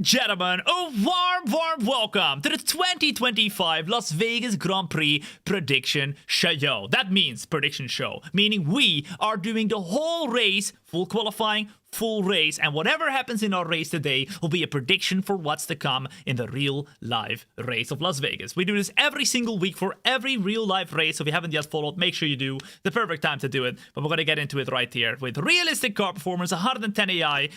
and gentlemen, a warm welcome to the 2025 Las Vegas Grand Prix prediction show. That means prediction show, meaning we are doing the whole race, full qualifying, full race, and whatever happens in our race today will be a prediction for what's to come in the real live race of Las Vegas. We do this every single week for every real life race, so if you haven't yet followed, make sure you do. The perfect time to do it, but we're going to get into it right here with realistic car performance, 110 AI,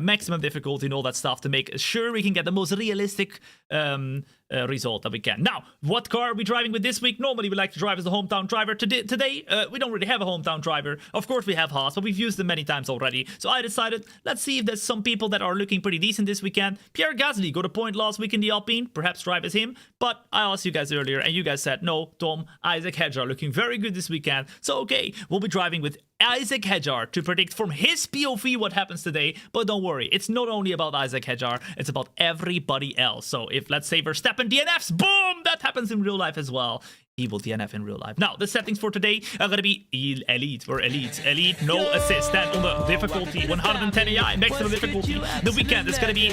maximum difficulty and all that stuff to make sure we can get the most realistic result that we can. Now, what car are we driving with this week? Normally we like to drive as the hometown driver. Today we don't really have a hometown driver. Of course we have Haas, but we've used them many times already. So I decided, let's see if there's some people that are looking pretty decent this weekend. Pierre Gasly got a point last week in the Alpine. Perhaps drive as him. But I asked you guys earlier and you guys said, no, Tom, Isaac Hedger looking very good this weekend. So okay, we'll be driving with Isaac Hedger to predict from his POV what happens today. But don't worry, it's not only about Isaac Hedger, it's about everybody else. So if, let's say, Verstappen DNFs, boom, that happens in real life as well. He will DNF in real life. Now, the settings for today are going to be elite. We're elite. Elite, no assist. Then on the difficulty, 110 AI, maximum difficulty. The weekend is going to be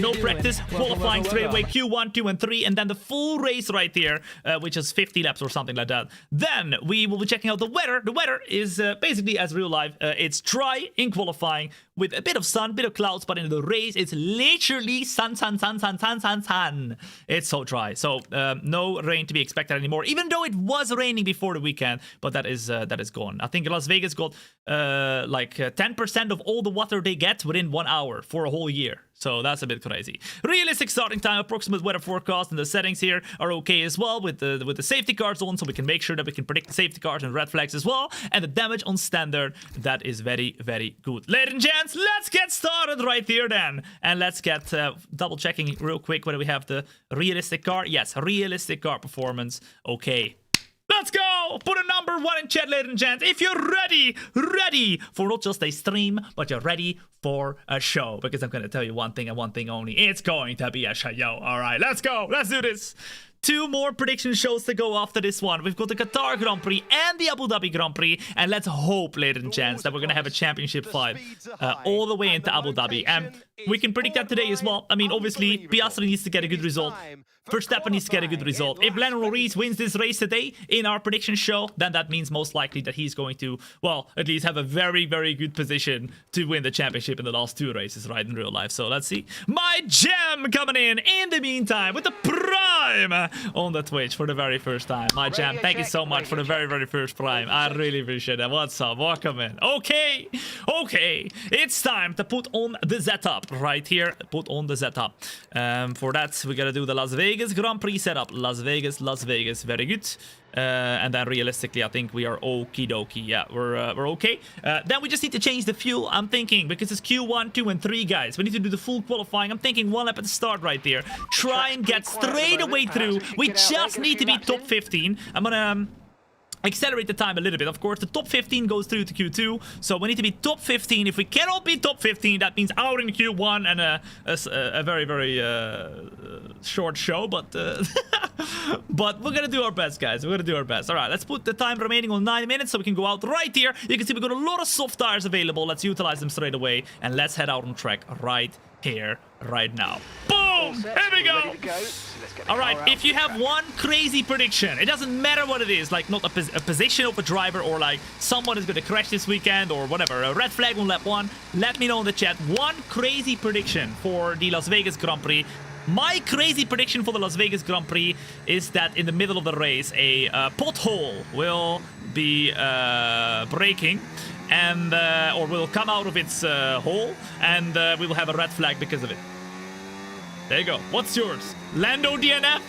no practice, qualifying straight away, Q1, 2, and 3, and then the full race right there, which is 50 laps or something like that. Then we will be checking out the weather. The weather is basically as real life. It's dry in qualifying with a bit of sun, bit of clouds, but in the race, it's literally sun. It's so dry. So no rain to be expected anymore, even though it was raining before the weekend, but that is gone. I think Las Vegas got like 10% of all the water they get within 1 hour for a whole year. So that's a bit crazy. Realistic starting time, approximate weather forecast, and the settings here are okay as well with the safety cars on, so we can make sure that we can predict the safety cars and red flags as well. And the damage on standard, that is very, very good. Ladies and gents, let's get started right here then. And let's get double checking real quick whether we have the realistic car. Yes, realistic car performance. Okay. Let's go! Put a number 1 in chat, ladies and gents, if you're ready for not just a stream, but you're ready for a show. Because I'm going to tell you one thing and one thing only. It's going to be a show. All right, let's go. Let's do this. 2 more prediction shows to go after this one. We've got the Qatar Grand Prix and the Abu Dhabi Grand Prix. And let's hope, ladies and gents, that we're going to have a championship fight all the way into Abu Dhabi. And we can predict that today as well. I mean, obviously, Piastri needs to get a good result. Verstappen needs to get a good result. If Lando Norris wins this race today in our prediction show, then that means most likely that he's going to, well, at least have a very, very good position to win the championship in the last 2 races, right, in real life. So let's see. My Jam coming in the meantime with the Prime on the Twitch for the very first time. My Jam, thank you so much for the very, very first Prime. I really appreciate that. What's up? Welcome in. Okay. It's time to put on the setup right here. Put on the setup. For that, we got to do the Las Vegas Grand Prix setup. Las Vegas, very good. And then realistically, I think we are okie dokie. Yeah, we're okay. Then we just need to change the fuel, I'm thinking, because it's Q1, 2, and 3, guys. We need to do the full qualifying. I'm thinking 1 lap at the start right there. Try and get straight away through. We just need to be top 15. I'm gonna accelerate the time a little bit. Of course, the top 15 goes through to Q2, so we need to be top 15. If we cannot be top 15, that means out in Q1 and a very, very short show, but but we're gonna do our best, guys. We're gonna do our best. All right, let's put the time remaining on 9 minutes so we can go out right here. You can see we've got a lot of soft tires available. Let's utilize them straight away, and let's head out on track right here, right now. Boom! Here we go! All right, if you have one crazy prediction, it doesn't matter what it is, like not a position of a driver or like someone is going to crash this weekend or whatever, a red flag on lap 1, let me know in the chat. One crazy prediction for the Las Vegas Grand Prix. My crazy prediction for the Las Vegas Grand Prix is that in the middle of the race, a pothole will be breaking and or will come out of its hole, and we will have a red flag because of it. There you go. What's yours? Lando DNF?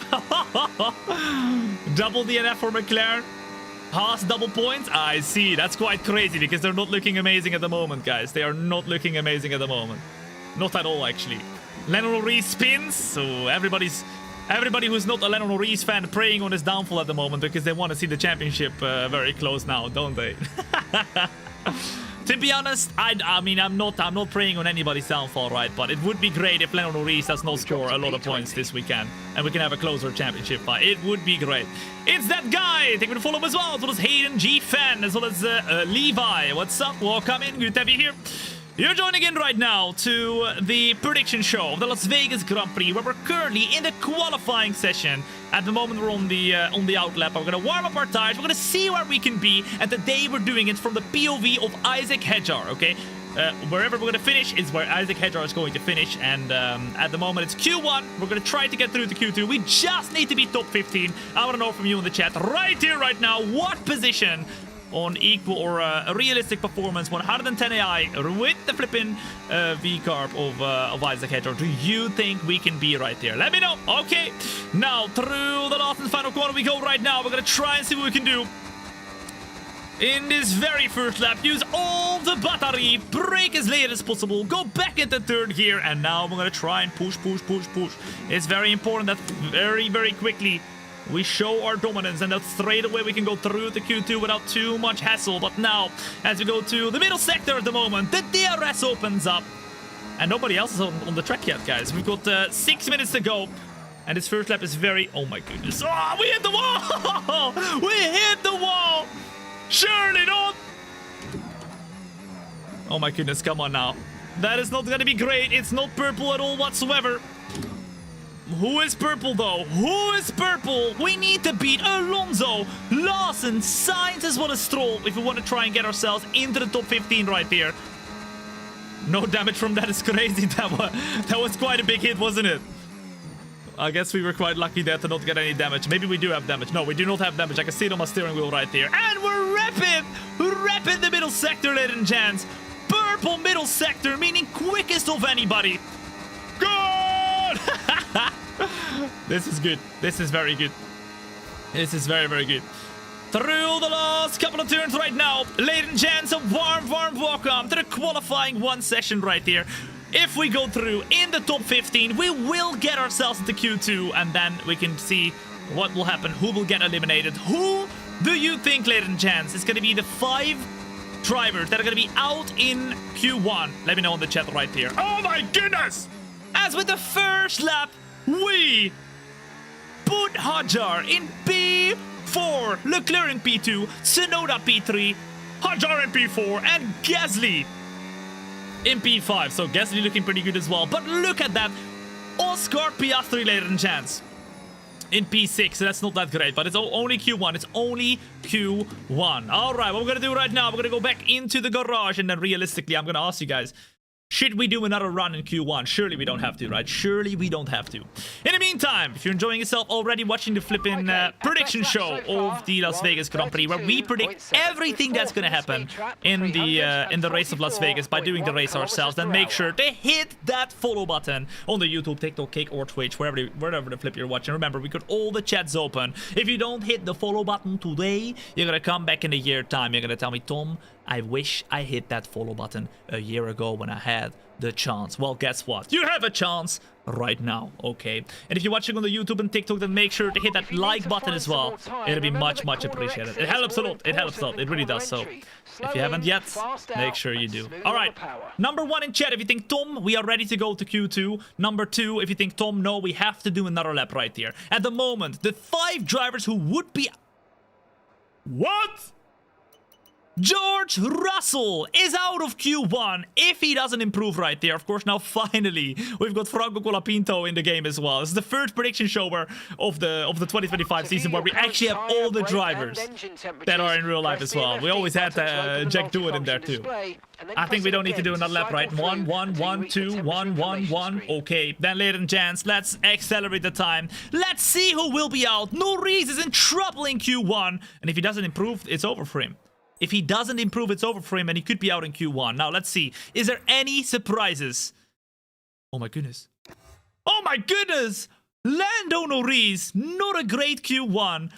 Double DNF for McLaren? Haas double points? I see. That's quite crazy because they're not looking amazing at the moment, guys. They are not looking amazing at the moment. Not at all, actually. Lando Norris spins, so everybody who's not a Lando Norris fan praying on his downfall at the moment because they want to see the championship very close now, don't they? To be honest, I mean, I'm not praying on anybody's downfall, right? But it would be great if Lando Norris does not score a lot of points this weekend, and we can have a closer championship fight. It would be great. It's that guy. Thank you for the follow as well as Hayden G fan, as well as Levi. What's up? Welcome in. Good to have you here. You're joining in right now to the prediction show of the Las Vegas Grand Prix, where we're currently in the qualifying session. At the moment, we're on the outlap. We're gonna warm up our tires. We're gonna see where we can be, and today we're doing it from the POV of Isaac Hedjar. Okay, wherever we're gonna finish is where Isaac Hedjar is going to finish, and at the moment it's Q1. We're gonna try to get through to Q2. We just need to be top 15. I want to know from you in the chat right here, right now, what position on equal or a realistic performance 110 AI with the flipping V-carb of Isaac Hedjar do you think we can be right there? Let me know. Okay, now through the last and final corner we go right now. We're gonna try and see what we can do in this very first lap. Use all the battery, brake as late as possible, go back into third gear, and now we're gonna try and push. It's very important that very quickly we show our dominance, and that straight away we can go through the Q2 without too much hassle. But now, as we go to the middle sector at the moment, the DRS opens up, and nobody else is on the track yet, guys. We've got 6 minutes to go, and this first lap is very... Oh my goodness. Oh, we hit the wall! We hit the wall! Surely not! Oh my goodness, come on now. That is not gonna be great. It's not purple at all whatsoever. Who is purple, though? Who is purple? We need to beat Alonso, Lawson, Sainz, as well as Stroll if we want to try and get ourselves into the top 15 right here. No damage from that is crazy. That was quite a big hit, wasn't it? I guess we were quite lucky there to not get any damage. Maybe we do have damage. No, we do not have damage. I can see it on my steering wheel right there. And we're repping the middle sector, ladies and gents. Purple middle sector, meaning quickest of anybody. Good! This is good. This is very good. This is very good. Through the last couple of turns right now, ladies and gents, a warm welcome to the qualifying one session right here. If we go through in the top 15, we will get ourselves into Q2, and then we can see what will happen, who will get eliminated. Who do you think, ladies and gents, is going to be the 5 drivers that are going to be out in Q1? Let me know in the chat right here. Oh my goodness! As with the first lap, we put Hedjar in P4, Leclerc in P2, Tsunoda P3, Hedjar in P4, and Gasly in P5. So Gasly looking pretty good as well. But look at that. Oscar Piastri, ladies and gents, in P6. So that's not that great, but it's only Q1. It's only Q1. All right, what we're going to do right now, we're going to go back into the garage, and then realistically, I'm going to ask you guys, should we do another run in Q1? Surely we don't have to, right? Surely we don't have to. In the meantime, if you're enjoying yourself already watching the flipping prediction show of the Las Vegas Grand Prix, where we predict everything that's going to happen in the race of Las Vegas by doing the race ourselves, then make sure to hit that follow button on the YouTube, TikTok, Kick, or Twitch, wherever the flip you're watching. Remember, we got all the chats open. If you don't hit the follow button today, you're going to come back in a year time. You're going to tell me, Tom, I wish I hit that follow button a year ago when I had the chance. Well, guess what? You have a chance right now, okay? And if you're watching on the YouTube and TikTok, then make sure to hit that like button as well. It'll be much appreciated. It helps a lot. It helps a lot. It really does. So if you haven't yet, make sure you do. All right. Number 1 in chat, if you think, Tom, we are ready to go to Q2. Number 2, if you think, Tom, no, we have to do another lap right here. At the moment, the 5 drivers who would be... What? George Russell is out of Q1 if he doesn't improve right there. Of course, now finally we've got Franco Colapinto in the game as well. This is the first prediction show of the 2025 season where we actually have all the drivers that are in real life as well. We always had Jack do it in there too. I think we don't need to do another lap, right? 1, 1, 1, 2, 1, 1, 1. Okay, then ladies and gents, let's accelerate the time. Let's see who will be out. Norris is in trouble in Q1, and if he doesn't improve, it's over for him. If he doesn't improve, it's over for him, and he could be out in Q1. Now, let's see. Is there any surprises? Oh, my goodness. Oh, my goodness! Lando Norris, not a great Q1.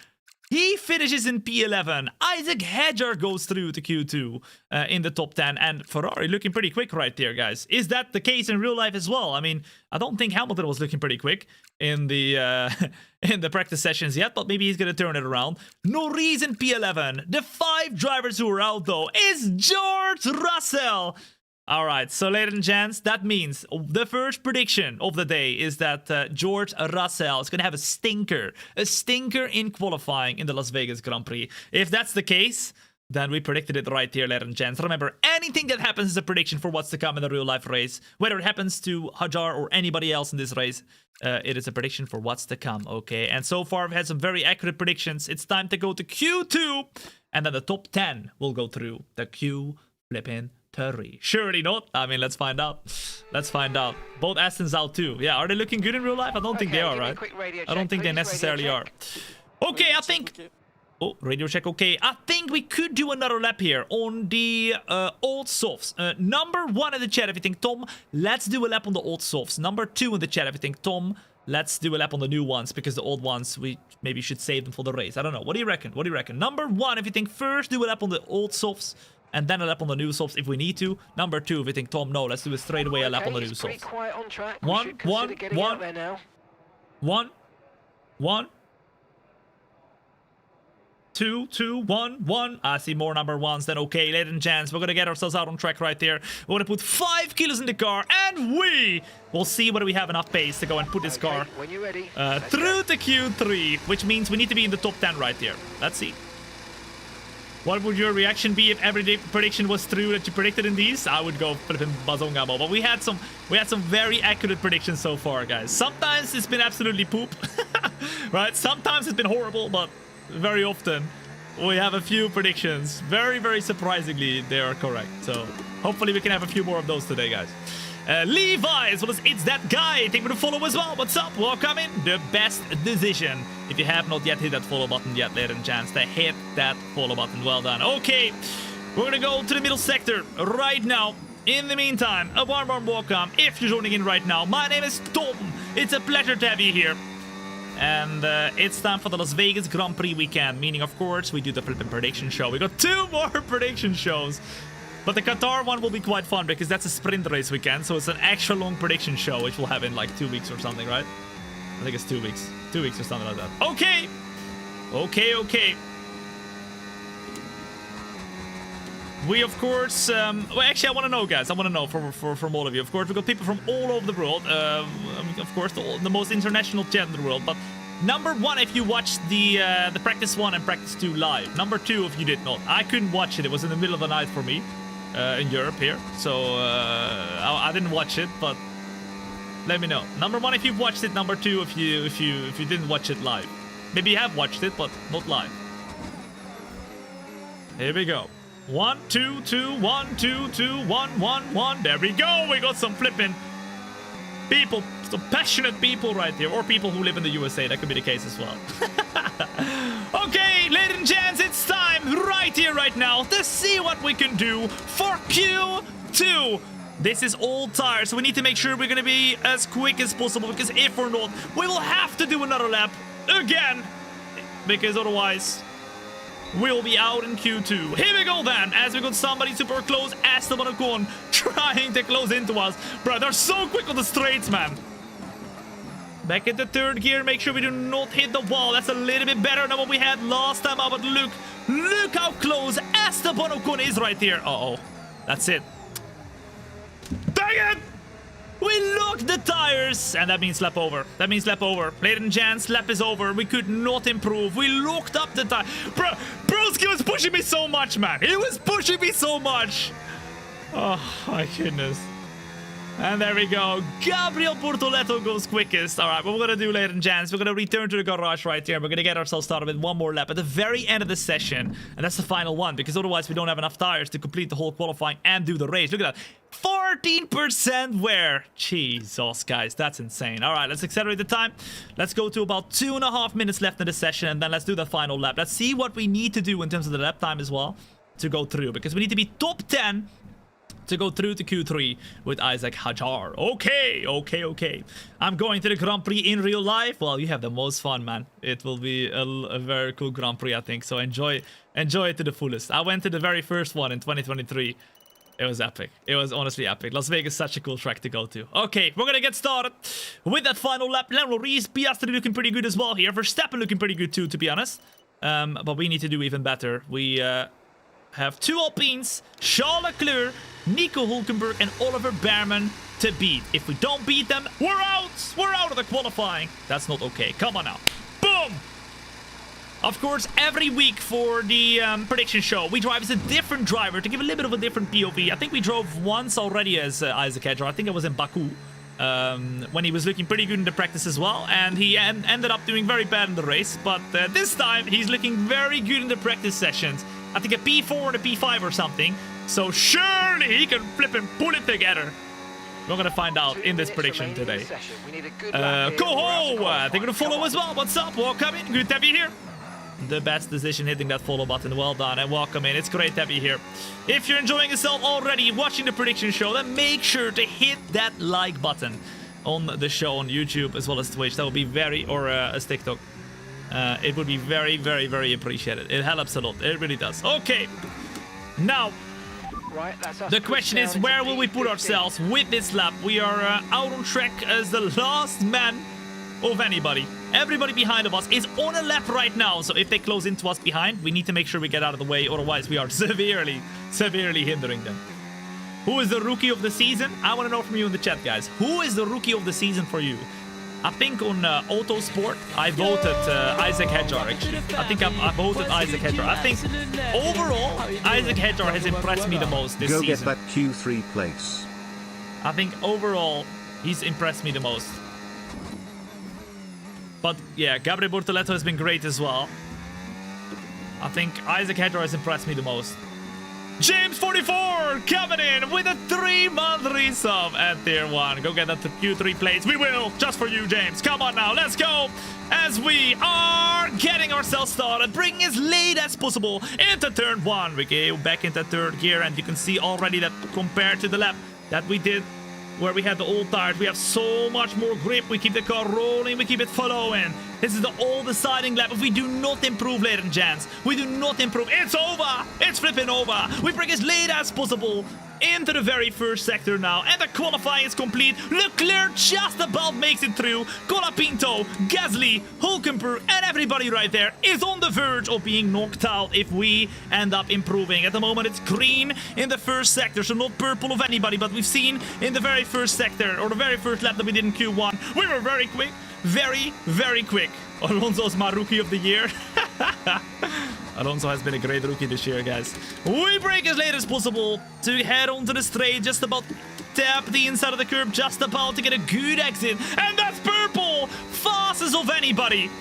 He finishes in P11. Isaac Hedjar goes through to Q2 in the top 10. And Ferrari looking pretty quick right there, guys. Is that the case in real life as well? I mean, I don't think Hamilton was looking pretty quick in the in the practice sessions yet, but maybe he's going to turn it around. Norris in P11. The 5 drivers who are out, though, is George Russell. All right, so ladies and gents, that means the first prediction of the day is that George Russell is going to have a stinker in qualifying in the Las Vegas Grand Prix. If that's the case, then we predicted it right here, ladies and gents. Remember, anything that happens is a prediction for what's to come in the real-life race. Whether it happens to Hajar or anybody else in this race, it is a prediction for what's to come, okay? And so far, I've had some very accurate predictions. It's time to go to Q2, and then the top 10 will go through the Q-flipping 3. Surely not. I mean, let's find out. Let's find out. Both Astons out too. Yeah, are they looking good in real life? I don't think they are, right? I don't think they necessarily are. Okay, I think... Oh, radio check, okay. I think we could do another lap here on the old softs. Number 1 in the chat, if you think, Tom, let's do a lap on the old softs. Number 2 in the chat, if you think, Tom, let's do a lap on the new ones, because the old ones, we maybe should save them for the race. I don't know. What do you reckon? What do you reckon? Number 1, if you think, first do a lap on the old softs, and then a lap on the new softs if we need to. Number 2, if you think, Tom, no, let's do it straight away, a lap on the new softs. One. 2, 2, 1, 1. I see more number 1s than okay, ladies and gents. We're gonna get ourselves out on track right there. We're gonna put 5 kilos in the car, and we will see whether we have enough pace to go and put this car through the Q3, which means we need to be in the top 10 right here. Let's see. What would your reaction be if every prediction was true that you predicted in these? I would go flipping bazonga mo. But we had some very accurate predictions so far, guys. Sometimes it's been absolutely poop, right? Sometimes it's been horrible, but very often we have a few predictions. Very, very surprisingly, they are correct. So hopefully we can have a few more of those today, guys. Levi, as well as It's That Guy. Thank you for the follow as well. What's up? Welcome in. The best decision. If you have not yet hit that follow button yet, ladies and gents, to hit that follow button. Well done. Okay, we're gonna go to the middle sector right now. In the meantime, a warm welcome if you're joining in right now. My name is Tom. It's a pleasure to have you here. And it's time for the Las Vegas Grand Prix weekend, meaning, of course, we do the flipping prediction show. We got 2 more prediction shows. But the Qatar one will be quite fun because that's a sprint race weekend. So it's an extra long prediction show, which will have in like 2 weeks or something, right? I think it's 2 weeks. 2 weeks or something like that. Okay. Okay. We, of course... well, actually, I want to know, guys. I want to know from all of you. Of course, we've got people from all over the world. Of course, the most international chat in the world. But number 1, if you watched the Practice 1 and Practice 2 live. Number 2, if you did not. I couldn't watch it. It was in the middle of the night for me in Europe here. So I didn't watch it, but let me know. Number 1, if you've watched it. Number 2, if you didn't watch it live. Maybe you have watched it, but not live. Here we go. 1, 2, 2, 1, 2, 2, 1, 1, 1. There we go. We got some flipping people, some passionate people right here, or people who live in the USA. That could be the case as well. Okay, ladies and gents, it's time right here, right now, to see what we can do for Q2. This is all tires, so we need to make sure we're gonna be as quick as possible, because if we're not, we will have to do another lap again, because otherwise we'll be out in Q2. Here we go then, as we got somebody super close, Esteban Ocon, trying to close into us. Bro, they're so quick on the straights, man. Back in the 3rd gear, make sure we do not hit the wall. That's a little bit better than what we had last time out, but look how close Esteban Ocon is right here. Uh-oh, that's it. Dang it! We locked the tires, and that means lap over. That means lap over. Ladies and gents, lap is over. We could not improve. We locked up the tire. Broski was pushing me so much, man. He was pushing me so much. Oh, my goodness. And there we go. Gabriel Portoletto goes quickest. All right, what we're going to do, ladies and gents, we're going to return to the garage right here. We're going to get ourselves started with one more lap at the very end of the session. And that's the final one, because otherwise we don't have enough tires to complete the whole qualifying and do the race. Look at that. 14% wear. Jesus, guys, that's insane. All right, let's accelerate the time. Let's go to about 2.5 minutes left in the session, and then let's do the final lap. Let's see what we need to do in terms of the lap time as well to go through, because we need to be top 10 to go through to Q3 with Isaac Hajar. Okay. I'm going to the Grand Prix in real life. Well, you have the most fun, man. It will be a very cool Grand Prix, I think. So enjoy it to the fullest. I went to the very first one in 2023. It was epic. It was honestly epic. Las Vegas is such a cool track to go to. Okay, we're gonna get started with that final lap. Lando Reese, Piastri looking pretty good as well here. Verstappen looking pretty good too, to be honest. But we need to do even better. We have 2 Alpines, Charles Leclerc, Nico Hulkenberg, and Oliver Behrman to beat. If we don't beat them, we're out! We're out of the qualifying. That's not okay. Come on now. Boom! Of course, every week for the prediction show, we drive as a different driver to give a little bit of a different POV. I think we drove once already as Isaac Hedger. I think it was in Baku, when he was looking pretty good in the practice as well. And he ended up doing very bad in the race. But this time, he's looking very good in the practice sessions. I think a P4 or a P5 or something. So surely he can flip and pull it together. We're gonna find out in this prediction today. Koho! They're gonna follow as well. What's up? Welcome in. Good to have you here. The best decision hitting that follow button. Well done and welcome in. It's great to have you here. If you're enjoying yourself already watching the prediction show, then make sure to hit that like button on the show on YouTube as well as Twitch. That would be very, or as TikTok. It would be very, very, very appreciated. It helps a lot. It really does. Okay. Now, the question is, where will we put ourselves with this lap? We are out on track as the last man of anybody. Everybody behind of us is on a lap right now, so if they close into us behind, we need to make sure we get out of the way, otherwise we are severely hindering them. Who is the rookie of the season? I want to know from you in the chat, guys. Who is the rookie of the season for you? I think on Autosport, I voted Isaac Hedger, actually. I think I voted Isaac Hedger. I think overall, Isaac Hedger has impressed me the most this season. Go get that Q3 place. I think overall, he's impressed me the most. But yeah, Gabriel Bortoletto has been great as well. I think Isaac Hedger has impressed me the most. James44 coming in with a 3-month resub at tier 1. Go get that Q3 plates. We will, just for you, James. Come on now, let's go. As we are getting ourselves started, bringing as late as possible into turn 1. We go back into third gear, and you can see already that compared to the lap that we did where we had the old tires, we have so much more grip. We keep the car rolling, we keep it following. This is the all-deciding lap. If we do not improve, ladies and gents, we do not improve, it's over. It's flipping over. We bring as late as possible into the very first sector now, and the qualifying is complete. Leclerc just about makes it through. Colapinto, Gasly, Hulkenberg, and everybody right there is on the verge of being knocked out if we end up improving. At the moment, it's green in the first sector, so not purple of anybody, but we've seen in the very first sector, or the very first lap that we did in Q1, we were very quick. Very, very quick. Alonso's my rookie of the year. Alonso has been a great rookie this year, guys. We brake as late as possible to head onto the straight, just about tap the inside of the curb, just about to get a good exit. And that's purple! Fastest of anybody.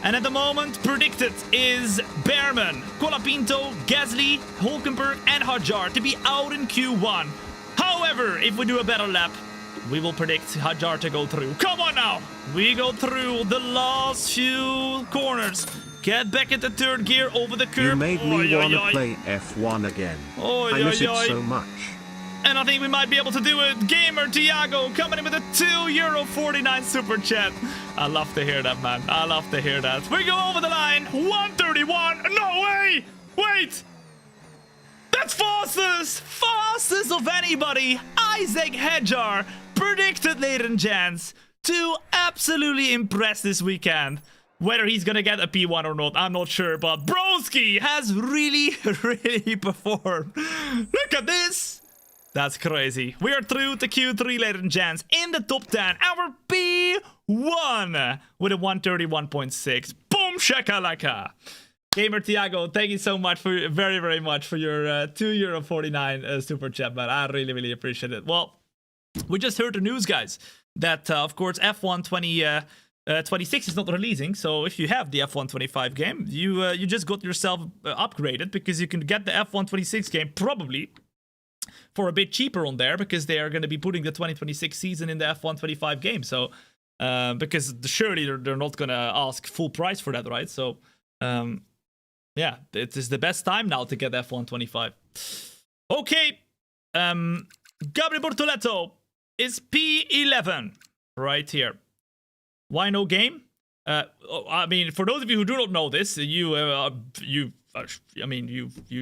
And at the moment, predicted is Behrman, Colapinto, Gasly, Hulkenberg, and Hadjar to be out in Q1. However, if we do a better lap, we will predict Hadjar to go through. Come on now! We go through the last few corners. Get back into third gear over the curb. You made me want to play F1 again. I miss it so much. And I think we might be able to do it. Gamer Tiago coming in with a €2.49 super chat. I love to hear that, man. I love to hear that. We go over the line. 131. No way! Wait! That's fastest! Fastest of anybody! Isaac Hedger predicted, ladies and gents, to absolutely impress this weekend. Whether he's gonna get a P1 or not, I'm not sure, but Broski has really, really performed. Look at this! That's crazy. We are through to Q3, ladies and gents, in the top 10. Our P1 with a 131.6. Boom shakalaka! Gamer Tiago, thank you so much for very much for your €2.49 super chat, man. I really appreciate it. Well, we just heard the news, guys, that of course F1 26 is not releasing. So if you have the F1 25 game, you just got yourself upgraded, because you can get the F1 26 game probably for a bit cheaper on there, because they are going to be putting the 2026 season in the F1 25 game. So because surely they're not going to ask full price for that, right? So yeah, it is the best time now to get F1 25. Okay, Gabriel Bortoletto is P11 right here. Why no game? I mean, for those of you who do not know this, you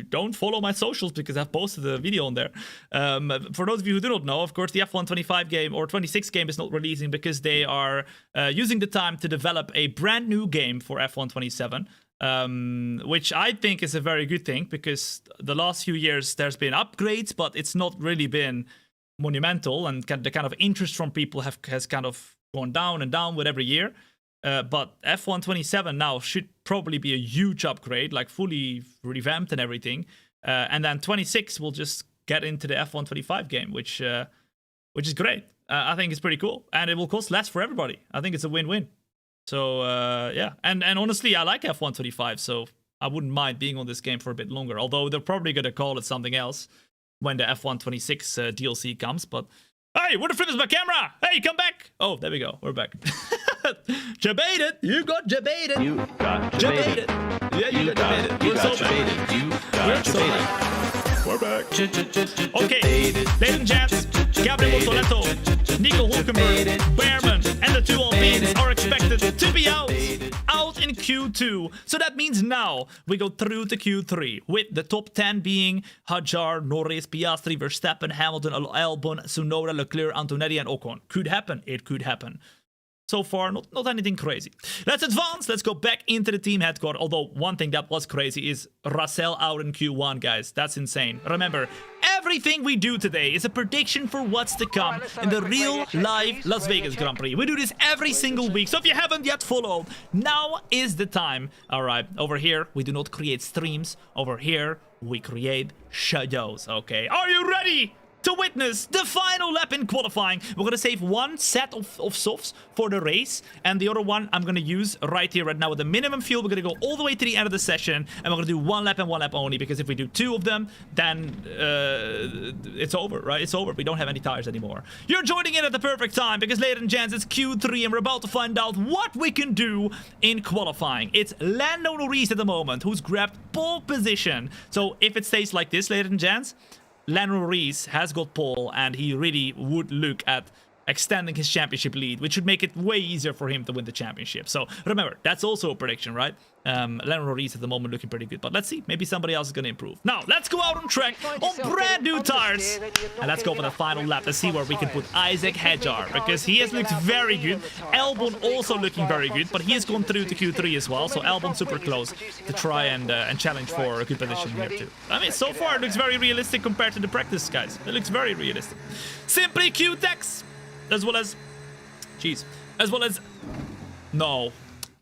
don't follow my socials because I've posted a video on there. For those of you who do not know, of course, the F1 25 game or 26 game is not releasing because they are using the time to develop a brand new game for F1 27. Which I think is a very good thing, because the last few years there's been upgrades, but it's not really been monumental, and the kind of interest from people has kind of gone down and down with every year. But F127 now should probably be a huge upgrade, like fully revamped and everything. And then 26 will just get into the F125 game, which is great. I think it's pretty cool, and it will cost less for everybody. I think it's a win-win. So yeah, and honestly, I like F125, so I wouldn't mind being on this game for a bit longer. Although they're probably gonna call it something else when the F126 DLC comes. But hey, where the flip is my camera? Hey, come back! Oh, there we go. We're back. Jebaited. You got jebaited. You got jebaited. Yeah, you got jebaited. We're so back. You got jebaited. We're back. Okay, ladies and gents, Gabriel Motoletto, Nico Hulkenberg, Behrman, and the two Alpines are expected to be out in Q2. So that means now we go through to Q3 with the top 10 being Hadjar, Norris, Piastri, Verstappen, Hamilton, Albon, Tsunoda, Leclerc, Antonetti, and Ocon. Could happen. It could happen. So far, not anything crazy. Let's advance. Let's go back into the team headquarters. Although one thing that was crazy is Russell out in Q1, guys. That's insane. Remember, everything we do today is a prediction for what's to come in the real live Las Vegas Grand Prix. We do this every single week. So if you haven't yet followed, now is the time. All right, over here, we do not create streams. Over here, we create shadows. Okay, are you ready to witness the final lap in qualifying? We're gonna save one set of softs for the race, and the other one I'm gonna use right here, right now with the minimum fuel. We're gonna go all the way to the end of the session, and we're gonna do one lap and one lap only, because if we do two of them, then it's over, right? It's over. We don't have any tires anymore. You're joining in at the perfect time, because ladies and gents, it's Q3, and we're about to find out what we can do in qualifying. It's Lando Norris at the moment who's grabbed pole position. So if it stays like this, ladies and gents, Lando Norris has got pole, and he really would look at extending his championship lead, which would make it way easier for him to win the championship. So remember, that's also a prediction, right? Lando Norris at the moment looking pretty good, but let's see, maybe somebody else is going to improve. Now, let's go out on track on brand new tires, and let's go for the final lap. Let's see where we can put Isaac Hadjar, because he has looked very good. Albon also looking very good, but he has gone through to Q3 as well, so Albon super close to try and challenge for a good position here too. I mean, so far it looks very realistic compared to the practice, guys. It looks very realistic. Simply Q-Tex, as well as... Jeez. As well as... No.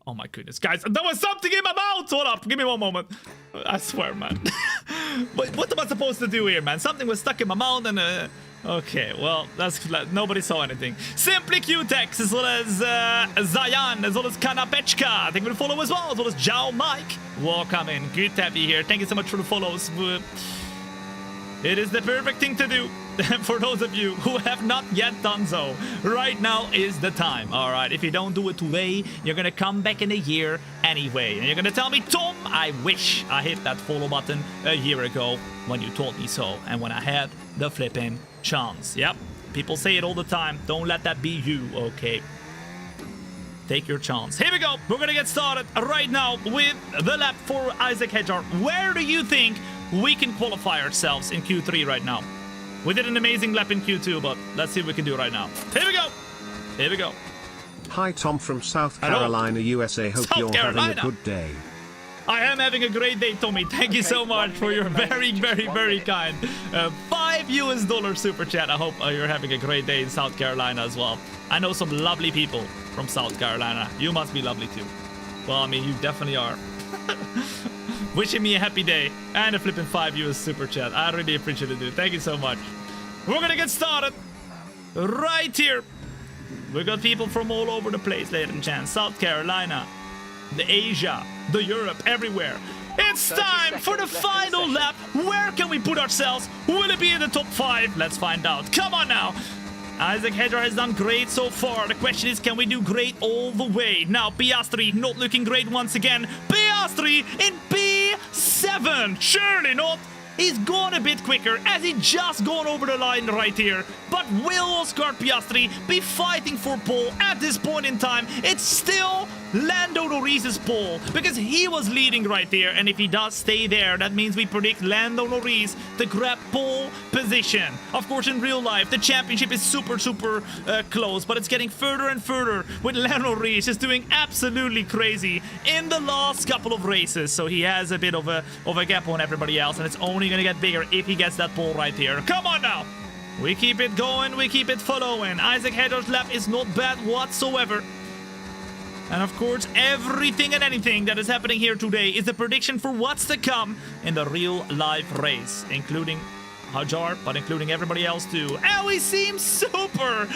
Oh my goodness, guys. There was something in my mouth! Hold up, give me one moment. I swear, man. What am I supposed to do here, man? Something was stuck in my mouth and... Okay, well, that's... Nobody saw anything. Simply Q-Tex, as well as Zayan, as well as Kanapechka. I think we'll follow as well as Zhao Mike. Welcome in. Good to have you here. Thank you so much for the follows. It is the perfect thing to do. For those of you who have not yet done so, right now is the time. All right, if you don't do it today, you're gonna come back in a year anyway, and you're gonna tell me, Tom, I wish I hit that follow button a year ago when you told me so, and when I had the flipping chance. Yep, people say it all the time. Don't let that be you, okay? Take your chance. Here we go. We're gonna get started right now with the lap for Isaac Hadjar. Where do you think we can qualify ourselves in Q3 right now? We did an amazing lap in Q2, but let's see what we can do right now. Here we go. Here we go. Hi, Tom from South Carolina, USA. Hope you're having a good day. I am having a great day, Tommy. Thank you so much for your very, very, very kind $5 super chat. I hope you're having a great day in South Carolina as well. I know some lovely people from South Carolina. You must be lovely too. Well, I mean, you definitely are. Wishing me a happy day and a flipping $5 super chat. I really appreciate it, dude. Thank you so much. We're gonna get started right here. We got people from all over the place, ladies and gents. South Carolina, the Asia, the Europe, everywhere. It's time for the final lap. Where can we put ourselves? Will it be in the top 5? Let's find out. Come on now. Isaac Hadjar has done great so far. The question is, can we do great all the way? Now, Piastri not looking great once again. Piastri in P7. Surely not. He's gone a bit quicker as he just gone over the line right here. But will Oscar Piastri be fighting for pole at this point in time? It's still Lando Norris's pole, because he was leading right there, and if he does stay there, that means we predict Lando Norris to grab pole position. Of course, in real life, the championship is super close, but it's getting further and further with Lando Norris just doing absolutely crazy in the last couple of races. So he has a bit of a gap on everybody else, and it's only gonna get bigger if he gets that pole right here. Come on now! We keep it going, we keep it following. Isaac Hadjar's lap is not bad whatsoever. And of course, everything and anything that is happening here today is a prediction for what's to come in the real life race, including Hajar, but including everybody else too. And we seem super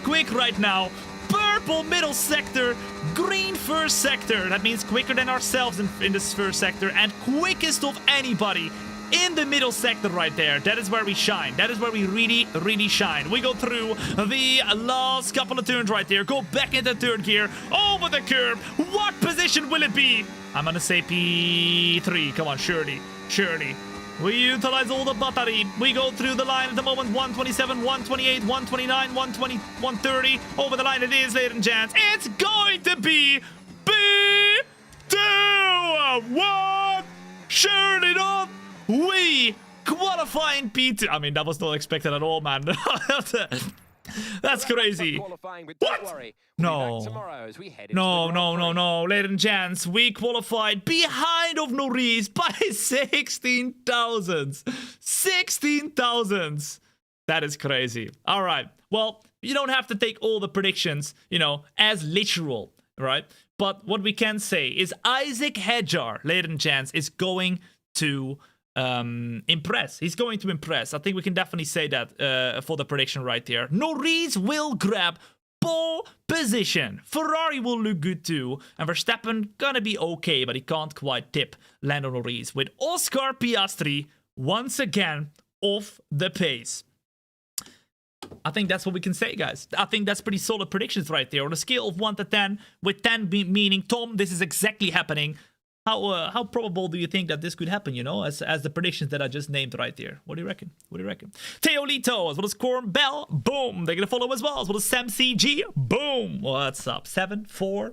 quick right now. Purple middle sector, green first sector. That means quicker than ourselves in this first sector, and quickest of anybody in the middle sector right there. That is where we shine. That is where we really shine. We go through the last couple of turns right there. Go back into third gear, over the curb. What position will it be? I'm gonna say P3. Come on, surely. We utilize all the battery. We go through the line at the moment. 127, 128, 129, 120, 130. Over the line it is, ladies and gents. It's going to be P2. What? Surely not. We qualify in P2. I mean, that was not expected at all, man. That's crazy. What? No, ladies and gents, we qualified behind of Norris by 16,000. 16,000. That is crazy. All right. Well, you don't have to take all the predictions, you know, as literal, right? But what we can say is Isaac Hajar, ladies and gents, is going to impress. He's going to impress. I think we can definitely say that for the prediction right there. Norris will grab pole position. Ferrari will look good too, and Verstappen gonna be okay, but he can't quite tip Lando Norris, with Oscar Piastri once again off the pace. I think that's what we can say, guys. I think that's pretty solid predictions right there. On a scale of 1 to 10, with 10 meaning, Tom, this is exactly happening. How probable do you think that this could happen, you know, as the predictions that I just named right there? What do you reckon? Teolito, as well as Corn Bell, boom. They're going to follow as well, as well as Sam CG, boom. What's up? 7, 4,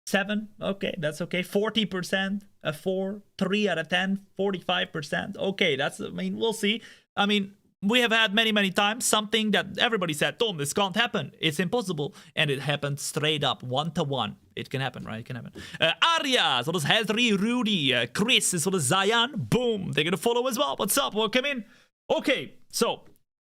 7. Okay, that's okay. 40%, a 4, 3 out of 10, 45%. Okay, that's, I mean, we'll see. I mean, we have had many times something that everybody said, Tom, this can't happen. It's impossible. And it happened straight up, 1-to-1. It can happen, right? It can happen. Arias, what is Hezri, Rudy, Chris, as well as Zion. Boom. They're going to follow as well. What's up? Welcome in. Okay, so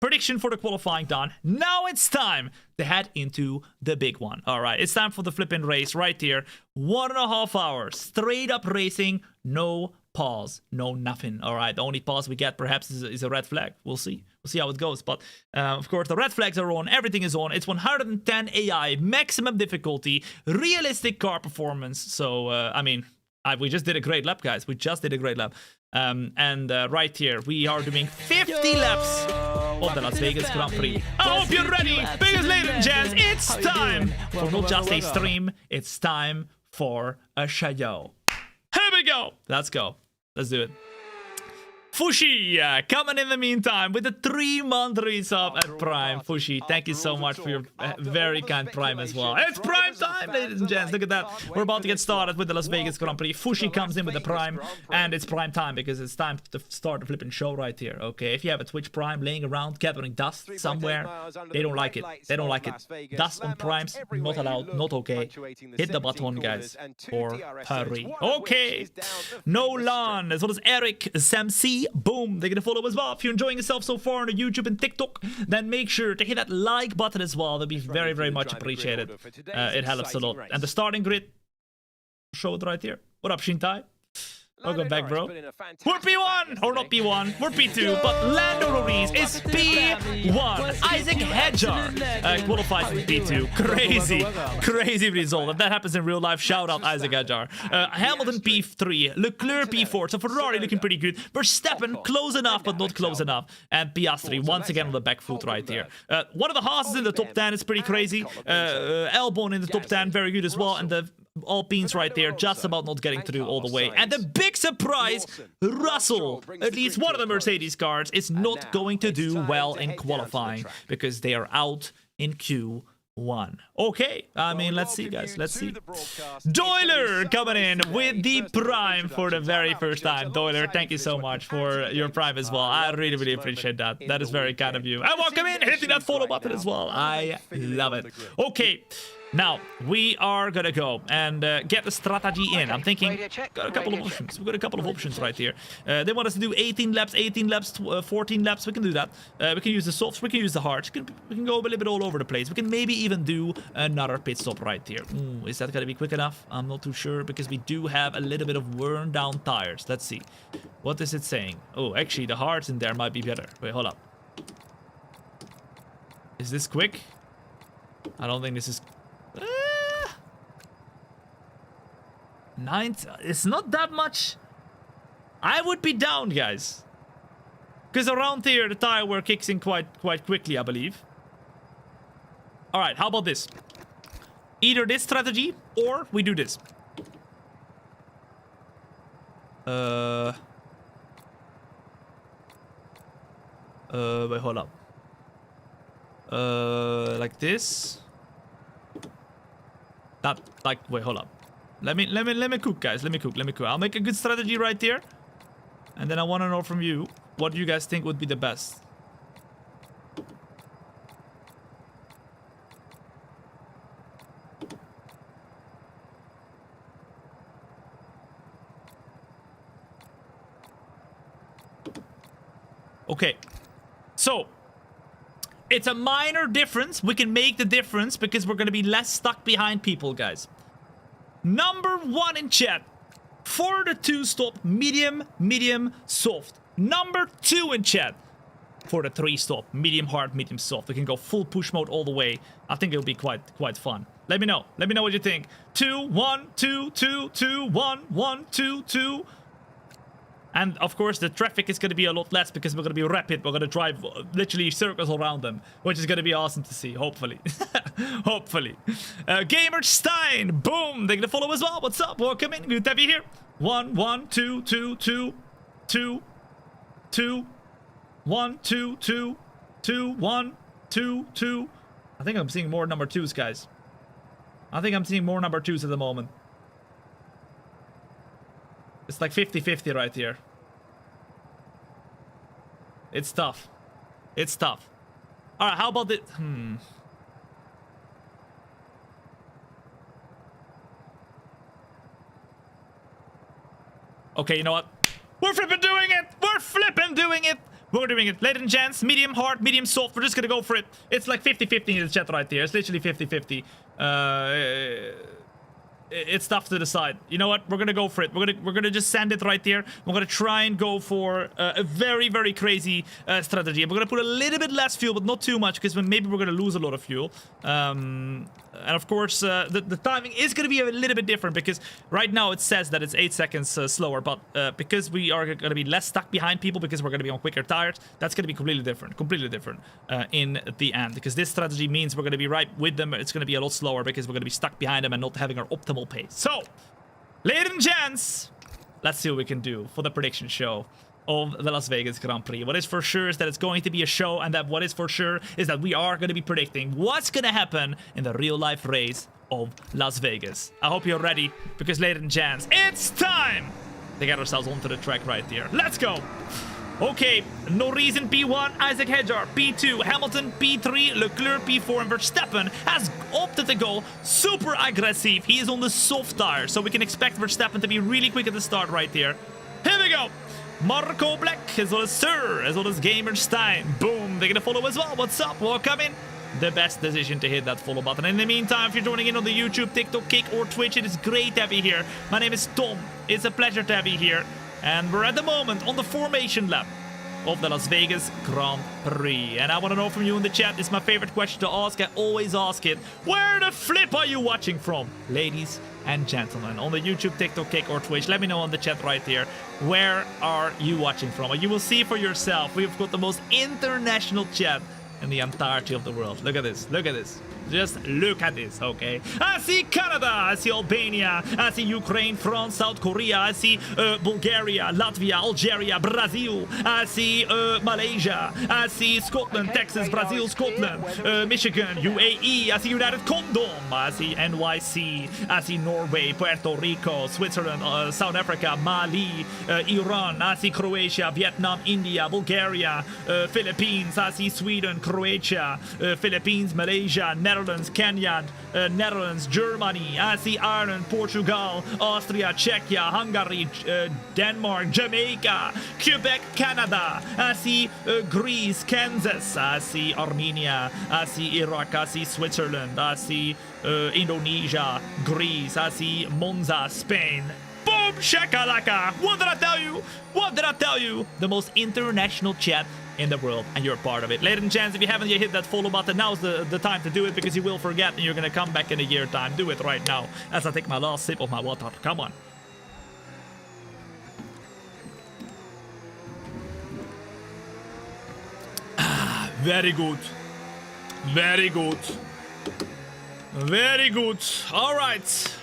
prediction for the qualifying done. Now it's time to head into the big one. All right, it's time for the flipping race right here. 1.5 hours, straight up racing, no pause, no nothing. All right, the only pause we get perhaps is a red flag. We'll see how it goes, but of course the red flags are on, everything is on. It's 110 AI, maximum difficulty, realistic car performance. So I mean, we just did a great lap, guys. We just did a great lap. And right here we are doing 50 laps of the Las Vegas Grand Prix. I hope you're ready, because ladies and gents, it's time for not just a stream, it's time for a show. Here we go. Let's go. Let's do it. Fushi coming in the meantime with a 3-month resub at Prime. Fushi, thank you so much for your very kind Prime as well. It's Prime time, ladies and gents. Look at that. We're about to get started with the Las Vegas Grand Prix. Fushi comes in with the Prime, and it's Prime time because it's time to start the flipping show right here. Okay, if you have a Twitch Prime laying around gathering dust somewhere, they don't like it. They don't like it. Dust on Primes, not allowed, not okay. Hit the button, guys, or hurry. Okay, Nolan, as well as Eric, Sam C. Boom, they're gonna follow as well. If you're enjoying yourself so far on the YouTube and TikTok, then make sure to hit that like button as well. That'd be very much appreciated. It helps a lot. And the starting grid, show it right here. What up, Shintai? Welcome back, bro. We're P1, or not P1, we're P2, but Lando Norris is P1. Isaac Hajar qualifies with P2. Crazy result. If that happens in real life, shout out Isaac Hajar. Hamilton P3, Leclerc P4, so Ferrari looking pretty good. Verstappen close enough, but not close enough. And Piastri once again on the back foot right here. One of the Haas in the top 10 is pretty crazy. Albon in the top 10, very good as well. And the Alpines right there, just about not getting through all the way. And the big surprise, Russell, at least one of the Mercedes cars, is not going to do well in qualifying because they are out in Q1. Okay, I mean, let's see, guys, let's see. Doyler coming in with the Prime for the very first time. Doyler, thank you so much for your Prime as well. I really appreciate that. That is very kind of you. And welcome in, hitting that follow button as well. I love it. Okay. Now, we are gonna go and get the strategy in. I'm thinking, got a couple of options. We've got a couple of options right here. They want us to do 18 laps, 14 laps. We can do that. We can use the softs, we can use the hards. We can go a little bit all over the place. We can maybe even do another pit stop right here. Ooh, is that gonna be quick enough? I'm not too sure because we do have a little bit of worn down tires. Let's see. What is it saying? Oh, actually, the hards in there might be better. Wait, hold up. Is this quick? I don't think this is... It's not that much. I would be down, guys. Because around here, the tire wear kicks in quite quickly, I believe. Alright, how about this? Either this strategy, or we do this. Wait, hold up. Like this. That, like, wait, hold up. Let me cook, guys. Let me cook. I'll make a good strategy right there. And then I want to know from you, what do you guys think would be the best? Okay. So, it's a minor difference. We can make the difference because we're going to be less stuck behind people, guys. Number 1 in chat for the 2-stop medium, soft. Number 2 in chat for the 3-stop medium hard, medium soft. We can go full push mode all the way. I think it'll be quite fun. Let me know. Let me know what you think. 2, 1, 2, 2, 2, 1, 1, 2, 2. And of course, the traffic is going to be a lot less because we're going to be rapid. We're going to drive literally circles around them, which is going to be awesome to see, hopefully. Hopefully. Gamer Stein, boom. They're going to follow as well. What's up? Welcome in. Good to have you here. 1, 1, 2, 2, 2, 2, 2, 1, 2, 2, 2, 1, 2, 2. I think I'm seeing more number 2s, guys. I think I'm seeing more number 2s at the moment. It's like 50-50 right here. It's tough. It's tough. Alright, how about this? Okay, you know what? We're flipping doing it! We're flipping doing it! We're doing it. Ladies and gents, medium hard, medium soft. We're just gonna go for it. It's like 50-50 in the chat right there. It's literally 50-50. It's tough to decide. You know what? We're gonna go for it. We're gonna just send it right there. We're gonna try and go for a very crazy strategy. We're gonna put a little bit less fuel, but not too much, because maybe we're gonna lose a lot of fuel. And of course, the timing is gonna be a little bit different, because right now it says that it's 8 seconds slower, but because we are gonna be less stuck behind people, because we're gonna be on quicker tires, that's gonna be completely different in the end. Because this strategy means we're gonna be right with them. It's gonna be a lot slower because we're gonna be stuck behind them and not having our optimal pace. So, ladies and gents, let's see what we can do for the prediction show of the Las Vegas Grand Prix. What is for sure is that it's going to be a show, and that what is for sure is that we are going to be predicting what's going to happen in the real life race of Las Vegas. I hope you're ready, because ladies and gents, it's time to get ourselves onto the track right here. Let's go. Okay, no reason P1, Isaac Hedjar, P2, Hamilton, P3, Leclerc, P4, and Verstappen has opted to go super aggressive. He is on the soft tire, so we can expect Verstappen to be really quick at the start right here. Here we go. Marco Black, as well as Sir, as well as Gamer Stein. Boom, they're gonna follow as well. What's up? Welcome in. The best decision to hit that follow button. In the meantime, if you're joining in on the YouTube, TikTok, Kick, or Twitch, it is great to have you here. My name is Tom. It's a pleasure to have you here. And we're at the moment on the formation lap of the Las Vegas Grand Prix. And I want to know from you in the chat, it's my favorite question to ask. I always ask it. Where the flip are you watching from? Ladies and gentlemen, on the YouTube, TikTok, Kick, or Twitch, let me know in the chat right here. Where are you watching from? You will see for yourself. We've got the most international chat in the entirety of the world. Look at this. Look at this. Just look at this, okay? I see Canada, I see Albania, I see Ukraine, France, South Korea, I see Bulgaria, Latvia, Algeria, Brazil, I see Malaysia, I see Scotland, Texas, Brazil, Scotland, Michigan, UAE, I see United Kingdom, I see NYC, I see Norway, Puerto Rico, Switzerland, South Africa, Mali, Iran, I see Croatia, Vietnam, India, Bulgaria, Philippines, I see Sweden, Croatia, Philippines, Malaysia, Netherlands, Netherlands, Kenya, Netherlands, Germany. I see Ireland, Portugal, Austria, Czechia, Hungary, Denmark, Jamaica, Quebec, Canada. I see Greece, Kansas. I see Armenia. I see Iraq. I see Switzerland. I see Indonesia, Greece. I see Monza, Spain. Boom, shakalaka. What did I tell you? What did I tell you? The most international chat in the world, and you're part of it. Ladies and gents, if you haven't yet hit that follow button, now's the time to do it, because you will forget and you're gonna come back in a year time. Do it right now as I take my last sip of my water. Come on. Very good. Very good. Very good. All right.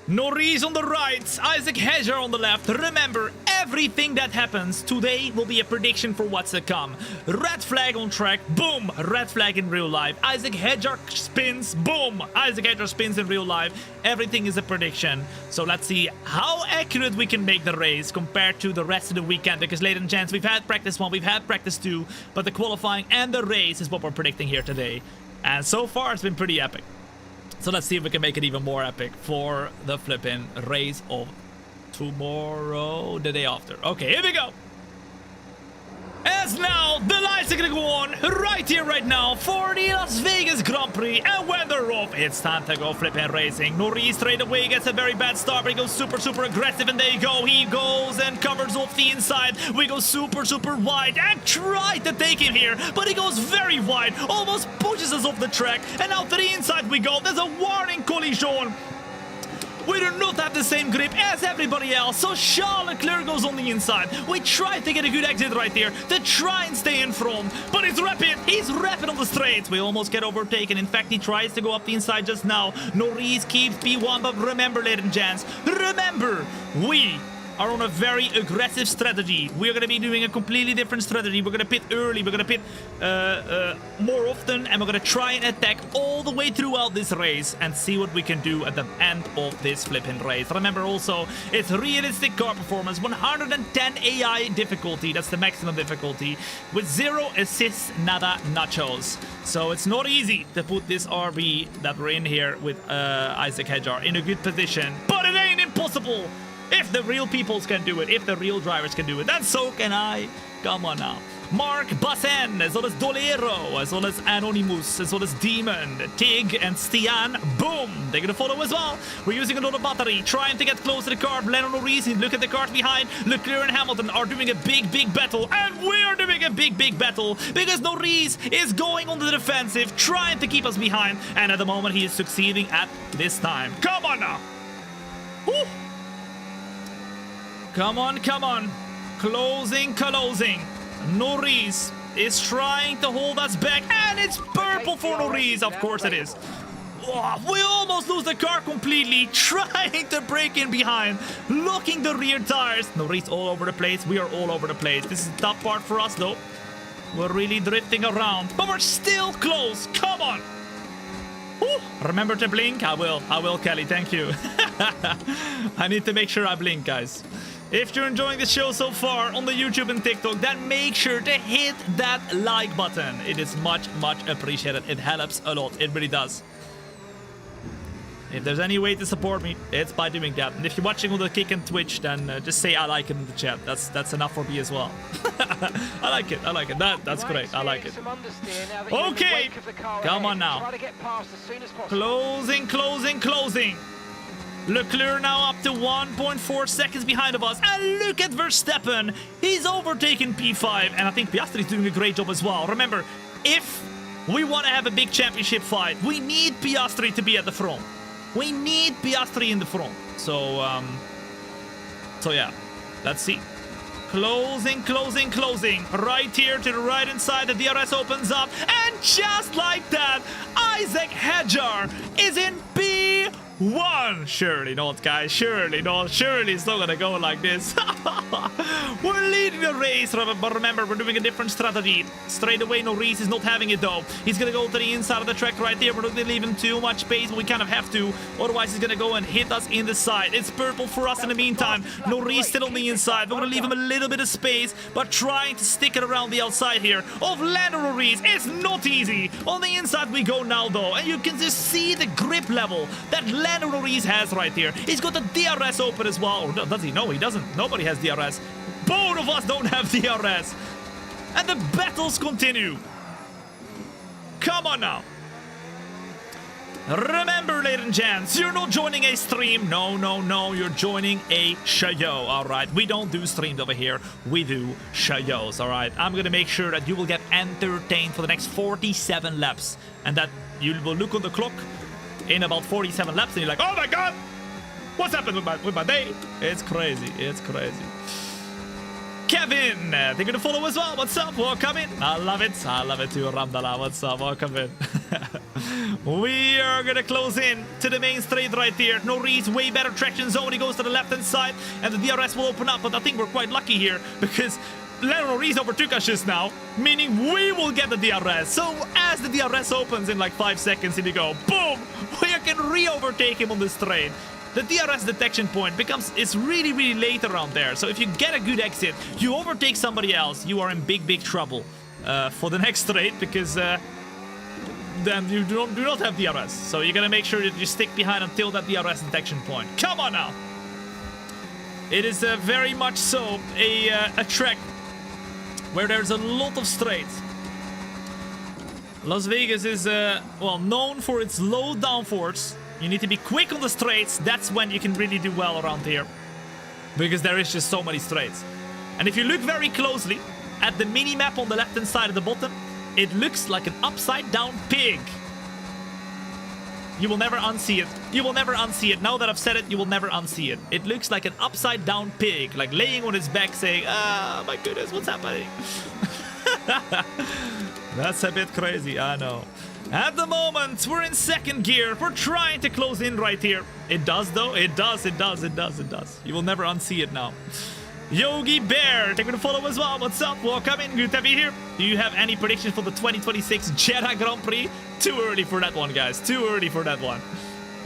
Norris on the right, Isaac Hedger on the left. Remember, everything that happens today will be a prediction for what's to come. Red flag on track, boom, red flag in real life. Isaac Hedger spins, boom, Isaac Hedger spins in real life. Everything is a prediction. So let's see how accurate we can make the race compared to the rest of the weekend. Because, ladies and gents, we've had practice 1, we've had practice 2, but the qualifying and the race is what we're predicting here today. And so far, it's been pretty epic. So let's see if we can make it even more epic for the flipping race of tomorrow, the day after. Okay, here we go. As now, the lights are gonna go on right here, right now, for the Las Vegas Grand Prix. And when they're off, it's time to go flipping racing. Norris straight away gets a very bad start, but he goes super, super aggressive, and there you go. He goes and covers off the inside. We go super, super wide and try to take him here, but he goes very wide, almost pushes us off the track. And out to the inside we go. There's a warning collision. We do not have the same grip as everybody else, so Charles Leclerc goes on the inside. We try to get a good exit right here to try and stay in front, but he's rapid on the straights. We almost get overtaken. In fact, he tries to go up the inside just now. Norris keeps P1, but remember, ladies and gents, remember, we are on a very aggressive strategy. We're going to be doing a completely different strategy. We're going to pit early. We're going to pit more often. And we're going to try and attack all the way throughout this race and see what we can do at the end of this flipping race. Remember also, it's realistic car performance. 110 AI difficulty. That's the maximum difficulty. With 0 assists, nada nachos. So it's not easy to put this RB that we're in here with Isaac Hedger in a good position. But it ain't impossible. If the real peoples can do it, if the real drivers can do it, then so can I. Come on now. Mark Bassen, as well as Dolero, as well as Anonymous, as well as Demon, Tig, and Stian. Boom! They're gonna follow as well. We're using another battery, trying to get close to the car. Lennon Norris, look at the cars behind. Leclerc and Hamilton are doing a big, big battle. And we're doing a big, big battle. Because Norris is going on the defensive, trying to keep us behind. And at the moment, he is succeeding at this time. Come on now! Woo! Come on, come on. Closing. Norris is trying to hold us back, and it's purple for Norris. Of course it is. Oh, we almost lose the car completely, trying to break in behind, locking the rear tires. Norris all over the place. We are all over the place. This is the tough part for us, though. We're really drifting around, but we're still close. Come on. Ooh, remember to blink? I will, Kelly. Thank you. I need to make sure I blink, guys. If you're enjoying the show so far on the YouTube and TikTok, then make sure to hit that like button. It is much, much appreciated. It helps a lot. It really does. If there's any way to support me, it's by doing that. And if you're watching on the Kick and Twitch, then just say I like it in the chat. That's enough for me as well. I like it. That's great. I like it. Okay. Come on now. Closing. Leclerc now up to 1.4 seconds behind of us. And look at Verstappen. He's overtaken P5. And I think Piastri is doing a great job as well. Remember, if we want to have a big championship fight, we need Piastri to be at the front. We need Piastri in the front. So yeah, let's see. Closing. Right here to the right-hand side, the DRS opens up. And just like that, Isaac Hedger is in P1. 1. Surely not, guys. Surely not. Surely it's not gonna go like this. We're leading the race, but remember, we're doing a different strategy. Straight away, Norris is not having it, though. He's gonna go to the inside of the track right there. We're not gonna leave him too much space, but we kind of have to. Otherwise, he's gonna go and hit us in the side. It's purple for us in the meantime. Norris still on the inside. We're gonna leave him a little bit of space, but trying to stick it around the outside here of Lando Norris. It's not easy. On the inside we go now, though, and you can just see the grip level that Lando Norris has right here. He's got the DRS open as well. Or does he? No, he doesn't. Nobody has DRS. Both of us don't have DRS. And the battles continue. Come on now. Remember, ladies and gents, you're not joining a stream. No, no, no. You're joining a show. All right. We don't do streams over here. We do shows. All right. I'm going to make sure that you will get entertained for the next 47 laps. And that you will look on the clock in about 47 laps and you're like, oh my God, what's happened with my day? It's crazy. It's crazy. Kevin, they're going to follow as well. What's up? Welcome in. I love it. I love it too, Ramdala. What's up? Welcome in. We are going to close in to the main straight right here. Norris, way better traction zone. He goes to the left-hand side and the DRS will open up. But I think we're quite lucky here because Lando Norris overtook us just now, meaning we will get the DRS. So as the DRS opens in like 5 seconds, here we go. Boom! We can re-overtake him on the straight. The DRS detection point is really, really late around there. So if you get a good exit, you overtake somebody else, you are in big, big trouble for the next straight because then you do not have DRS. So you're gonna make sure that you stick behind until that DRS detection point. Come on now. It is very much so a track where there's a lot of straights. Las Vegas is well known for its low downforce. You need to be quick on the straights. That's when you can really do well around here, because there is just so many straights. And if you look very closely at the mini map on the left hand side at the bottom, it looks like an upside down pig. You will never unsee it. You will never unsee it. Now that I've said it, you will never unsee it. It looks like an upside down pig, like laying on his back saying, ah, my goodness, what's happening? That's a bit crazy, I know. At the moment, we're in second gear. We're trying to close in right here. It does, though. It does, it does, it does, it does. You will never unsee it now. Yogi Bear, they're going to follow as well. What's up? Welcome in. Good to have you here. Do you have any predictions for the 2026 Jeddah Grand Prix? Too early for that one, guys. Too early for that one.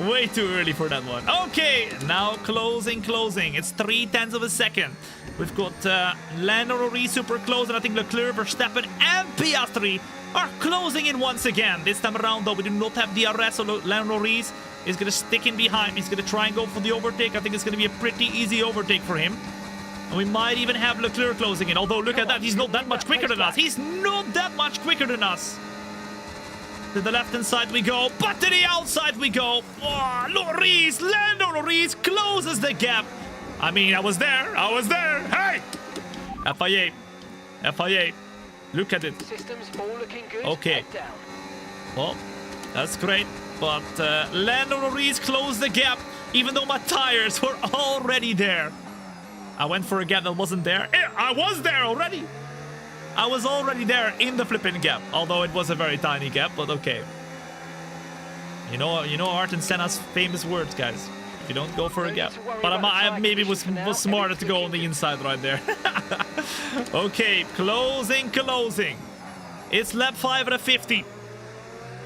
Way too early for that one. Okay, now closing. It's 0.3 of a second. We've got Lando Norris super close, and I think Leclerc, Verstappen, and Piastri are closing in once again. This time around, though, we do not have DRS, so Lando Norris is going to stick in behind. He's going to try and go for the overtake. I think it's going to be a pretty easy overtake for him. And we might even have Leclerc closing in. Although, look at that. He's not that much quicker than us. He's not that much quicker than us. To the left-hand side we go, but to the outside we go. Oh, Norris, Lando Norris closes the gap. I mean, I was there. Hey! FIA. Look at it. Systems all looking good. Okay. Well, that's great. But Lando Norris closed the gap, even though my tires were already there. I went for a gap that wasn't there. I was there already. I was already there in the flipping gap, although it was a very tiny gap, but okay. You know Ayrton Senna's famous words, guys. If you don't go for a gap. But I maybe was smarter to go on the inside right there. Okay, closing. It's lap 5 at a 50.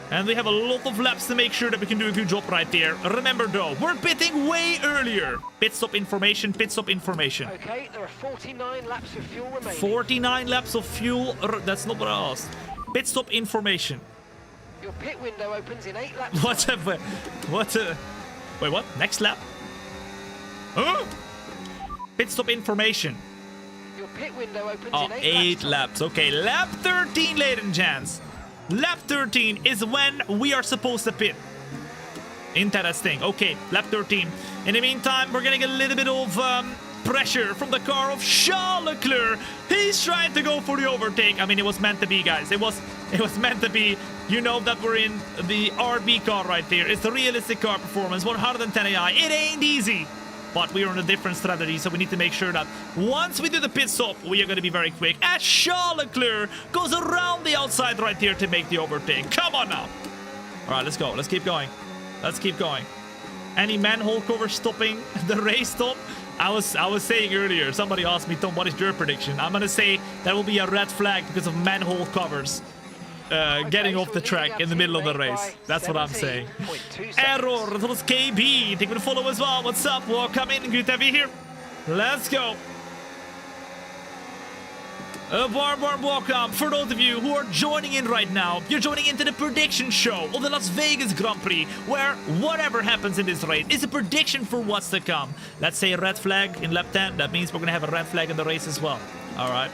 And we have a lot of laps to make sure that we can do a good job right there. Remember though, we're pitting way earlier. Pit stop information. Okay, there are 49 laps of fuel remaining. 49 laps of fuel. That's not what I asked. Pit stop information. Your pit window opens in 8 laps. Wait, what? Next lap? Huh? Pit stop information. Your pit window opens in 8 laps. Okay, lap 13, ladies and gents. Lap 13 is when we are supposed to pit. Interesting. Okay, lap 13. In the meantime, we're getting a little bit of pressure from the car of Charles Leclerc. He's trying to go for the overtake. I mean, it was meant to be, guys. It was meant to be. You know that we're in the RB car right there. It's a realistic car performance, 110 AI. It ain't easy. But we are on a different strategy, so we need to make sure that once we do the pit stop, we are going to be very quick. As Charles Leclerc goes around the outside right here to make the overtake. Come on now. All right, let's go. Let's keep going. Any manhole cover stopping the race, Tom? I was saying earlier, somebody asked me, Tom, what is your prediction? I'm gonna say that will be a red flag because of manhole covers getting off the track in the middle of the race. That's what I'm saying. Error, that was KB. Take me to follow as well. What's up? Welcome in. Good to have you here. Let's go. A warm welcome for those of you who are joining in right now. You're joining into the prediction show of the Las Vegas Grand Prix, where whatever happens in this race is a prediction for what's to come. Let's say a red flag in lap 10. That means we're gonna have a red flag in the race as well. All right.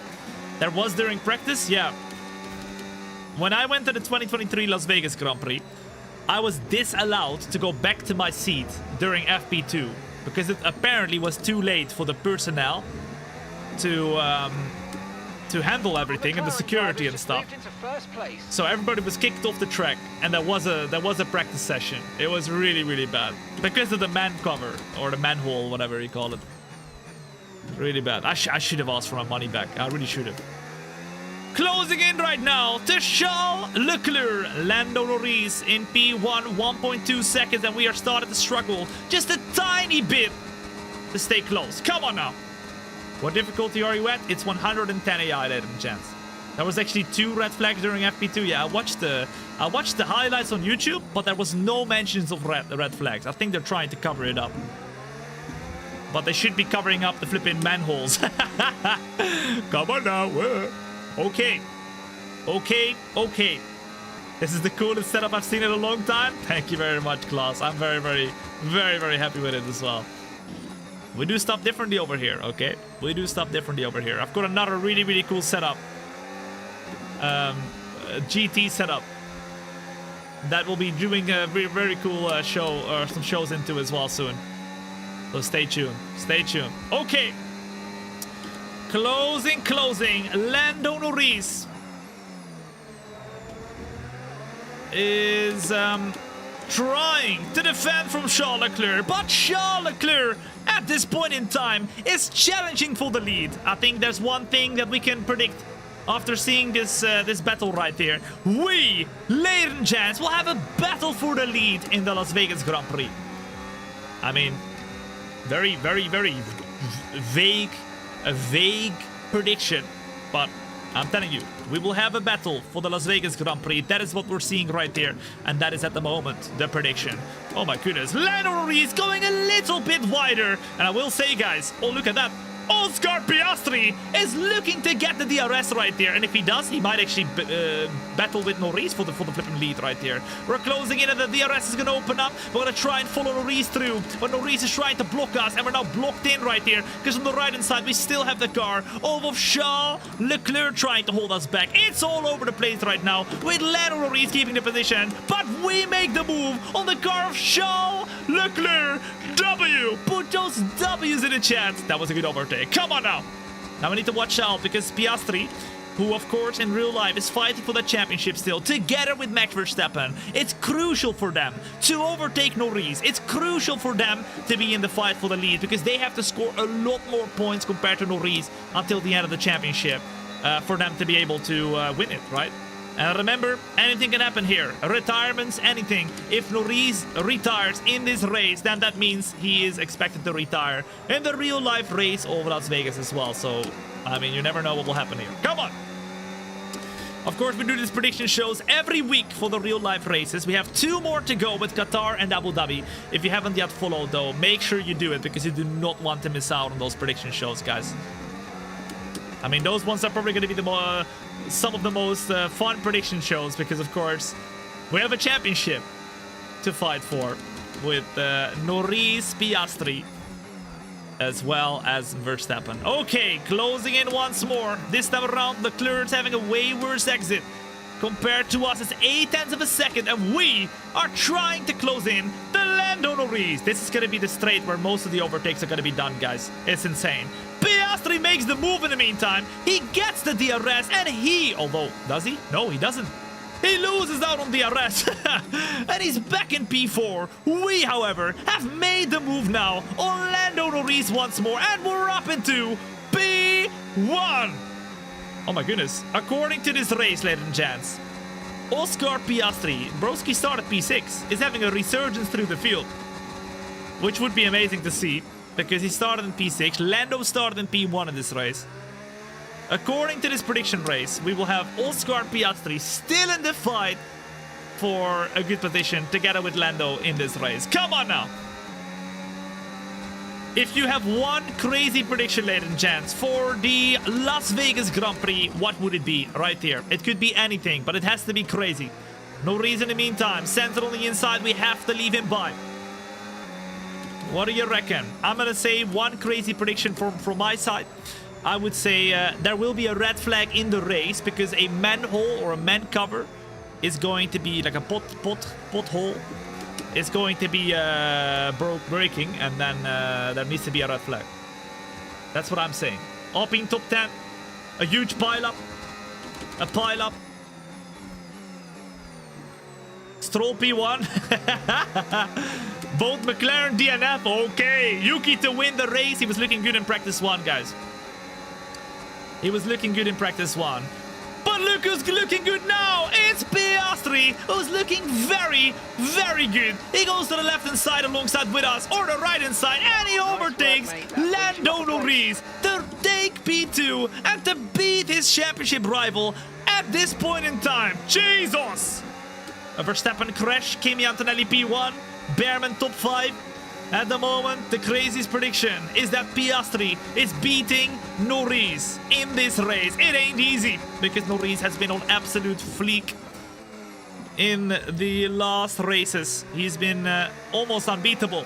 There was during practice, yeah. When I went to the 2023 Las Vegas Grand Prix, I was disallowed to go back to my seat during FP2 because it apparently was too late for the personnel to handle everything and the security and stuff. So everybody was kicked off the track, and there was a practice session. It was really bad because of the man cover or the manhole, whatever you call it. Really bad. I should have asked for my money back. I really should have. Closing in right now to Charles Leclerc, Lando Norris in P1, 1.2 seconds, and we are starting to struggle just a tiny bit to stay close. Come on now. What difficulty are you at? It's 110 AI, ladies and gents. There was actually 2 red flags during FP2. Yeah, I watched the highlights on YouTube, but there was no mentions of red flags. I think they're trying to cover it up. But they should be covering up the flipping manholes. Come on now. Okay. This is the coolest setup I've seen in a long time. Thank you very much, Klaus. I'm very happy with it as well. We do stuff differently over here, okay? We do stuff differently over here. I've got another really cool setup. GT setup. That will be doing a very cool show, or some shows into as well soon. So stay tuned. Stay tuned. Okay. Closing. Lando Norris is trying to defend from Charles Leclerc, but Charles Leclerc at this point in time is challenging for the lead. I think there's one thing that we can predict after seeing this battle right here. We, ladies and gents, will have a battle for the lead in the Las Vegas Grand Prix. I mean, very vague, a vague prediction, but I'm telling you, we will have a battle for the Las Vegas Grand Prix. That is what we're seeing right there, and that is at the moment the prediction. Oh my goodness, Lando Norris going a little bit wider, and I will say, guys, oh look at that, Oscar Piastri is looking to get the DRS right there, and if he does, he might actually battle with Norris for the flipping lead right there. We're closing in, and the DRS is going to open up. We're going to try and follow Norris through, but Norris is trying to block us, and we're now blocked in right here, because on the right-hand side, we still have the car of Charles Leclerc trying to hold us back. It's all over the place right now, with Lando Norris keeping the position, but we make the move on the car of Charles Leclerc. W! Put those W's in the chat. That was a good overtake. Come on now. Now we need to watch out because Piastri, who of course in real life is fighting for the championship still, together with Max Verstappen, it's crucial for them to overtake Norris. It's crucial for them to be in the fight for the lead because they have to score a lot more points compared to Norris until the end of the championship for them to be able to win it, right? And remember, anything can happen here. Retirements, anything. If Norris retires in this race, then that means he is expected to retire in the real-life race over Las Vegas as well. So, I mean, you never know what will happen here. Come on! Of course, we do these prediction shows every week for the real-life races. We have 2 more to go with Qatar and Abu Dhabi. If you haven't yet followed, though, make sure you do it because you do not want to miss out on those prediction shows, guys. I mean, those ones are probably going to be some of the most fun prediction shows because, of course, we have a championship to fight for with Norris, Piastri, as well as Verstappen. Okay, closing in once more. This time around, Leclerc's having a way worse exit compared to us. It's 0.8 of a second, and we are trying to close in the Lando Norris. This is going to be the straight where most of the overtakes are going to be done, guys. It's insane. Piastri makes the move in the meantime. He gets the DRS, and although, does he? No, he doesn't. He loses out on DRS, and he's back in P4. We, however, have made the move now on Lando Norris once more, and we're up into P1. Oh my goodness. According to this race, ladies and gents, Oscar Piastri, broski started P6, is having a resurgence through the field. which would be amazing to see because he started in P6. Lando started in P1 in this race. According to this prediction race, we will have Oscar Piastri still in the fight for a good position together with Lando in this race. Come on now. If you have one crazy prediction, ladies and gents, for the Las Vegas Grand Prix, what would it be right here? It could be anything, but it has to be crazy. No reason in the meantime. Center on the inside, we have to leave him by. What do you reckon? I'm gonna say one crazy prediction from my side. I would say there will be a red flag in the race because a manhole or a man cover is going to be like a pothole. It's going to be breaking, and then there needs to be a red flag. That's what I'm saying. Alpine top 10, a huge pile-up, a pile-up. Stroll P1. Both McLaren DNF. Okay, Yuki to win the race. He was looking good in practice 1, guys. He was looking good in practice 1. But look who's looking good now! It's Piastri, who's looking very, very good. He goes to the left-hand side alongside with us, or the right-hand side, and he overtakes Lando Norris to take P2 and to beat his championship rival at this point in time. Jesus! A Verstappen crash, Kimi Antonelli P1, Behrman top 5. At the moment, the craziest prediction is that Piastri is beating Norris in this race. It ain't easy because Norris has been on absolute fleek in the last races. He's been almost unbeatable.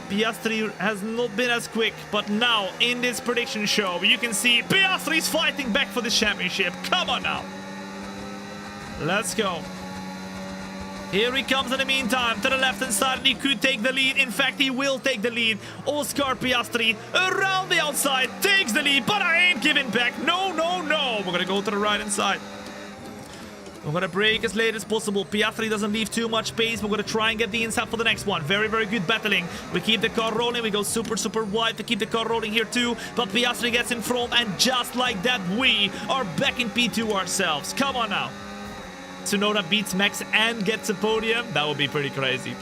Piastri has not been as quick, but now in this prediction show, you can see Piastri is fighting back for the championship. Come on now. Let's go. Here he comes in the meantime to the left-hand side, and he could take the lead. In fact, he will take the lead. Oscar Piastri around the outside takes the lead, but I ain't giving back. No, no, no. We're going to go to the right-hand side. We're going to brake as late as possible. Piastri doesn't leave too much space. We're going to try and get the inside for the next one. Very, very good battling. We keep the car rolling. We go super, super wide to keep the car rolling here too. But Piastri gets in front, and just like that, we are back in P2 ourselves. Come on now. Tsunoda beats Max and gets a podium. That would be pretty crazy.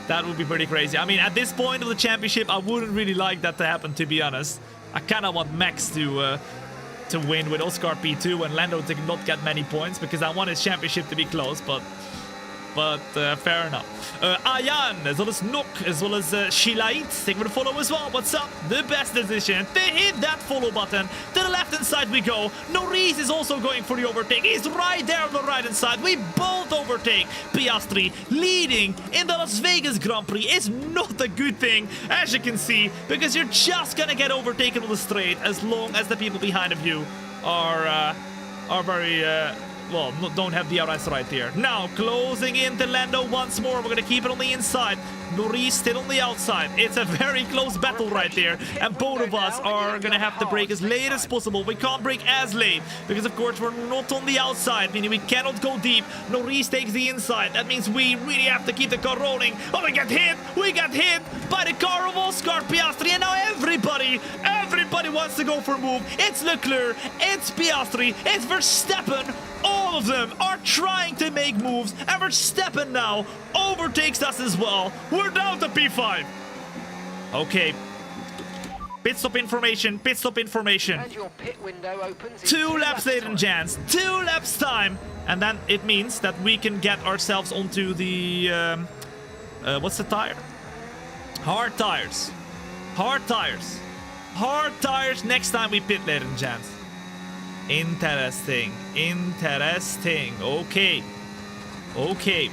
That would be pretty crazy. I mean, at this point of the championship, I wouldn't really like that to happen, to be honest. I kind of want Max to win with Oscar P2 and Lando to not get many points because I want his championship to be close, but fair enough. Ayan, as well as Nook, as well as Shilait, take me to follow as well. What's up? The best decision to hit that follow button. To the left-hand side we go. Norris is also going for the overtake. He's right there on the right-hand side. We both overtake. Piastri leading in the Las Vegas Grand Prix is not a good thing, as you can see, because you're just gonna get overtaken on the straight as long as the people behind of you are very... well, don't have DRS right here. Now, closing into Lando once more. We're going to keep it on the inside. Norris still on the outside. It's a very close battle right there. And both of us are going to have to brake as late as possible. We can't brake as late because, of course, we're not on the outside, meaning we cannot go deep. Norris takes the inside. That means we really have to keep the car rolling. Oh, we got hit. We got hit by the car of Oscar Piastri. And now everybody wants to go for a move. It's Leclerc. It's Piastri. It's Verstappen. All of them are trying to make moves, and Verstappen now overtakes us as well. We're down to P5. Okay. Pit stop information, pit stop information. And your pit window opens in 2 laps, ladies and gents. 2 laps time. And then it means that we can get ourselves onto the... what's the tire? Hard tires. Hard tires. Hard tires next time we pit, ladies and gents. Interesting. Interesting. Okay. Okay.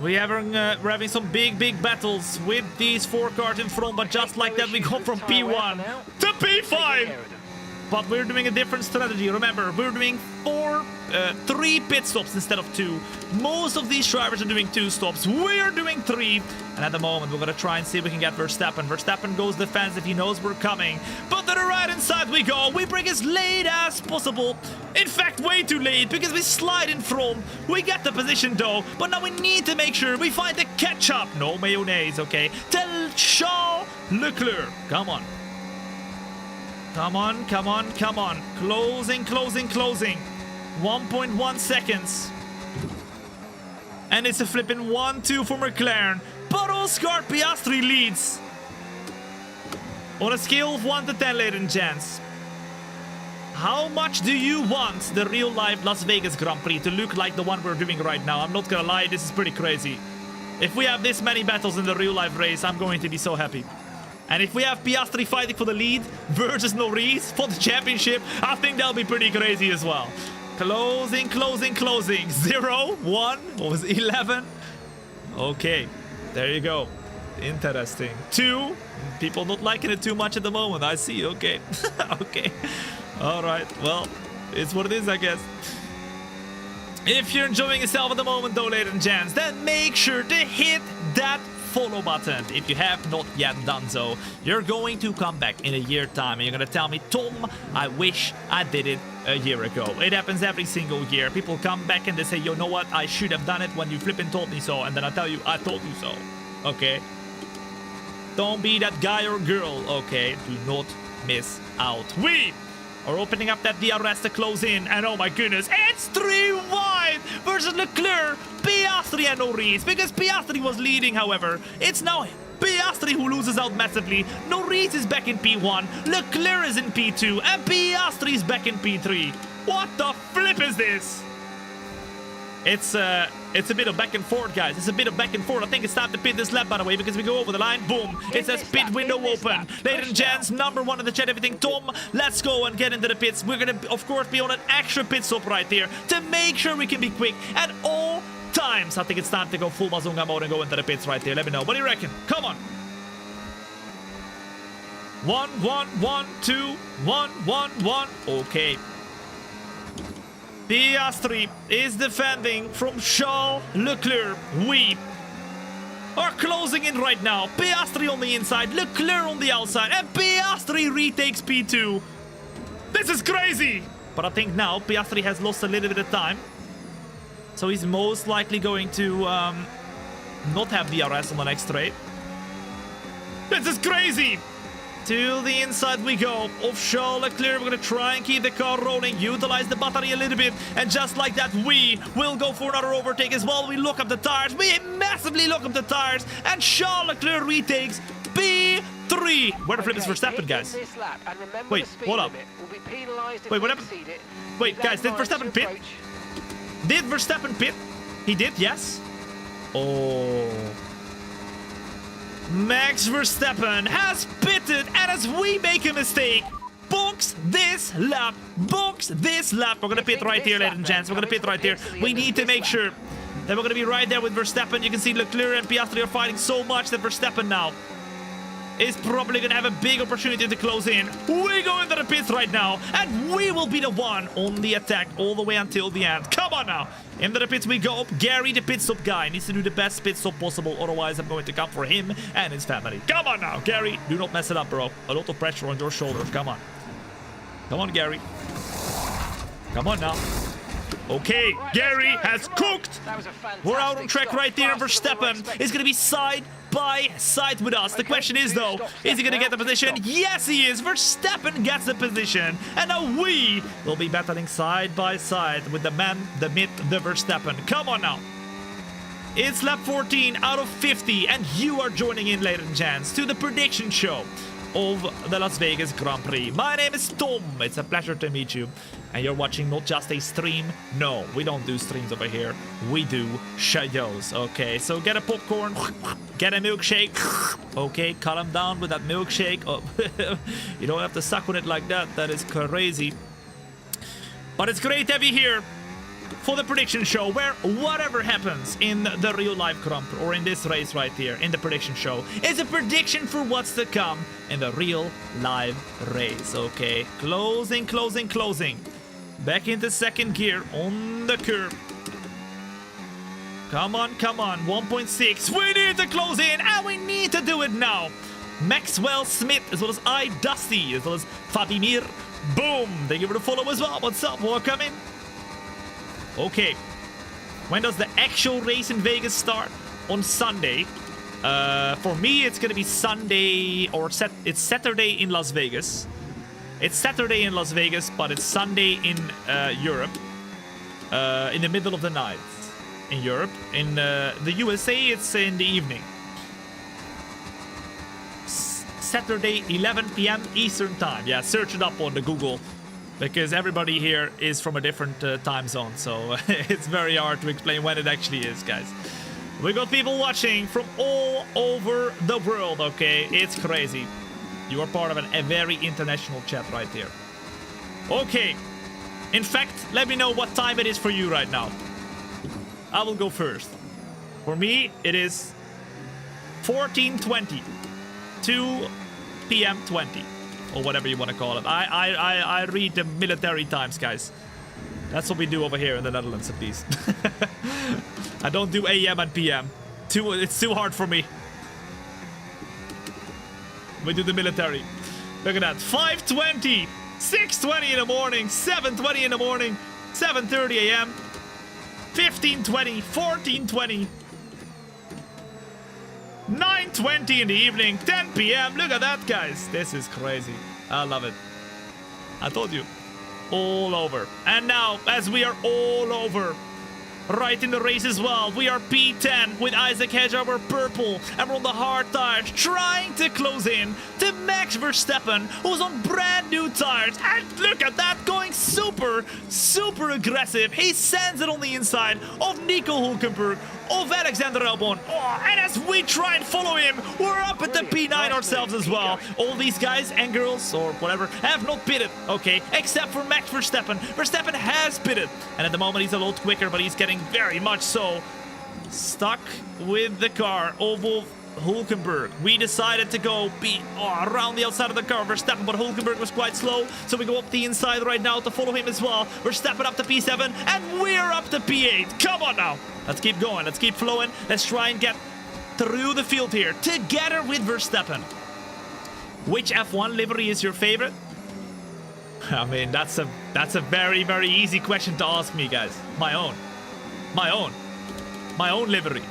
We're having some big battles with these 4 cars in front, but just like that we go from P1 to P5. But we're doing a different strategy. Remember, we're doing 3 pit stops instead of 2. Most of these drivers are doing 2 stops. We're doing 3. And at the moment, we're going to try and see if we can get Verstappen. Verstappen goes defensive. He knows we're coming. But to the right-hand side we go. We brake as late as possible. In fact, way too late because we slide in front. We get the position though. But now we need to make sure we find the catch-up. No mayonnaise, okay? Tell Charles Leclerc. Come on. Come on, come on, come on. Closing, closing, closing. 1.1 seconds. And it's a flipping 1-2 for McLaren. But Oscar Piastri leads. On a scale of 1 to 10, ladies and gents. How much do you want the real-life Las Vegas Grand Prix to look like the one we're doing right now? I'm not gonna lie, this is pretty crazy. If we have this many battles in the real-life race, I'm going to be so happy. And if we have Piastri fighting for the lead versus Norris for the championship, I think that'll be pretty crazy as well. Closing, closing, closing. 0, 1, what was it, 11? Okay, there you go. Interesting. 2, people not liking it too much at the moment. I see, okay. Okay. All right, well, it's what it is, I guess. If you're enjoying yourself at the moment, though, ladies and gents, then make sure to hit that follow button if you have not yet done so. You're going to come back in a year's time and you're going to tell me, Tom, I wish I did it a year ago. It happens every single year. People come back and they say, you know what, I should have done it when you flipping told me so. And then I tell you, I told you so. Okay? Don't be that guy or girl, okay? Do not miss out. We are opening up that DRS to close in, and oh my goodness, it's 3 wide versus Leclerc, Piastri and Norris, because Piastri was leading, however. It's now Piastri who loses out massively. Norris is back in P1, Leclerc is in P2, and Piastri is back in P3. What the flip is this? It's a bit of back and forth, guys. It's a bit of back and forth. I think it's time to pit this lap, by the way, because we go over the line. Boom. It says pit window open. Ladies and gents, number 1 in the chat, everything. Tom, let's go and get into the pits. We're going to, of course, be on an extra pit stop right there to make sure we can be quick at all times. I think it's time to go full Bazunga mode and go into the pits right there. Let me know. What do you reckon? Come on. 1, 1, 1, 2, 1, 1, 1. Okay. Piastri is defending from Charles Leclerc. We are closing in right now. Piastri on the inside, Leclerc on the outside, and Piastri retakes P2. This is crazy! But I think now Piastri has lost a little bit of time. So he's most likely going to not have DRS on the next straight. This is crazy! To the inside we go of Charles Leclerc. We're going to try and keep the car rolling, utilize the battery a little bit, and just like that we will go for another overtake as well. We lock up the tires, we massively lock up the tires, and Charles Leclerc retakes P3. Where the flip is Verstappen, guys? Wait, hold up. Wait, what happened? Wait, guys, did Verstappen pit? Did Verstappen pit? He did, yes. Oh... Max Verstappen has pitted, and as we make a mistake, box this lap, box this lap. We're gonna pit right here, ladies and gents. We're gonna pit right here. We need to make sure that we're gonna be right there with Verstappen. You can see Leclerc and Piastri are fighting so much that Verstappen now is probably gonna have a big opportunity to close in. We go into the pits right now, and we will be the one on the attack all the way until the end. Come on now. Into the pits we go. Gary, the pit stop guy, needs to do the best pit stop possible. Otherwise, I'm going to come for him and his family. Come on now, Gary. Do not mess it up, bro. A lot of pressure on your shoulders. Come on. Come on, Gary. Come on now. Okay, Gary has cooked. We're out on track right there, and Verstappen is going to be side by side with us. The question is, though, is he going to get the position? Yes, he is. Verstappen gets the position. And now we will be battling side by side with the man, the myth, the Verstappen. Come on now. It's lap 14 out of 50, and you are joining in, ladies and gents, to the prediction show of the Las Vegas Grand Prix. My name is Tom. It's a pleasure to meet you. And you're watching not just a stream. No, we don't do streams over here. We do shows. Okay, so get a popcorn, get a milkshake. Okay, calm down with that milkshake. Oh, you don't have to suck on it like that. That is crazy. But it's great to have you here for the prediction show, where whatever happens in the real life Grand Prix or in this race right here in the prediction show is a prediction for what's to come in the real live race. Okay, closing, closing, closing. Back into second gear on the curb. Come on, come on. 1.6. We need to close in, and we need to do it now. Maxwell Smith, as well as I Dusty, as well as Fabimir. Boom. Thank you for the follow as well. What's up? Welcome in. Okay. When does the actual race in Vegas start? On Sunday. For me, it's gonna be Sunday, or it's Saturday in Las Vegas. It's Saturday in Las Vegas, but it's Sunday in Europe. In the middle of the night. in Europe. In the USA, it's in the evening. Saturday, 11 p.m. Eastern time. Yeah, search it up on the Google, because everybody here is from a different time zone, so it's very hard to explain when it actually is, guys. We got people watching from all over the world, okay? It's crazy. You are part of a very international chat right here. Okay. In fact, let me know what time it is for you right now. I will go first. For me, it is 14:20. 2 p.m. 20, or whatever you want to call it. I read the military times, guys. That's what we do over here in the Netherlands, at least. I don't do AM and PM. It's too hard for me. We do the military. Look at that. 5:20, 6:20 in the morning, 7:20 in the morning, 7:30 a.m., 15:20, 14:20. 9:20 in the evening, 10 p.m. Look at that, guys. This is crazy. I love it. I told you. All over. And now, as we are all over, right in the race as well, we are P10 with Isaac Hedge, our purple, and we're on the hard tires, trying to close in to Max Verstappen, who's on brand new tires. And look at that, going super, super aggressive. He sends it on the inside of Nico Hulkenberg, of Alexander Albon. Oh, and as we try and follow him, we're up at the P9 ourselves as well. All these guys and girls, or whatever, have not pitted, okay, except for Max Verstappen. Verstappen has pitted, and at the moment he's a lot quicker, but he's getting very much so stuck with the car of Hulkenberg. We decided to go around the outside of the car, Verstappen, but Hulkenberg was quite slow, so we go up the inside right now to follow him as well. Verstappen up to P7, and we're up to P8. Come on now. Let's keep going. Let's keep flowing. Let's try and get through the field here together with Verstappen. Which F1 livery is your favorite? I mean, that's a very, very easy question to ask me, guys. My own livery.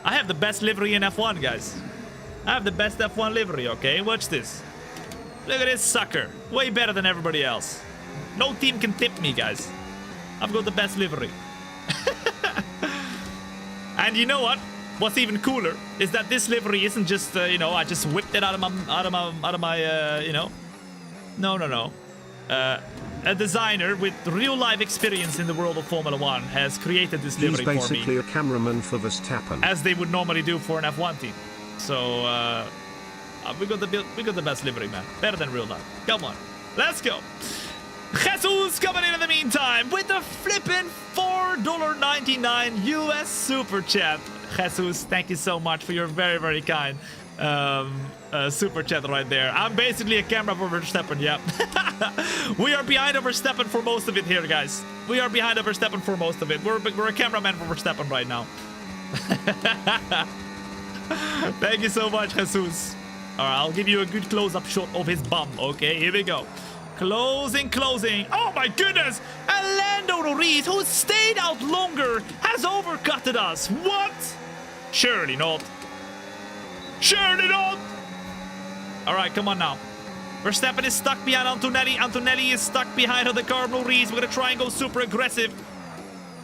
I have the best livery in F1, guys. I have the best F1 livery, okay? Watch this. Look at this sucker. Way better than everybody else. No team can tip me, guys. I've got the best livery. And you know what? What's even cooler is that this livery isn't just, you know, I just whipped it out of my, you know. No. A designer with real-life experience in the world of Formula 1 has created this livery for me. He's basically a cameraman for Verstappen, as they would normally do for an F1 team. So we got the best livery, man. Better than real life. Come on, let's go. Jesus coming in the meantime with the flippin' $4.99 US super chat. Jesus, thank you so much for your very, very kind super chat right there. I'm basically a camera for Verstappen, yeah. We are behind Verstappen for most of it here, guys. We are behind Verstappen for most of it. We're a cameraman for Verstappen right now. Thank you so much, Jesus. All right, I'll give you a good close-up shot of his bum. Okay, here we go. Closing. Oh my goodness! And Lando Norris, who stayed out longer, has overcutted us. What? Surely not. Surely not! Alright, come on now. Verstappen is stuck behind Antonelli. Antonelli is stuck behind the car. Norris, we're gonna try and go super aggressive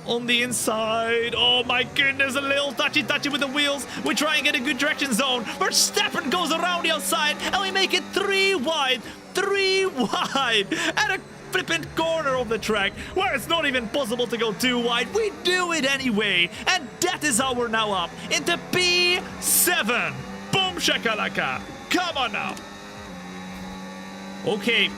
on the inside. Oh my goodness, a little touchy with the wheels. We try and get a good direction zone. Verstappen goes around the outside, and we make it 3 wide. 3 wide. At a flippant corner of the track where it's not even possible to go 2 wide. We do it anyway. And that is how we're now up into P7. Boom shakalaka. Come on now. Okay.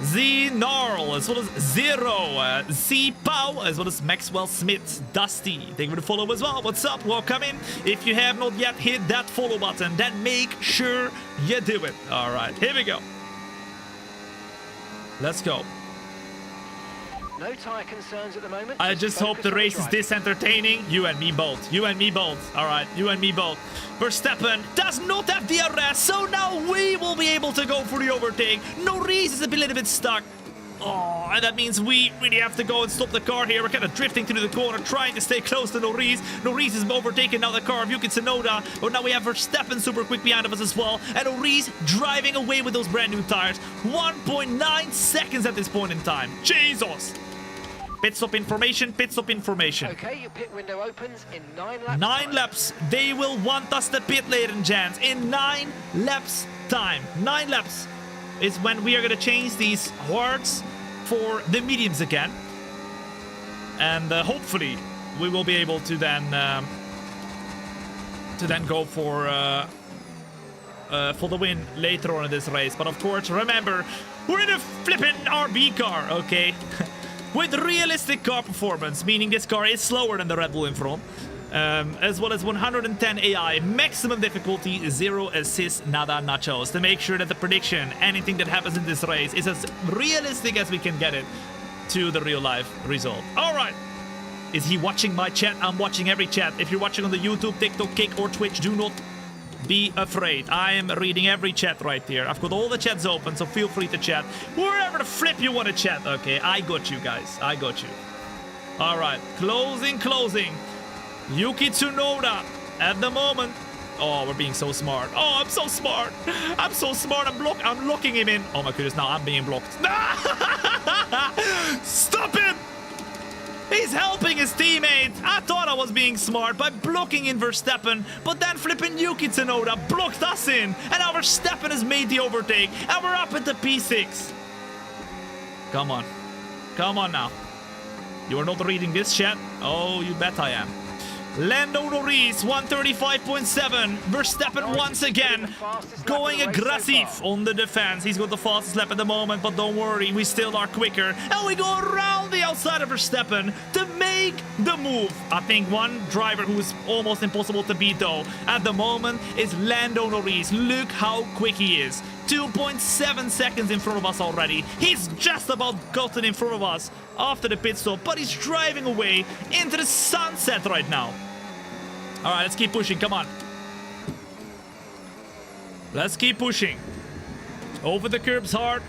Z-Gnarl, as well as Zero, Z-Pow, as well as Maxwell Smith, Dusty. Thank you for the follow as well. What's up? Welcome in. If you have not yet hit that follow button, then make sure you do it. All right, here we go. Let's go. No tyre concerns at the moment. I just hope the race is this entertaining. You and me both. You and me both. All right, you and me both. Verstappen does not have DRS, so now we will be able to go for the overtake. Norris is a little bit stuck. Oh, and that means we really have to go and stop the car here. We're kind of drifting through the corner, trying to stay close to Norris. Norris is overtaking now the car of Yuki Tsunoda, but now we have Verstappen super quick behind of us as well, and Norris driving away with those brand new tires. 1.9 seconds at this point in time. Jesus! Pit stop information, pit stop information. Okay, your pit window opens in 9 laps. 9 time. laps. They will want us to pit, ladies and gents, in 9 laps time. 9 laps is when we are going to change these hards for the mediums again. And hopefully we will be able to then go for the win later on in this race. But of course, remember, we're in a flippin' RB car, okay? With realistic car performance, meaning this car is slower than the Red Bull in front. As well as 110 AI, maximum difficulty, 0 assists, nada nachos. To make sure that the prediction, anything that happens in this race, is as realistic as we can get it to the real life result. Alright. Is he watching my chat? I'm watching every chat. If you're watching on the YouTube, TikTok, Kick, or Twitch, do not be afraid. I am reading every chat right here. I've got all the chats open, so feel free to chat. Wherever the flip you want to chat. Okay, I got you guys. I got you. Alright, closing. Yuki Tsunoda at the moment. Oh, we're being so smart. Oh, I'm so smart. I'm so smart. I'm locking him in. Oh my goodness, now I'm being blocked. Stop him! He's helping his teammate. I thought I was being smart by blocking in Verstappen, but then flipping Yuki Tsunoda blocked us in, and now Verstappen has made the overtake, and we're up at the P6. Come on. Come on now. You are not reading this chat? Oh, you bet I am. Lando Norris, 135.7. Verstappen once again going aggressive on the defense. He's got the fastest lap at the moment, but don't worry, we still are quicker. And we go around the outside of Verstappen to make the move. I think one driver who is almost impossible to beat, though, at the moment is Lando Norris. Look how quick he is. 2.7 seconds in front of us already. He's just about gotten in front of us after the pit stop, but he's driving away into the sunset right now. All right, let's keep pushing. Come on. Let's keep pushing. Over the curbs hard.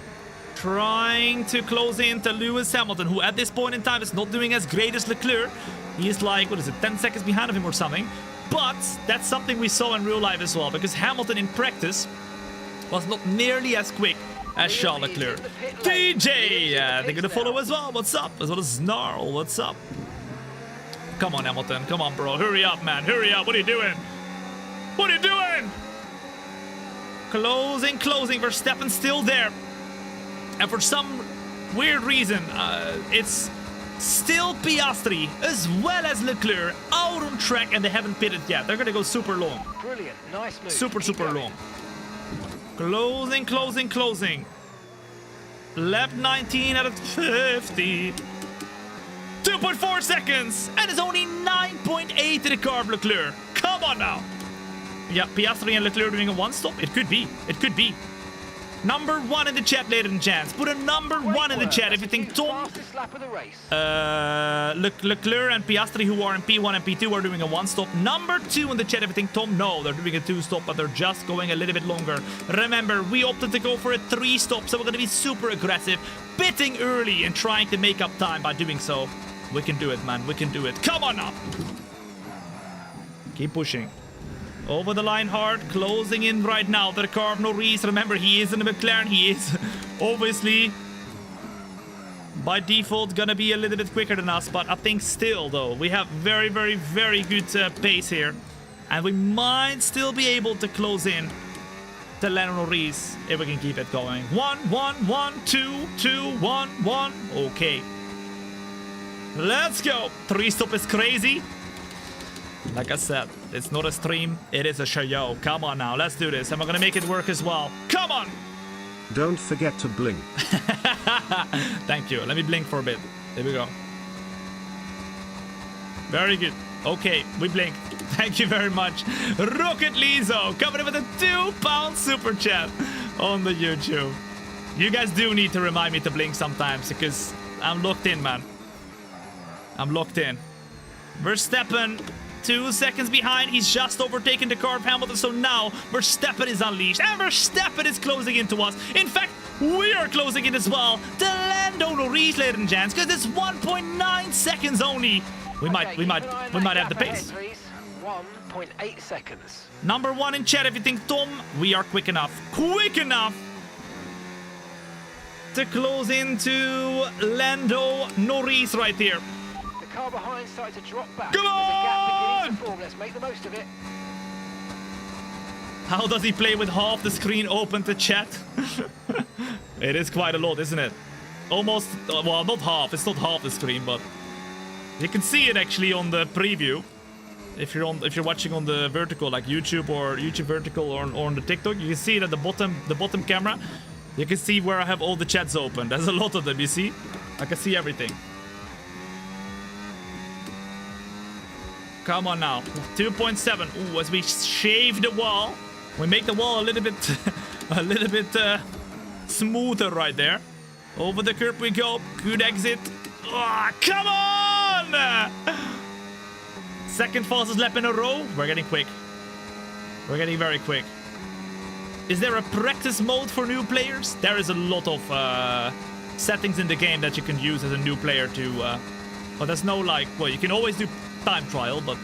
Trying to close in to Lewis Hamilton, who at this point in time is not doing as great as Leclerc. He's like, what is it, 10 seconds behind of him or something. But that's something we saw in real life as well, because Hamilton in practice was not nearly as quick as Charles Leclerc. DJ, they're gonna follow as well. What's up? As well as Snarl. What's up? Come on, Hamilton. Come on, bro. Hurry up, man. Hurry up. What are you doing? What are you doing? Closing. Verstappen's still there. And for some weird reason, it's still Piastri as well as Leclerc out on track, and they haven't pitted yet. They're gonna go super long. Brilliant. Nice move. Super long. Closing. Lap 19 out of 50. 2.4 seconds. And it's only 9.8 to the car of Leclerc. Come on now. Yeah, Piastri and Leclerc doing a one stop. It could be. Number 1 in the chat, ladies and gents. Put a number 1 in the chat if you think Tom, Leclerc and Piastri, who are in P1 and P2, are doing a 1-stop. Number 2 in the chat if you think Tom, no, they're doing a 2-stop, but they're just going a little bit longer. Remember, we opted to go for a 3-stop, so we're going to be super aggressive, pitting early and trying to make up time by doing so. We can do it, man. We can do it. Come on now. Keep pushing. Over the line hard, closing in right now to the car of Norris. Remember, he is in the McLaren. He is obviously, by default, gonna be a little bit quicker than us. But I think still, though, we have very good pace here. And we might still be able to close in to Lando Norris if we can keep it going. 1, 1, 1, 2, 2, 1, 1. Okay. Let's go. 3-stop is crazy. Like I said, it's not a stream, it is a show. Come on now, let's do this. And we're gonna make it work as well. Come on! Don't forget to blink. Thank you. Let me blink for a bit. There we go. Very good. Okay, we blinked. Thank you very much. Rocket Lizzo coming in with a £2 super chat on the YouTube. You guys do need to remind me to blink sometimes because I'm locked in, man. I'm locked in. Verstappen 2 seconds behind. He's just overtaken the car of Hamilton. So now Verstappen is unleashed. And Verstappen is closing into us. In fact, we are closing in as well. The Lando Norris, ladies and gents, because it's 1.9 seconds only. We might have the pace. 1.8 seconds. Number 1 in chat if you think Tom, we are quick enough. Quick enough. to close into Lando Norris right here. The car behind started to drop back. Come There's a gap beginning on! to form. Let's make the most of it. How does he play with half the screen open to chat? It is quite a lot, isn't it? Almost, well, not half. It's not half the screen, but you can see it actually on the preview. If you're watching on the vertical, like YouTube or YouTube vertical or on the TikTok, you can see it at the bottom camera. You can see where I have all the chats open. There's a lot of them, you see? I can see everything. Come on now. 2.7. Ooh, as we shave the wall. We make the wall a little bit smoother right there. Over the curb we go. Good exit. Oh, come on! Second fastest lap in a row. We're getting quick. We're getting very quick. Is there a practice mode for new players? There is a lot of settings in the game that you can use as a new player to... but there's no like... Well, you can always do time trial, but...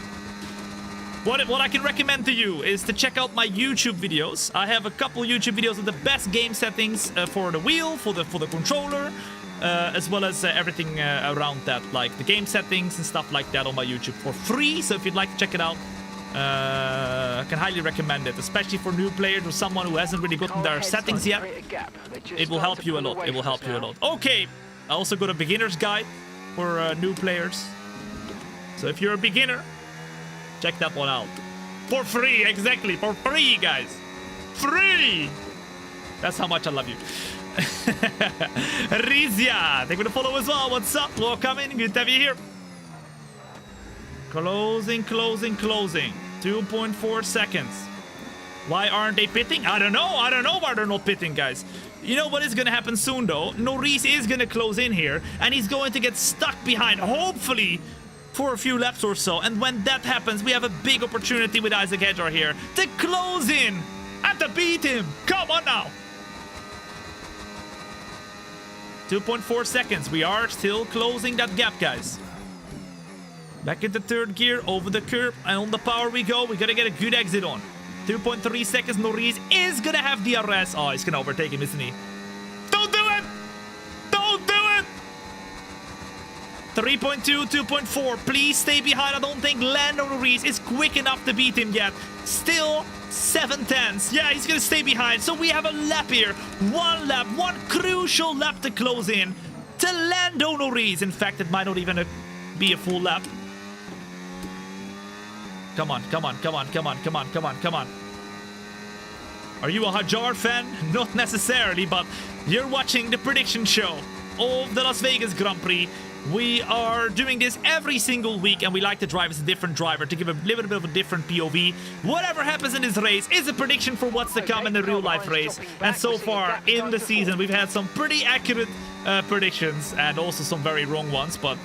What I can recommend to you is to check out my YouTube videos. I have a couple YouTube videos of the best game settings for the wheel, for the controller, as well as everything around that, like the game settings and stuff like that on my YouTube for free. So if you'd like to check it out, I can highly recommend it, especially for new players or someone who hasn't really gotten their settings yet. It will help you a lot. It will help you a lot. Okay, I also got a beginner's guide for new players. So if you're a beginner, check that one out. For free, exactly. For free, guys. Free! That's how much I love you. Rizia, thank you for the follow as well. What's up? Welcome in. Good to have you here. Closing. 2.4 seconds. Why aren't they pitting? I don't know why they're not pitting, guys. You know what is going to happen soon, though? Norris is going to close in here, and he's going to get stuck behind, hopefully, for a few laps or so. And when that happens, we have a big opportunity with Isaac Hedjar here to close in and to beat him. Come on now. 2.4 seconds. We are still closing that gap, guys. Back into third gear, over the curb, and on the power we go. We gotta get a good exit on. 2.3 seconds. Norris is gonna have DRS. Oh, he's gonna overtake him, isn't he? Don't do it! Don't do it! 3.2, 2.4. Please stay behind. I don't think Lando Norris is quick enough to beat him yet. Still 7/10. Yeah, he's gonna stay behind. So we have a lap here. One lap, one crucial lap to close in to Lando Norris. In fact, it might not even be a full lap. Come on. Are you a Hadjar fan? Not necessarily, but you're watching the prediction show of the Las Vegas Grand Prix. We are doing this every single week, and we like to drive as a different driver to give a little bit of a different POV. Whatever happens in this race is a prediction for what's to come in the real-life race. And so far in the season, we've had some pretty accurate predictions and also some very wrong ones, but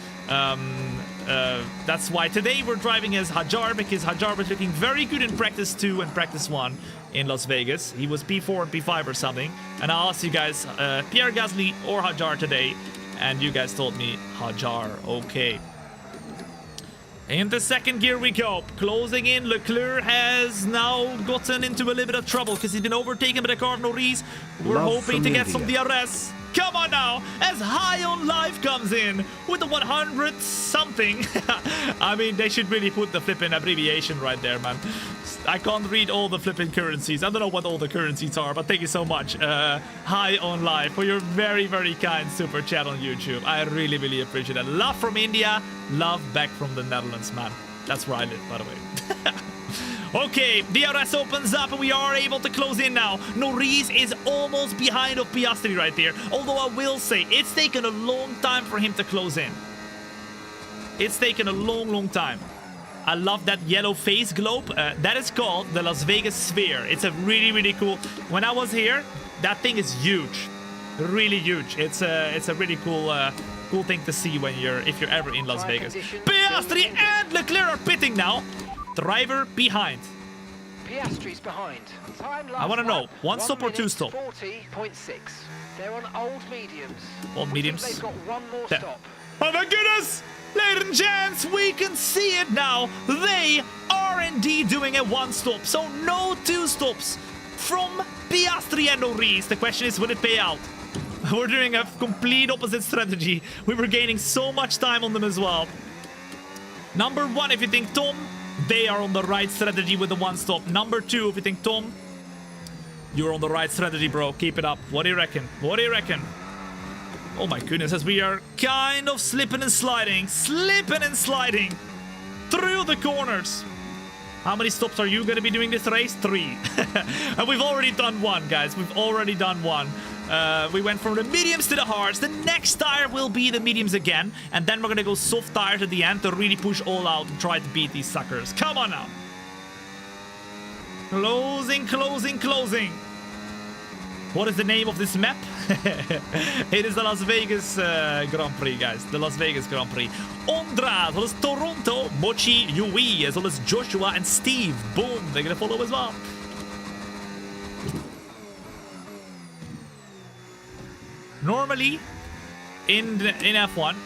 that's why today we're driving as Hadjar, because Hadjar was looking very good in practice 2 and practice 1 in Las Vegas. He was P4 and P5 or something. And I asked you guys, Pierre Gasly or Hadjar today, and you guys told me Hadjar. Okay. In the second gear we go. Closing in. Leclerc has now gotten into a little bit of trouble because he's been overtaken by the car of Norris. We're hoping to get some DRS. Come on now, as High on Life comes in with the 100 something. I mean, they should really put the flipping abbreviation right there, man. I can't read all the flipping currencies. I don't know what all the currencies are, but thank you so much, High on Life, for your very, very kind super chat on YouTube. I really, really appreciate it. Love from India, love back from the Netherlands, man. That's where I live, by the way. Okay, DRS opens up and we are able to close in now. Norris is almost behind of Piastri right there. Although I will say, it's taken a long time for him to close in. It's taken a long, long time. I love that yellow face globe. That is called the Las Vegas Sphere. It's a really, really cool... When I was here, that thing is huge. Really huge. It's a really cool... cool thing to see when if you're ever in Las Vegas. Piastri and Leclerc are pitting now. Driver behind. Piastri's behind. I want to know, one stop or two stop? 40.6. They're on old mediums. Old mediums. They've got one more stop. Oh my goodness! Ladies and gents, we can see it now. They are indeed doing a one stop. So no two stops from Piastri and Norris. The question is, will it pay out? We're doing a complete opposite strategy. We were gaining so much time on them as well. Number 1, if you think Tom, they are on the right strategy with the 1 stop. Number 2, if you think Tom, you're on the right strategy, bro. Keep it up. What do you reckon? What do you reckon? Oh my goodness, as we are kind of slipping and sliding through the corners. How many stops are you going to be doing this race? 3. And we've already done 1, guys. We've already done 1. We went from the mediums to the hards. The next tire will be the mediums again. And then we're going to go soft tires at the end to really push all out and try to beat these suckers. Come on now. Closing, closing, closing. What is the name of this map? It is the Las Vegas Grand Prix, guys. The Las Vegas Grand Prix. Ondra, as well as Toronto, Mochi, Yui, as well as Joshua and Steve. Boom, they're gonna follow as well. Normally, in F1,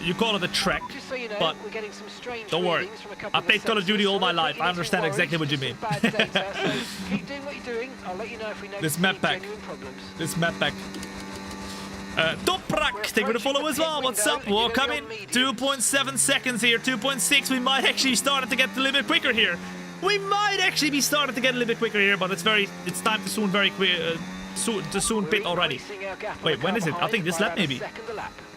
you call it a track, Just so you know, but we're getting some strange don't worry. readings from a couple I of played Call of Duty all my sensors, so life. don't I get understand too exactly what you worried, mean. it's just bad data, so keep doing what you're doing. I'll let you know if we notice This map any pack. genuine problems. This map pack. Toprak, they're gonna follow as well. What's up? We're coming. 2.7 seconds here. 2.6. We might actually start to get a little bit quicker here. We might actually be starting to get a little bit quicker here, but it's time to soon very quick. Soon pit already. Wait, when is it? I think this lap maybe.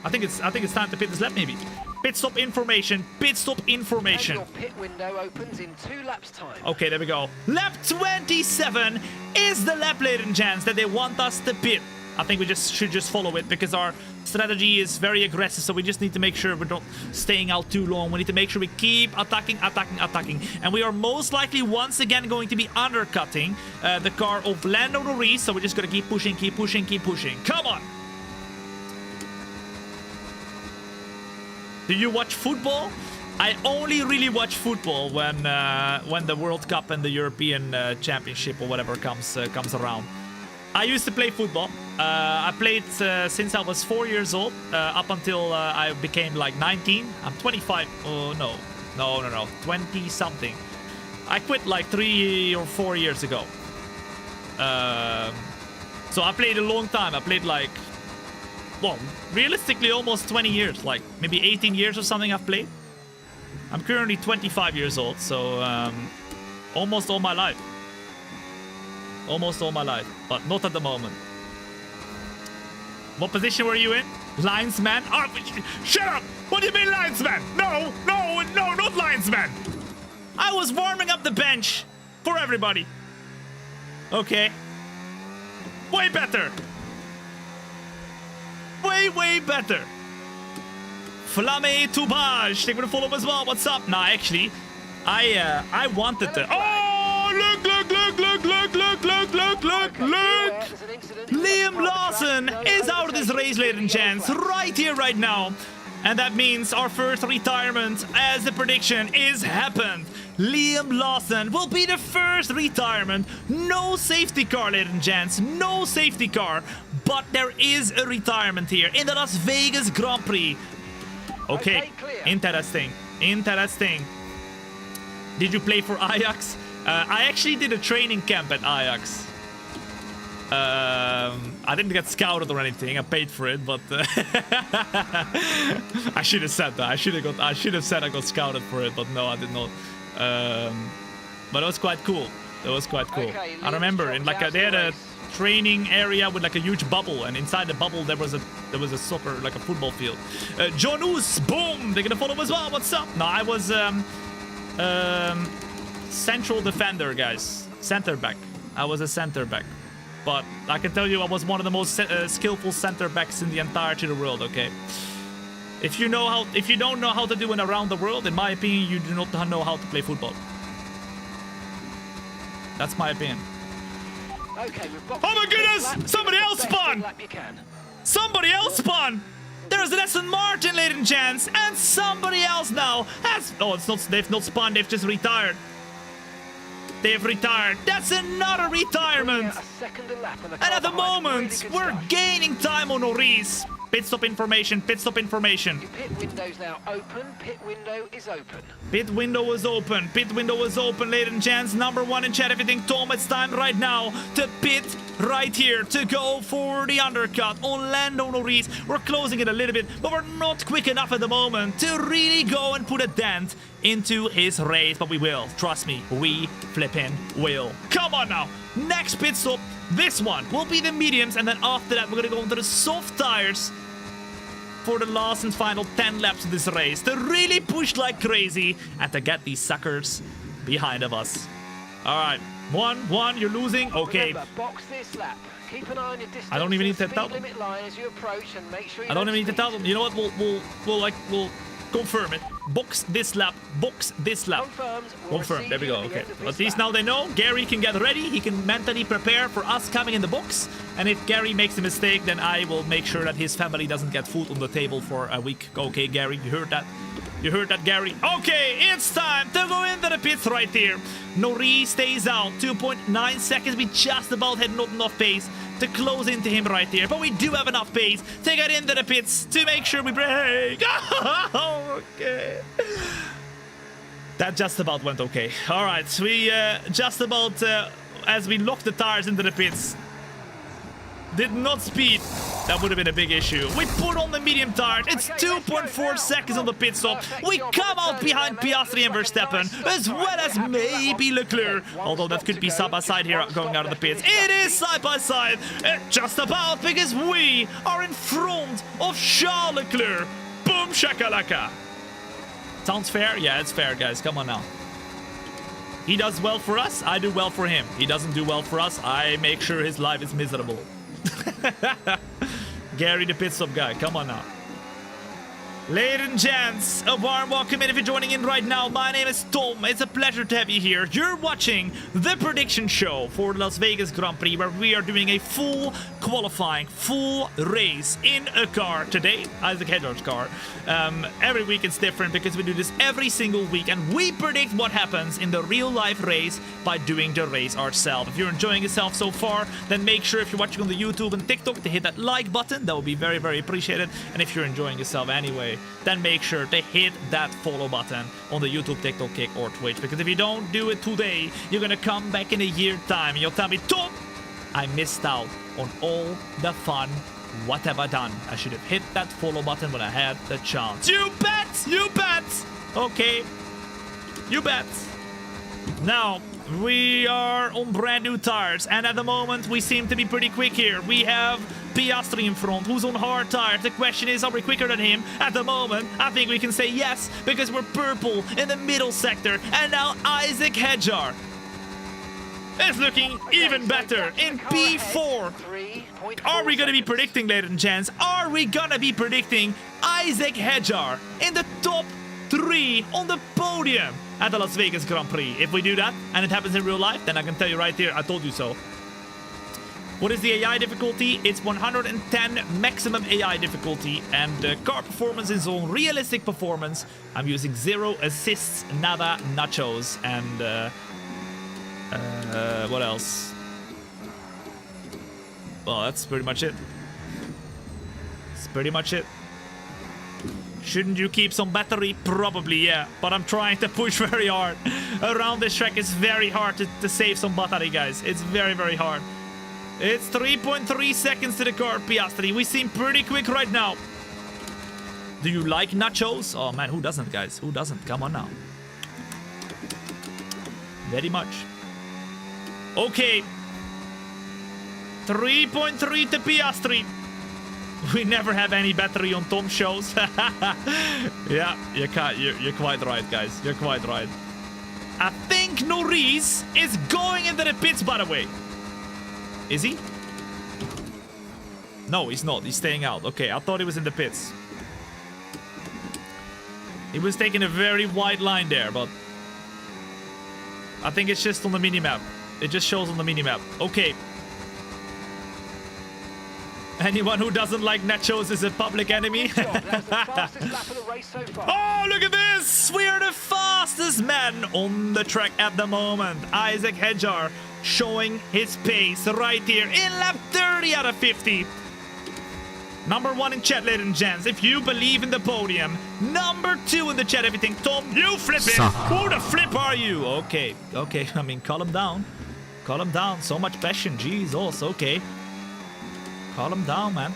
I think it's time to pit this lap maybe. Pit stop information. Pit stop information. Your pit window opens in 2 laps time. Okay, there we go. Lap 27 is the lap, ladies and gents, that they want us to pit. I think we should just follow it because our strategy is very aggressive, so we just need to make sure we're not staying out too long. We need to make sure we keep attacking. And we are most likely once again going to be undercutting the car of Lando Norris, so we're just going to keep pushing. Come on! Do you watch football? I only really watch football when the World Cup and the European Championship or whatever comes around. I used to play football. I played since I was 4 years old, up until I became like 19. I'm 25. Oh, no. 20 something. I quit like 3 or 4 years ago. So I played a long time. I played like, well, realistically almost 20 years, like maybe 18 years or something I've played. I'm currently 25 years old, so almost all my life. Almost all my life, but not at the moment. What position were you in? Linesman? Oh, shut up! What do you mean linesman? No, not linesman! I was warming up the bench for everybody. Okay. Way better. Way better. Flamme Toubage. They're gonna follow as well. What's up? Nah, actually, I wanted to. Oh, look! Liam Lawson is out of this race, ladies and gents, right here, right now. And that means our first retirement, as the prediction is happened. Liam Lawson will be the first retirement. No safety car, ladies and gents. No safety car. But there is a retirement here in the Las Vegas Grand Prix. Okay, interesting. Did you play for Ajax? I actually did a training camp at Ajax. I didn't get scouted or anything. I paid for it, but I should have said that. I should have said I got scouted for it, but no, I did not. But it was quite cool. Okay, I remember in like they had a training area with like a huge bubble, and inside the bubble there was a soccer, like a football field. John Oos, boom! They're gonna follow as well. What's up? No, I was central defender, guys. Center back. I was a center back. But I can tell you I was one of the most skillful center backs in the entirety of the world, okay? If you don't know how to do it around the world, in my opinion, you do not know how to play football. That's my opinion. Okay, we've got Oh my goodness! Somebody else spun! Somebody else spun! There's Lesson Martin, ladies and gents, and somebody else now has... Oh, it's not. They've not spun. They've just retired. They've retired. That's another retirement. A second lap, And at the moment, we're gaining time on Norris. Pit stop information. Pit stop information. Your pit window's now open. Pit window is open. Pit window is open. Pit window is open, ladies and gents. Number 1 in chat, everything. Tom, it's time right now to pit right here to go for the undercut on Lando Norris. We're closing it a little bit, but we're not quick enough at the moment to really go and put a dent into his race, but we will. Trust me, we flippin' will. Come on now. Next pit stop, this one will be the mediums, and then after that, we're gonna go into the soft tires for the last and final 10 laps of this race to really push like crazy and to get these suckers behind of us. All right, one, you're losing. Okay. Remember, box this lap. Keep an eye on your distance. I don't even need to speed tell them. limit line as you approach, and make sure you I don't even need to speed. tell them. You know what? We'll confirm it. Box this lap. Box this lap. Confirmed. We'll Confirmed. receive There we you go. at the Okay. end of At this least lap. now they know. Gary can get ready. He can mentally prepare for us coming in the box. And if Gary makes a mistake, then I will make sure that his family doesn't get food on the table for a week. Okay, Gary, you heard that? You heard that, Gary? Okay, it's time to go into the pits right here. Norris stays out. 2.9 seconds. We just about had not enough pace to close into him right here. But we do have enough pace to get into the pits to make sure we break. Okay. That just about went okay. All right, we just about, as we locked the tires into the pits, did not speed. That would have been a big issue. We put on the medium tires. It's 2.4 seconds on the pit stop. We come out behind Piastri and Verstappen, as well as maybe Leclerc. Although that could be side by side here going out of the pits. It is side by side. Just about, because we are in front of Charles Leclerc. Boom shakalaka. Sounds fair? Yeah, it's fair, guys. Come on now. He does well for us. I do well for him. He doesn't do well for us. I make sure his life is miserable. Gary, the pit stop guy. Come on now. Ladies and gents, a warm welcome in if you're joining in right now. My name is Tom. It's a pleasure to have you here. You're watching the prediction show for the Las Vegas Grand Prix, where we are doing a full qualifying, full race in a car today, Isaac Hedger's car. Every week it's different because we do this every single week, and we predict what happens in the real life race by doing the race ourselves. If you're enjoying yourself so far, then make sure if you're watching on the YouTube and TikTok to hit that like button. That would be very, very appreciated. And if you're enjoying yourself anyway, then make sure to hit that follow button on the YouTube, TikTok, Kick, or Twitch. Because if you don't do it today, you're gonna come back in a year time and you'll tell me, Tom, I missed out on all the fun. What have I done? I should have hit that follow button when I had the chance. You bet! You bet! Okay. You bet. Now, we are on brand new tires, and at the moment we seem to be pretty quick here. We have Piastri in front, who's on hard tires. The question is, are we quicker than him? At the moment, I think we can say yes, because we're purple in the middle sector. And now Isaac Hedger is looking even better in P4. Are we going to be predicting, ladies and gents? Are we going to be predicting Isaac Hedger in the top 3 on the podium at the Las Vegas Grand Prix? If we do that, and it happens in real life, then I can tell you right here, I told you so. What is the AI difficulty? It's 110 maximum AI difficulty, and the car performance is on realistic performance. I'm using 0 assists, nada nachos, and what else? Well, that's pretty much it. That's pretty much it. Shouldn't you keep some battery? Probably, yeah. But I'm trying to push very hard. Around this track, it's very hard to save some battery, guys. It's very, very hard. It's 3.3 seconds to the car, Piastri. We seem pretty quick right now. Do you like nachos? Oh, man, who doesn't, guys? Who doesn't? Come on now. Very much. Okay. 3.3 to Piastri. We never have any battery on Tom's shows. Yeah, you're quite right, guys. You're quite right. I think Norris is going into the pits, by the way. Is he? No, he's not. He's staying out. Okay, I thought he was in the pits. He was taking a very wide line there, but I think it's just on the minimap. It just shows on the minimap. Okay. Anyone who doesn't like nachos is a public enemy. Oh, look at this! We are the fastest man on the track at the moment. Isaac Hedger showing his pace right here in lap 30 out of 50. Number 1 in chat, ladies and gents. If you believe in the podium. Number 2 in the chat, everything. Tom, you flipping. Who the flip are you? Okay, okay. I mean, calm down. Calm down. So much passion. Jesus, okay. Calm down, man.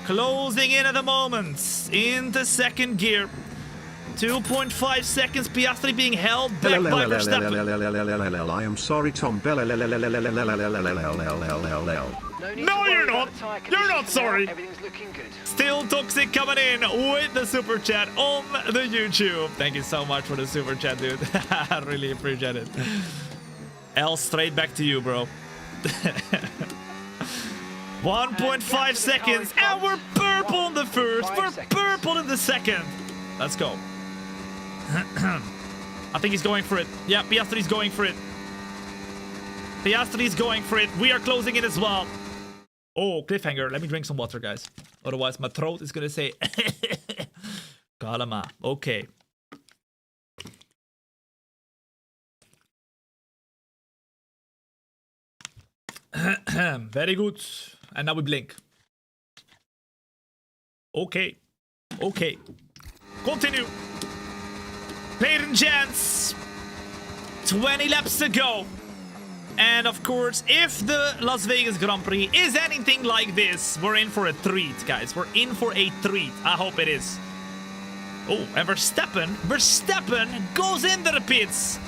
Closing in at the moment. Into second gear. 2.5 seconds. Piastri being held back by Verstappen. I am sorry, Tom. No, you're not. You're not sorry. Everything's looking good. Still Toxic coming in with the super chat on the YouTube. Thank you so much for the super chat, dude. I really appreciate it. L, straight back to you, bro. 1.5 seconds, and we're purple in the first. We're purple in the second. Let's go. I think he's going for it. Yeah, Piastri's going for it. Piastri's going for it. We are closing in as well. Oh, cliffhanger. Let me drink some water, guys. Otherwise, my throat is going to say... Kalama. Okay. Very good. And now we blink. Okay. Okay. Continue. Ladies and gents. 20 laps to go. And of course, if the Las Vegas Grand Prix is anything like this, we're in for a treat, guys. We're in for a treat. I hope it is. Oh, and Verstappen goes into the pits.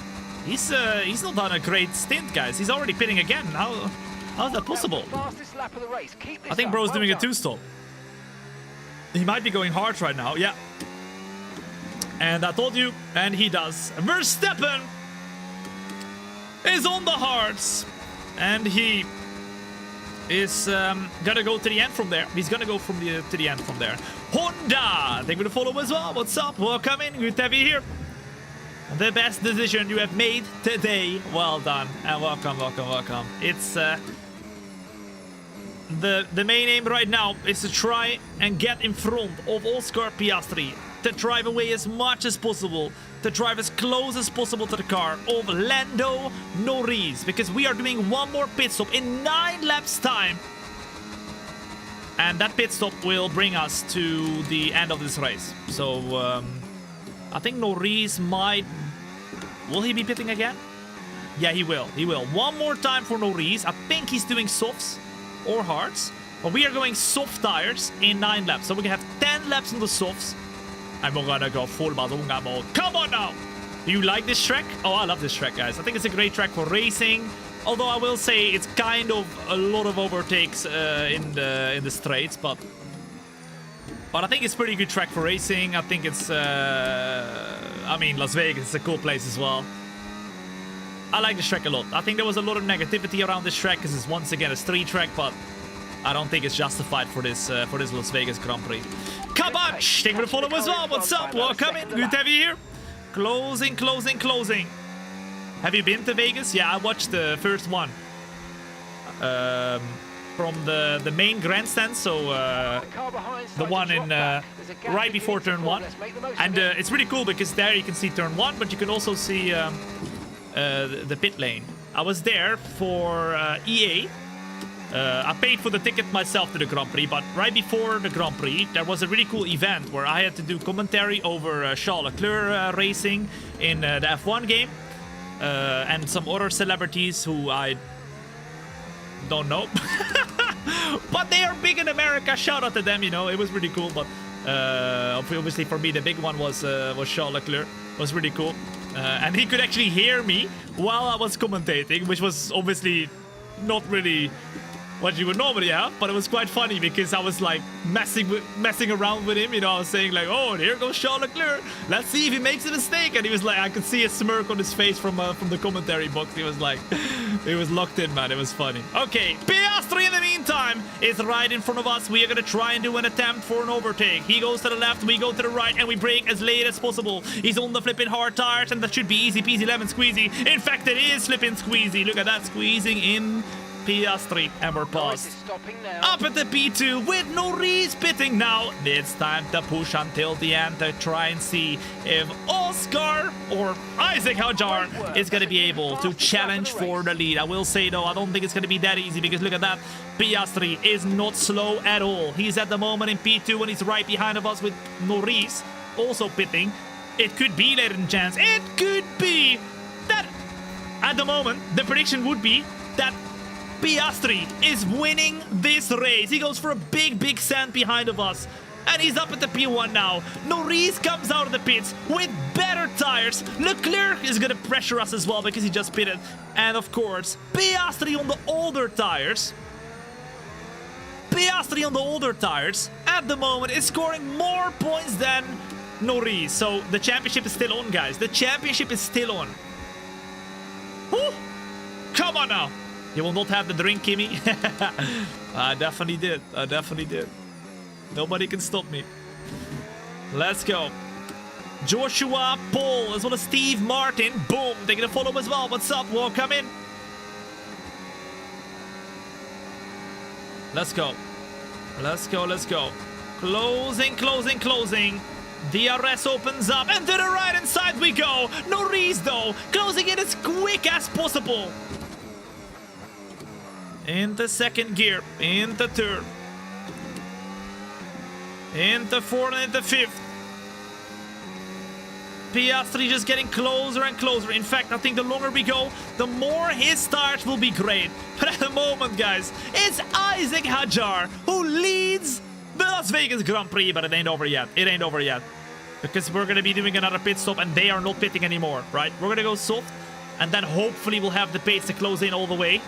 He's not done a great stint, guys. He's already pitting again. How's that possible? Fastest lap of the race. Keep this I think up. bro's Well doing a done. two-stop. He might be going hard right now. Yeah. And I told you, and he does. Verstappen is on the hards, and he is gonna go to the end from there. He's gonna go from to the end from there. Honda, thank you for the follow as well. What's up? Welcome in. Good to have you here. The best decision you have made today. Well done, and welcome, welcome, welcome. It's the main aim right now is to try and get in front of Oscar Piastri, to drive away as much as possible, to drive as close as possible to the car of Lando Norris, because we are doing one more pit stop in 9 laps time, and that pit stop will bring us to the end of this race. So I think Norris might... Will he be pitting again? Yeah, he will. He will. One more time for Norris. I think he's doing softs or hards, but we are going soft tires in 9 laps, so we can have 10 laps on the softs. And we're gonna go full Madonga mode. Come on now! Do you like this track? Oh, I love this track, guys. I think it's a great track for racing. Although I will say it's kind of a lot of overtakes in the straights, but I think it's a pretty good track for racing. I think it's, I mean, Las Vegas is a cool place as well. I like this track a lot. I think there was a lot of negativity around this track because it's once again a street track, but I don't think it's justified for this Las Vegas Grand Prix. Kabach! Thank you for the follow as well. What's up? Welcome in. Good to have you here. Closing, closing, closing. Have you been to Vegas? Yeah, I watched the first one. From the main grandstand, so the one in right before turn 1. And it's really cool because there you can see turn 1, but you can also see the pit lane. I was there for EA. I paid for the ticket myself to the Grand Prix, but right before the Grand Prix, there was a really cool event where I had to do commentary over Charles Leclerc racing in the F1 game, and some other celebrities who I don't know. But they are big in America. Shout out to them, you know. It was really cool, but obviously for me the big one was Charles Leclerc. It was really cool. And he could actually hear me while I was commentating, which was obviously not really what you would normally have, but it was quite funny because I was like messing around with him, you know. I was saying like, oh, here goes Charles Leclerc, let's see if he makes a mistake, and he was like, I could see a smirk on his face from the commentary box. He was like, he was locked in, man. It was funny. Okay, Piastri in the meantime is right in front of us. We are gonna try and do an attempt for an overtake. He goes to the left, we go to the right, and we brake as late as possible. He's on the flipping hard tires, and that should be easy peasy lemon squeezy. In fact, it is slipping squeezy. Look at that, squeezing in Piastri, and we're Norris paused. is stopping now. Up at the P2 with Norris pitting now. It's time to push until the end to try and see if Oscar or Isaac Hajar is going to be able to challenge for the lead. I will say though, I don't think it's going to be that easy because look at that. Piastri is not slow at all. He's at the moment in P2 and he's right behind of us with Norris also pitting. It could be, ladies and gents, it could be that at the moment the prediction would be that Piastri is winning this race. He goes for a big sand behind of us. And he's up at the P1 now. Norris comes out of the pits with better tires. Leclerc is going to pressure us as well because he just pitted. And of course, Piastri on the older tires. Piastri on the older tires at the moment is scoring more points than Norris. So the championship is still on, guys. The championship is still on. Woo! Come on now. You will not have the drink, Kimi. I definitely did. I definitely did. Nobody can stop me. Let's go. Joshua Paul as well as Steve Martin. Boom. They're going to follow as well. What's up? Well, come in. Let's go. Let's go. Let's go. Closing. DRS opens up. And to the right hand side we go. Norris, though, closing in as quick as possible. Into second gear. Into third. Into fourth and into fifth. Piastri just getting closer and closer. In fact, I think the longer we go, the more his start will be great. But at the moment, guys, it's Isaac Hajar who leads the Las Vegas Grand Prix. But it ain't over yet. It ain't over yet. Because we're going to be doing another pit stop and they are not pitting anymore, right? We're going to go soft. And then hopefully we'll have the pace to close in all the way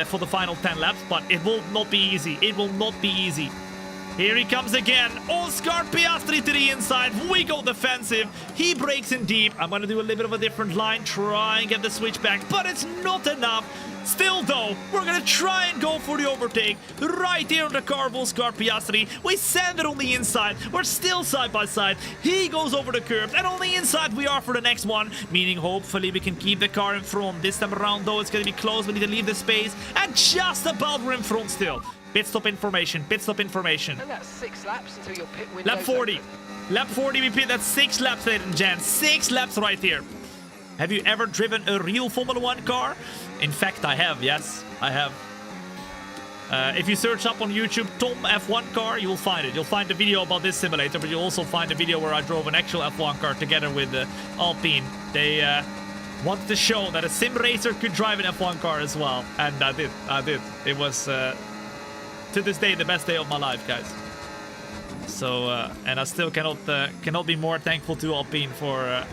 for the final 10 laps. But it will not be easy. It will not be easy. Here he comes again. Oscar Piastri to the inside. We go defensive. He breaks in deep. I'm going to do a little bit of a different line. Try and get the switch back. But it's not enough. Still, though, we're going to try and go for the overtake. Right here on the car of Oscar Piastri. We send it on the inside. We're still side by side. He goes over the curb. And on the inside we are for the next one. Meaning hopefully we can keep the car in front. This time around, though, it's going to be close. We need to leave the space. And just about we're in front still. Pit stop information. Pit stop information. And that's 6 laps until your pit window. Lap 40. Lap 40 we pit. That's 6 laps, ladies and gents. 6 laps right here. Have you ever driven a real Formula 1 car? In fact, I have. Yes, I have. If you search up on YouTube Tom F1 car, you will find it. You'll find a video about this simulator, but you'll also find a video where I drove an actual F1 car together with Alpine. They wanted to show that a sim racer could drive an F1 car as well. And I did. I did. It was... to this day, the best day of my life, guys. So, and I still cannot be more thankful to Alpine for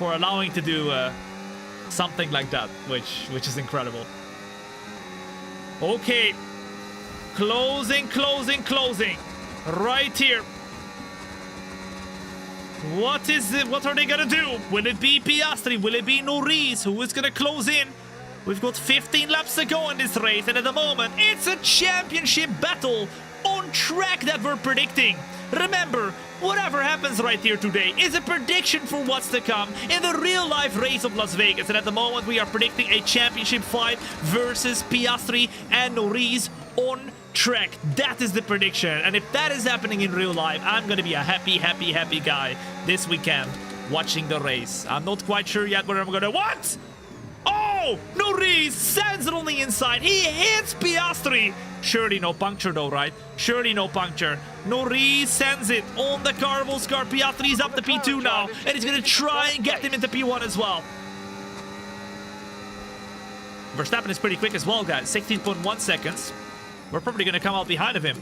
allowing to do something like that, which is incredible. Okay, closing. Right here. What is it? What are they gonna do? Will it be Piastri? Will it be Norris? Who is gonna close in? We've got 15 laps to go in this race, and at the moment, it's a championship battle on track that we're predicting. Remember, whatever happens right here today is a prediction for what's to come in the real-life race of Las Vegas. And at the moment, we are predicting a championship fight versus Piastri and Norris on track. That is the prediction. And if that is happening in real life, I'm going to be a happy guy this weekend watching the race. I'm not quite sure yet where I'm going to... What? Oh, Norris sends it on the inside. He hits Piastri. Surely no puncture though, right? Surely no puncture. Norris sends it on the car of Oscar Piastri. He's up to P2 now. And he's going to try and get him into P1 as well. Verstappen is pretty quick as well, guys. 16.1 seconds. We're probably going to come out behind of him.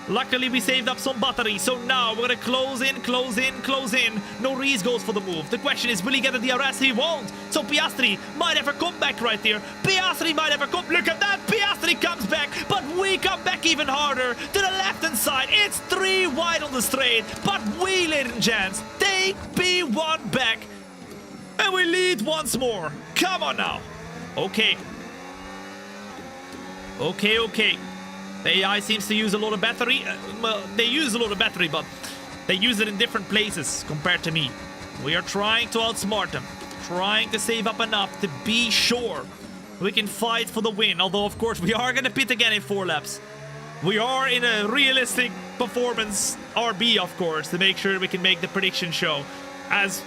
Luckily, we saved up some battery, so now we're going to close in. Norris goes for the move. The question is, will he get a DRS? He won't. So Piastri might have a comeback right here. Look at that. Piastri comes back, but we come back even harder to the left-hand side. It's 3 wide on the straight, but we, ladies and gents, take P1 back, and we lead once more. Come on now. Okay. The AI seems to use a lot of battery. Well, they use a lot of battery, but they use it in different places compared to me. We are trying to outsmart them. trying to save up enough to be sure we can fight for the win. Although, of course, we are going to pit again in 4 laps. We are in a realistic performance RB, of course, to make sure we can make the prediction show as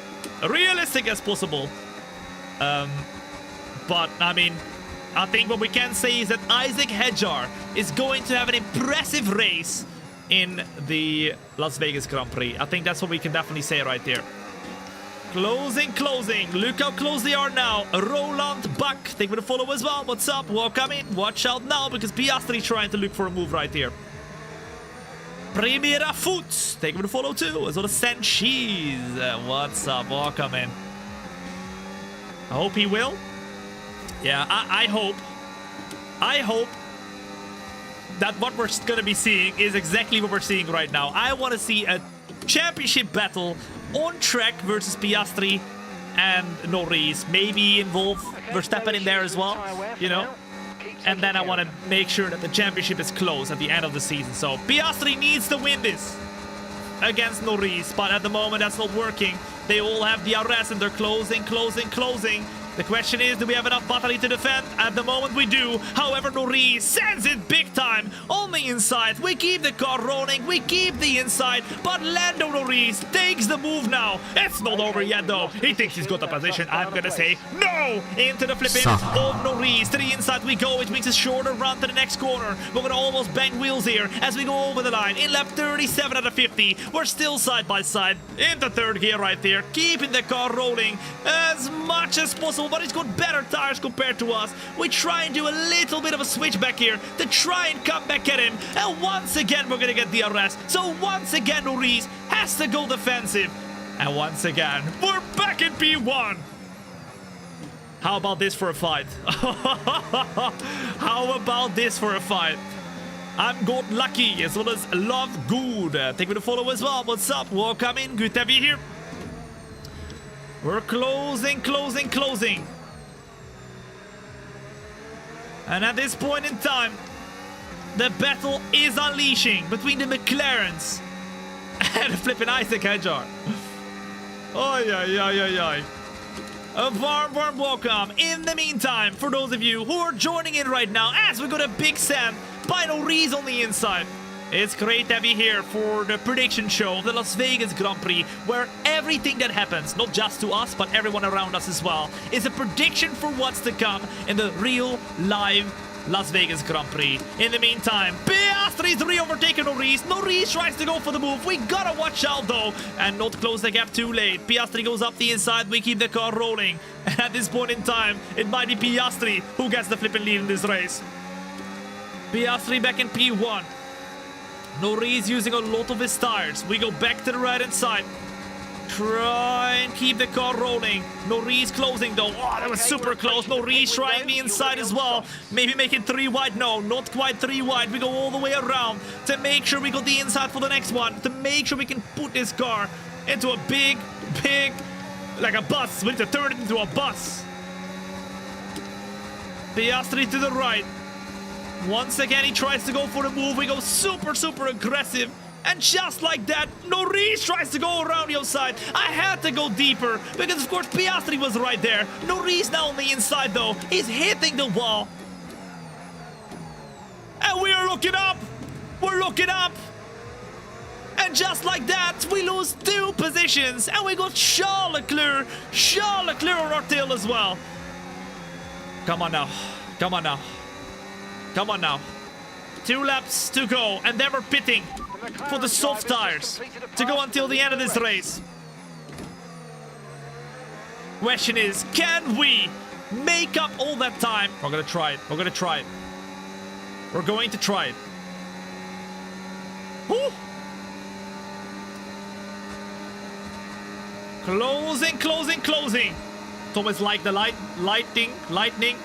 realistic as possible. But, I mean, I think what we can say is that Isaac Hedjar is going to have an impressive race in the Las Vegas Grand Prix. I think that's what we can definitely say right there. Closing. Look how close they are now. Roland Buck, thank you for the follow as well. What's up? Welcome in. Watch out now because Piastri trying to look for a move right here. Primera Foot, thank you for the follow too. As well as Sanchez. What's up? Welcome in. I hope he will. Yeah, I hope that what we're gonna be seeing is exactly what we're seeing right now. I want to see a championship battle on track versus Piastri and Norris. Maybe involve Verstappen in there as well, you know. And then I want to make sure that the championship is close at the end of the season. So Piastri needs to win this against Norris, but at the moment that's not working. They all have DRS and they're closing. The question is, do we have enough battery to defend? At the moment we do. However, Norris sends it big time on the inside. We keep the car rolling, we keep the inside, but Lando Norris takes the move now. It's not over yet though. He thinks he's got the position. I'm gonna say no! Into the flip-in of Norris. To the inside we go, which means a shorter run to the next corner. We're gonna almost bang wheels here as we go over the line. In lap 37 out of 50, we're still side by side. Into third gear right there, keeping the car rolling as much as possible. But he's got better tires compared to us. We try and do a little bit of a switch back here to try and come back at him. And once again, we're going to get the arrest. So once again, Norris has to go defensive. And once again, we're back in P1. How about this for a fight? How about this for a fight? I'm got lucky as well as love good. Thank you for the follow as well. What's up? Welcome in. Good to have you here. We're closing. And at this point in time, the battle is unleashing between the McLarens and flipping Isaac Hedjar. Oh, a warm welcome. In the meantime, for those of you who are joining in right now, as we got a big Sam by Norris on the inside. It's great to have you here for the prediction show of the Las Vegas Grand Prix, where everything that happens, not just to us, but everyone around us as well, is a prediction for what's to come in the real, live Las Vegas Grand Prix. In the meantime, Piastri's re-overtaken Norris. Norris tries to go for the move. We gotta watch out though, and not close the gap too late. Piastri goes up the inside. We keep the car rolling. And at this point in time, it might be Piastri who gets the flipping lead in this race. Piastri back in P1. Norris using a lot of his tires. We go back to the right-hand side. Try and keep the car rolling. Norris closing though. Oh, that was super close. Norris trying the inside as well. Maybe make it 3 wide. No, not quite 3 wide. We go all the way around to make sure we got the inside for the next one. To make sure we can put this car into a big, like a bus. We need to turn it into a bus. Piastri to the right. Once again, he tries to go for the move. We go super aggressive. And just like that, Norris tries to go around the outside. I had to go deeper because, of course, Piastri was right there. Norris now on the inside, though. He's hitting the wall. And we are looking up. We're looking up. And just like that, we lose 2 positions. And we got Charles Leclerc. Charles Leclerc on our tail as well. Come on now. Come on now. Come on now. 2 laps to go, and then we're pitting for the soft tires to go until the end of this race. Question is, can we make up all that time? We're gonna try it. We're gonna try it. We're going to try it. Woo! Closing. Thomas liked the lightning.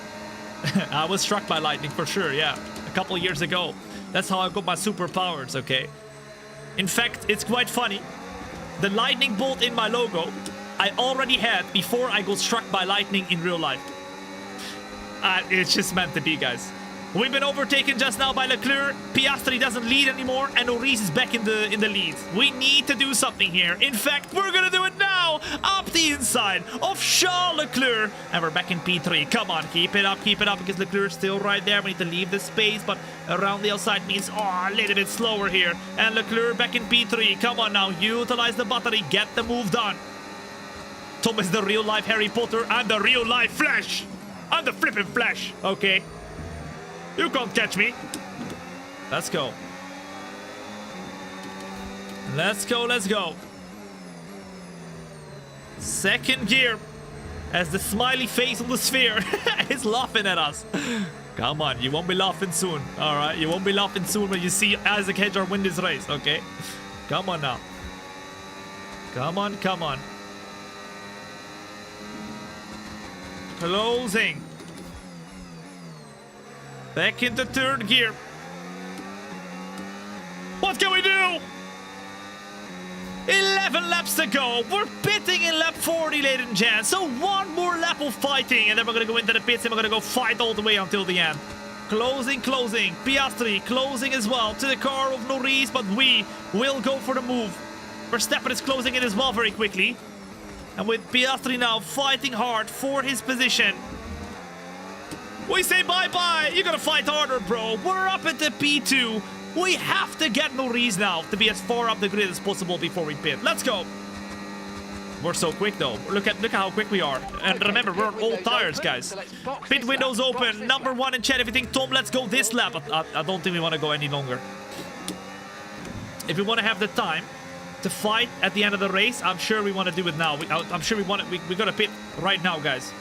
I was struck by lightning for sure, yeah. A couple years ago. That's how I got my superpowers, okay? In fact, it's quite funny. The lightning bolt in my logo, I already had before I got struck by lightning in real life. It's just meant to be, guys. We've been overtaken just now by Leclerc. Piastri doesn't lead anymore, and Norris is back in the lead. We need to do something here. In fact, we're gonna do it now. go. Up the inside of Charles Leclerc. And we're back in P3. Come on, keep it up, because Leclerc's still right there. We need to leave the space, but around the outside means, a little bit slower here. And Leclerc back in P3. Come on now, utilize the battery, get the move done. Tom is the real-life Harry Potter. I'm the real-life Flash. I'm the flipping Flash, okay? You can't catch me. Let's go. Let's go. Second gear. As the smiley face on the sphere is laughing at us. Come on, you won't be laughing soon. Alright, you won't be laughing soon when you see Isaac Hedger win this race, okay? Come on now. Come on. Closing. Back into third gear. What can we do? 11 laps to go. We're pitting in lap 40, ladies and gents. So one more lap of fighting, and then we're going to go into the pits and we're going to go fight all the way until the end. Closing. Piastri closing as well to the car of Norris, but we will go for the move. Verstappen is closing in as well very quickly. And with Piastri now fighting hard for his position. We say bye-bye. You gotta fight harder, bro. We're up at the P2. We have to get Norris now to be as far up the grid as possible before we pit. Let's go. We're so quick though. Look at how quick we are. And remember, we're on old tires, guys. Pit windows open. Number one in chat. If you think, Tom, let's go this lap. I don't think we want to go any longer. If we want to have the time to fight at the end of the race, I'm sure we want to do it now. I'm sure we want it. We gotta pit right now, guys.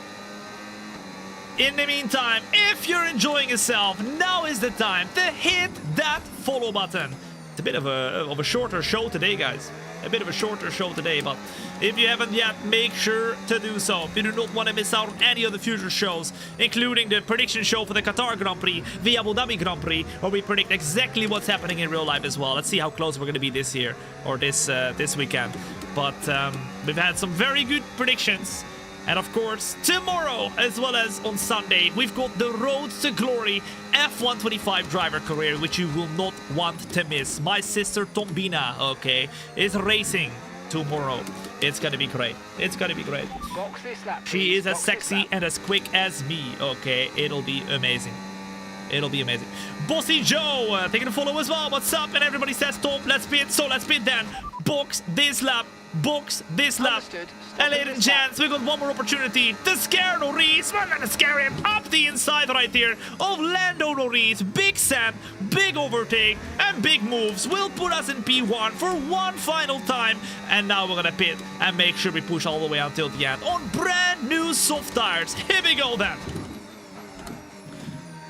In the meantime, if you're enjoying yourself, now is the time to hit that follow button. It's a bit of a shorter show today, guys. A bit of a shorter show today, but if you haven't yet, make sure to do so. You do not want to miss out on any of the future shows, including the prediction show for the Qatar Grand Prix, the Abu Dhabi Grand Prix, where we predict exactly what's happening in real life as well. Let's see how close we're going to be this year, or this weekend. But we've had some very good predictions. And of course, tomorrow, as well as on Sunday, we've got the Road to Glory F125 driver career, which you will not want to miss. My sister Tombina, okay, is racing tomorrow. It's gonna be great. It's gonna be great. She is as sexy and as quick as me, okay? It'll be amazing. It'll be amazing. Bossy Joe, taking a follow as well. What's up? And everybody says, Tom, let's pit. So let's pit then. Box this lap. Box this lap. And ladies and gents, we got one more opportunity to scare Norris. We're gonna scare him up the inside right here of Lando Norris. Big sand, big overtake, and big moves will put us in P1 for one final time. And now we're gonna pit and make sure we push all the way until the end on brand new soft tires. Here we go then.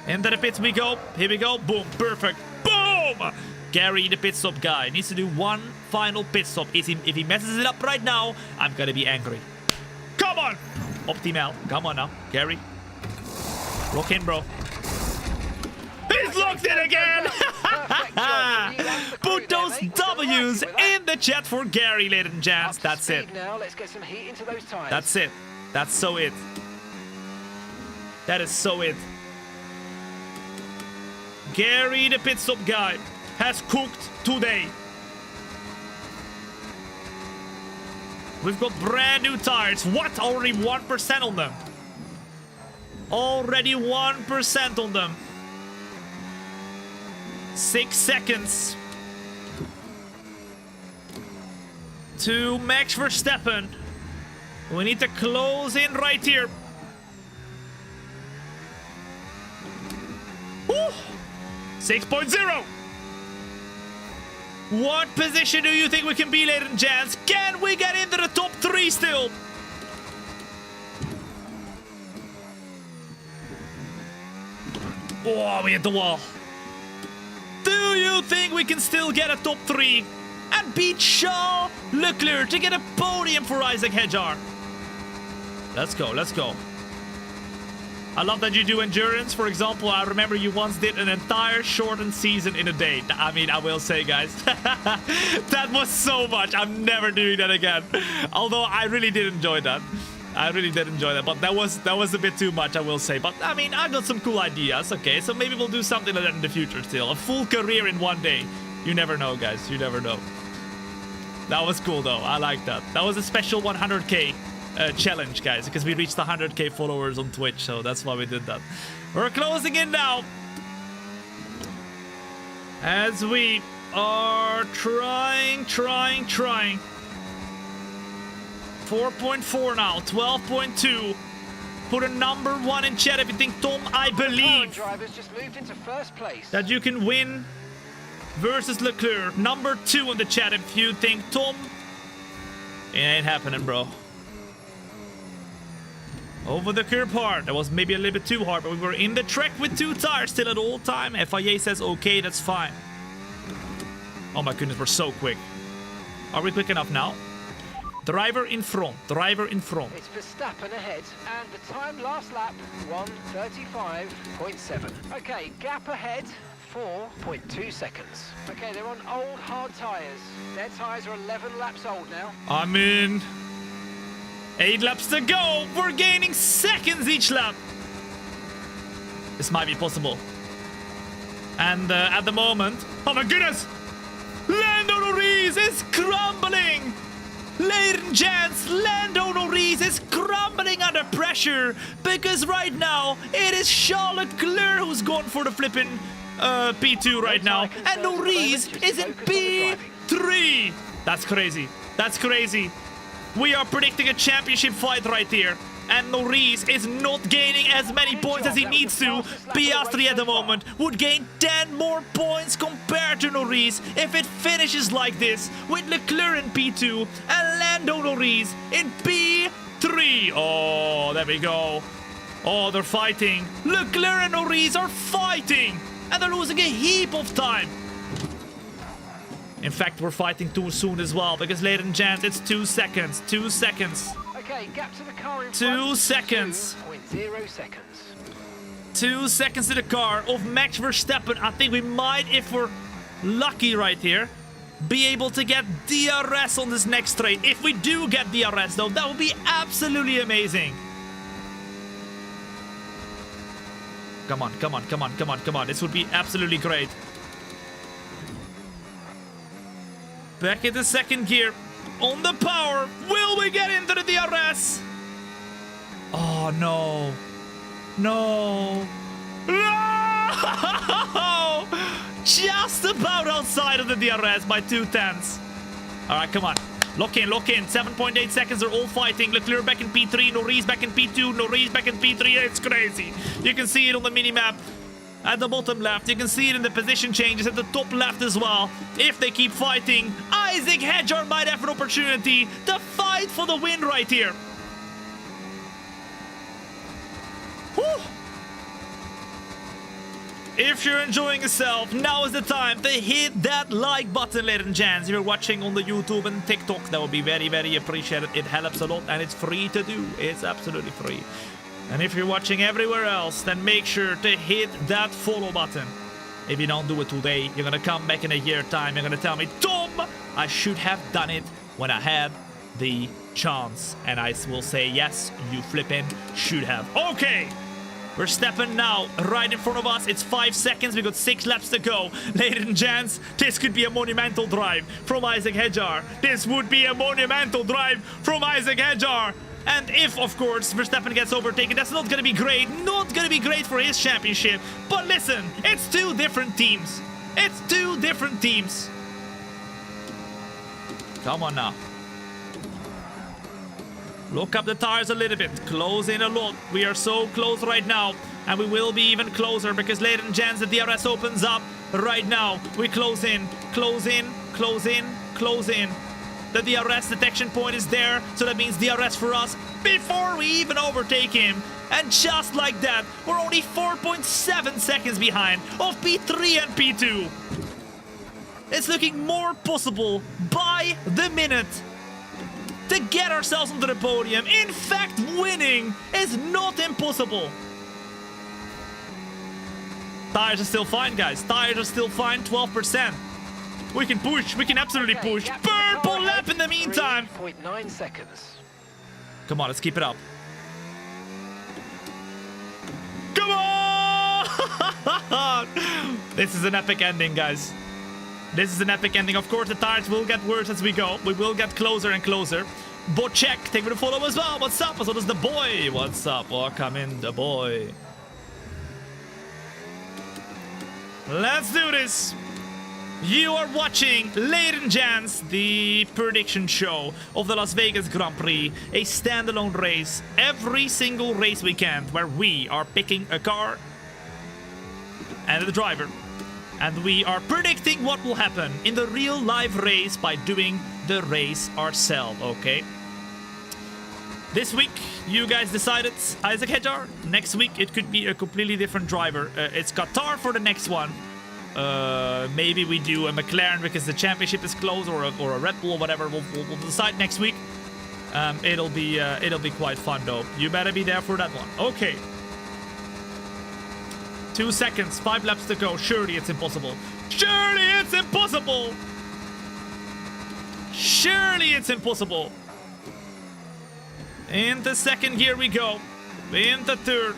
Into the pits we go. Here we go. Boom. Perfect. Boom! Gary, the pit stop guy, needs to do one final pit stop. If he messes it up right now, I'm gonna be angry. Come on! Optimal. Come on now. Gary. Lock in, bro. He's locked in again! Put those W's in the chat for Gary, ladies and gents. That's it. That's it. That's so it. That is so it. Gary, the pit stop guy, has cooked today. We've got brand new tires. What? Already 1% on them. Already 1% on them. 6 seconds. To Max Verstappen. We need to close in right here. Woo! 6.0. What position do you think we can be, ladies and gents? Can we get into the top 3 still? Oh, we hit the wall. Do you think we can still get a top 3 and beat Charles Leclerc to get a podium for Isaac Hedjar? Let's go, let's go. I love that you do endurance. For example, I remember you once did an entire shortened season in a day. I mean, I will say, guys, that was so much. I'm never doing that again. Although I really did enjoy that. I really did enjoy that. But that was a bit too much, I will say. But I mean, I got some cool ideas. Okay, so maybe we'll do something like that in the future still. A full career in one day. You never know, guys. You never know. That was cool, though. I like that. That was a special 100K challenge, guys, because we reached 100K followers on Twitch, so that's why we did that. We're closing in now. As we are trying. 4.4 now, 12.2. Put a number 1 in chat if you think, Tom, I believe drivers just moved into first place. that you can win versus Leclerc. Number 2 in the chat if you think, Tom, it ain't happening, bro. Over the curb hard. That was maybe a little bit too hard, but we were in the track with 2 tires still at all time. FIA says, okay, that's fine. Oh my goodness, we're so quick. Are we quick enough now? Driver in front. Driver in front. It's Verstappen ahead, and the time last lap, 1:35.7. Okay, gap ahead, 4.2 seconds. Okay, they're on old hard tyres. Their tyres are 11 laps old now. I'm in. 8 laps to go. We're gaining seconds each lap. This might be possible. And at the moment, oh my goodness, Lando Norris is crumbling. Ladies and gents, Lando Norris is crumbling under pressure because right now it is Charles Leclerc who's going for the flipping P2 right now, and Norris is in P3. That's crazy. That's crazy. We are predicting a championship fight right here, and Norris is not gaining as many points as he needs to. Piastri at the moment would gain 10 more points compared to Norris if it finishes like this, with Leclerc in P2 and Lando Norris in P3. Oh, there we go. Oh, they're fighting. Leclerc and Norris are fighting, and they're losing a heap of time. In fact, we're fighting too soon as well, because ladies and gents, it's 2 seconds. 2 seconds. Okay, gap to the car in 2 seconds. 2.0 seconds. 2 seconds to the car of Max Verstappen. I think we might, if we're lucky right here, be able to get DRS on this next straight. If we do get DRS, though, that would be absolutely amazing. Come on, come on, come on, come on, come on. This would be absolutely great. Back into second gear. On the power. Will we get into the DRS? Oh, no. No. No! Just about outside of the DRS by 2/10. All right, come on. Lock in, lock in. 7.8 seconds. They're all fighting. Leclerc back in P3. Norris back in P2. Norris back in P3. It's crazy. You can see it on the mini-map. At the bottom left, you can see it in the position changes at the top left as well. If they keep fighting, Isaac Hedjar might have an opportunity to fight for the win right here. Whew. If you're enjoying yourself, now is the time to hit that like button, ladies and gents. If you're watching on the YouTube and TikTok, that would be very, very appreciated. It helps a lot, and it's free to do. It's absolutely free. And if you're watching everywhere else, then make sure to hit that follow button. If you don't do it today, you're gonna come back in a year time. You're gonna tell me, Tom, I should have done it when I had the chance. And I will say, yes, you flippin' should have. Okay, we're stepping now right in front of us. It's 5 seconds. We got 6 laps to go. Ladies and gents, this could be a monumental drive from Isaac Hedjar. This would be a monumental drive from Isaac Hedjar. And if, of course, Verstappen gets overtaken, that's not going to be great. Not going to be great for his championship. But listen, it's 2 different teams. It's 2 different teams. Come on now. Look up the tires a little bit. Close in a lot. We are so close right now. And we will be even closer because, ladies and gents, the DRS opens up right now. We close in, close in, close in, close in. The DRS detection point is there, so that means DRS for us before we even overtake him. And just like that, we're only 4.7 seconds behind of P3 and P2. It's looking more possible by the minute to get ourselves onto the podium. In fact, winning is not impossible. Tires are still fine, guys. Tires are still fine, 12%. We can push. We can absolutely push. Purple lap in the meantime. 3.9 seconds. Come on, let's keep it up. Come on! This is an epic ending, guys. This is an epic ending. Of course, the tires will get worse as we go. We will get closer and closer. But check, take me to follow as well. What's up? So does the boy. What's up? Welcome in, the boy. Let's do this. You are watching, ladies and gents, the prediction show of the Las Vegas Grand Prix, a standalone race, every single race weekend where we are picking a car and the driver, and we are predicting what will happen in the real live race by doing the race ourselves, okay? This week, you guys decided Isaac Hedjar. Next week, it could be a completely different driver. It's Qatar for the next one. Maybe we do a McLaren because the championship is close, or a Red Bull or whatever. We'll decide next week. It'll be quite fun though. You better be there for that one. Okay. 2 seconds, 5 laps to go. Surely it's impossible. Surely it's impossible. Surely it's impossible. Into second gear we go. Into third.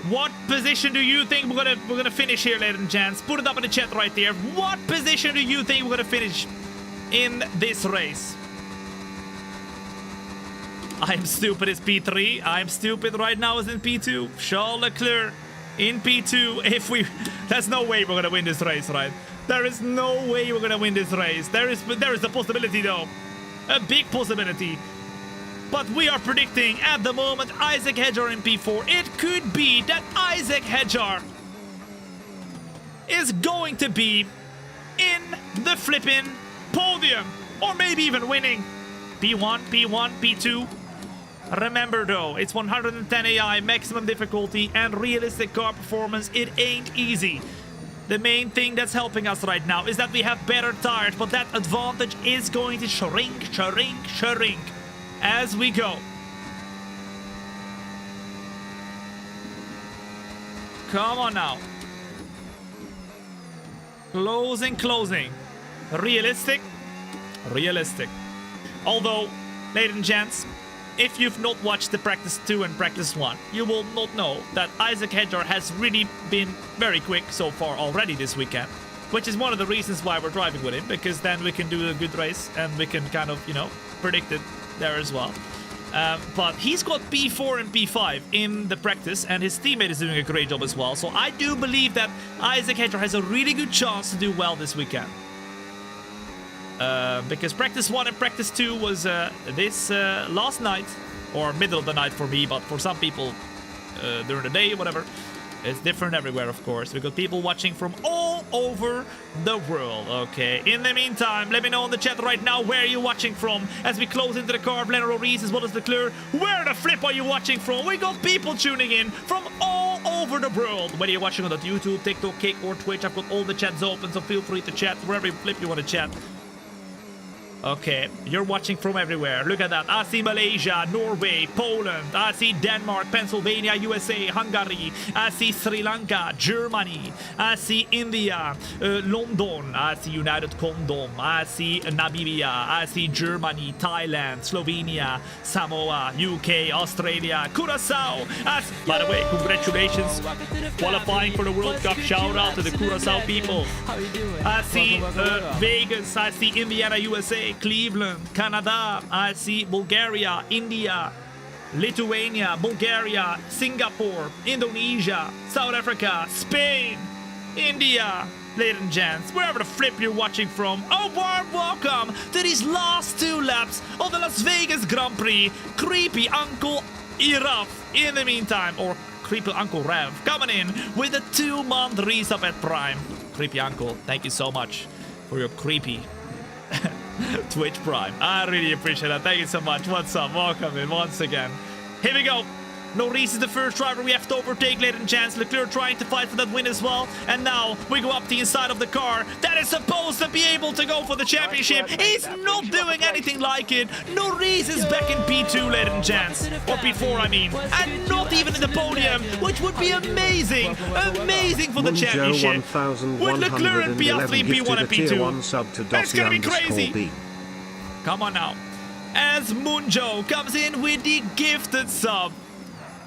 What position do you think we're gonna finish here, ladies and gents? Put it up in the chat right there. What position do you think we're gonna finish in this race? I'm stupid as P3. I'm stupid right now as in P2. Charles Leclerc in P2. There's no way we're gonna win this race, right? There is no way we're gonna win this race. There is a possibility though, a big possibility. But we are predicting at the moment Isaac Hedjar in P4. It could be that Isaac Hedjar is going to be in the flipping podium, or maybe even winning. P1, P1, P2. Remember though, it's 110 AI, maximum difficulty, and realistic car performance. It ain't easy. The main thing that's helping us right now is that we have better tires, but that advantage is going to shrink as we go. Come on now. Closing. Realistic. Although, ladies and gents, if you've not watched the Practice 2 and Practice 1, you will not know that Isaac Hedjar has really been very quick so far already this weekend. Which is one of the reasons why we're driving with him, because then we can do a good race and we can kind of, predict it there as well. But he's got P4 and P5 in the practice, and his teammate is doing a great job as well. So I do believe that Isaac Hedjar has a really good chance to do well this weekend. Because Practice 1 and Practice 2 was this last night, or middle of the night for me, but for some people during the day, whatever. It's different everywhere, of course. We got people watching from all over the world, okay? In the meantime, let me know in the chat right now where you're watching from as we close into the car. Blenner Reese as well as Leclerc. Where the flip are you watching from? We got people tuning in from all over the world. Whether you're watching on the YouTube, TikTok, Kick, or Twitch, I've got all the chats open, so feel free to chat wherever flip you want to chat. Okay, you're watching from everywhere. Look at that. I see Malaysia, Norway, Poland. I see Denmark, Pennsylvania, USA, Hungary. I see Sri Lanka, Germany. I see India, London. I see United Kingdom. I see Namibia. I see Germany, Thailand, Slovenia, Samoa, UK, Australia, Curacao. By the way, congratulations qualifying for the World Cup. Shout out to the Curacao people. I see Vegas. I see Indiana, USA. Cleveland, Canada. I see Bulgaria, India, Lithuania, Bulgaria, Singapore, Indonesia, South Africa, Spain, India. Ladies and gents, wherever the flip you're watching from, a warm welcome to these last 2 laps of the Las Vegas Grand Prix. Creepy Uncle Iraf in the meantime, or Creepy Uncle Rev, coming in with a 2-month resub at Prime. Creepy Uncle, thank you so much for your creepy Twitch Prime. I really appreciate that. Thank you so much. What's up? Welcome in once again. Here we go. Norris is the first driver we have to overtake, ladies and gents. Leclerc trying to fight for that win as well. And now we go up the inside of the car that is supposed to be able to go for the championship. He's not doing anything like it. Norris is back in P2, ladies and gents. Or P4, I mean. And not even in the podium, which would be amazing. Amazing for the championship. With Leclerc and Piastri P1 and P2. That's gonna be crazy. Come on now. As Munjo comes in with the gifted sub.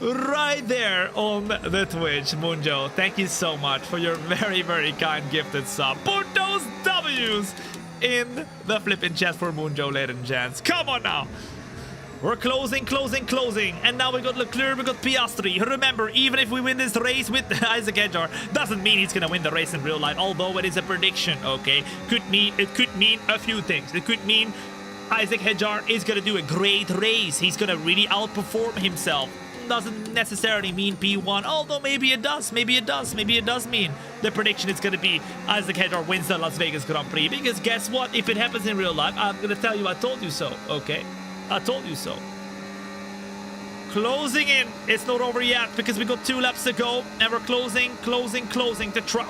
right there on the Twitch. Munjo, thank you so much for your very, very kind gifted sub. Put those W's in the flipping chat for Munjo, ladies and gents. Come on now. We're closing, and now we got Leclerc, we got Piastri. Remember, even if we win this race with Isaac Hedjar, doesn't mean he's gonna win the race in real life, although it is a prediction, okay? It could mean a few things. It could mean Isaac Hedjar is gonna do a great race. He's gonna really outperform himself. Doesn't necessarily mean P1, although maybe it does, maybe it does mean the prediction is gonna be Isaac Hedjar wins the Las Vegas Grand Prix, because guess what? If it happens in real life, I'm gonna tell you I told you so, okay? I told you so. Closing in. It's not over yet because we got 2 laps to go, and we're closing to try.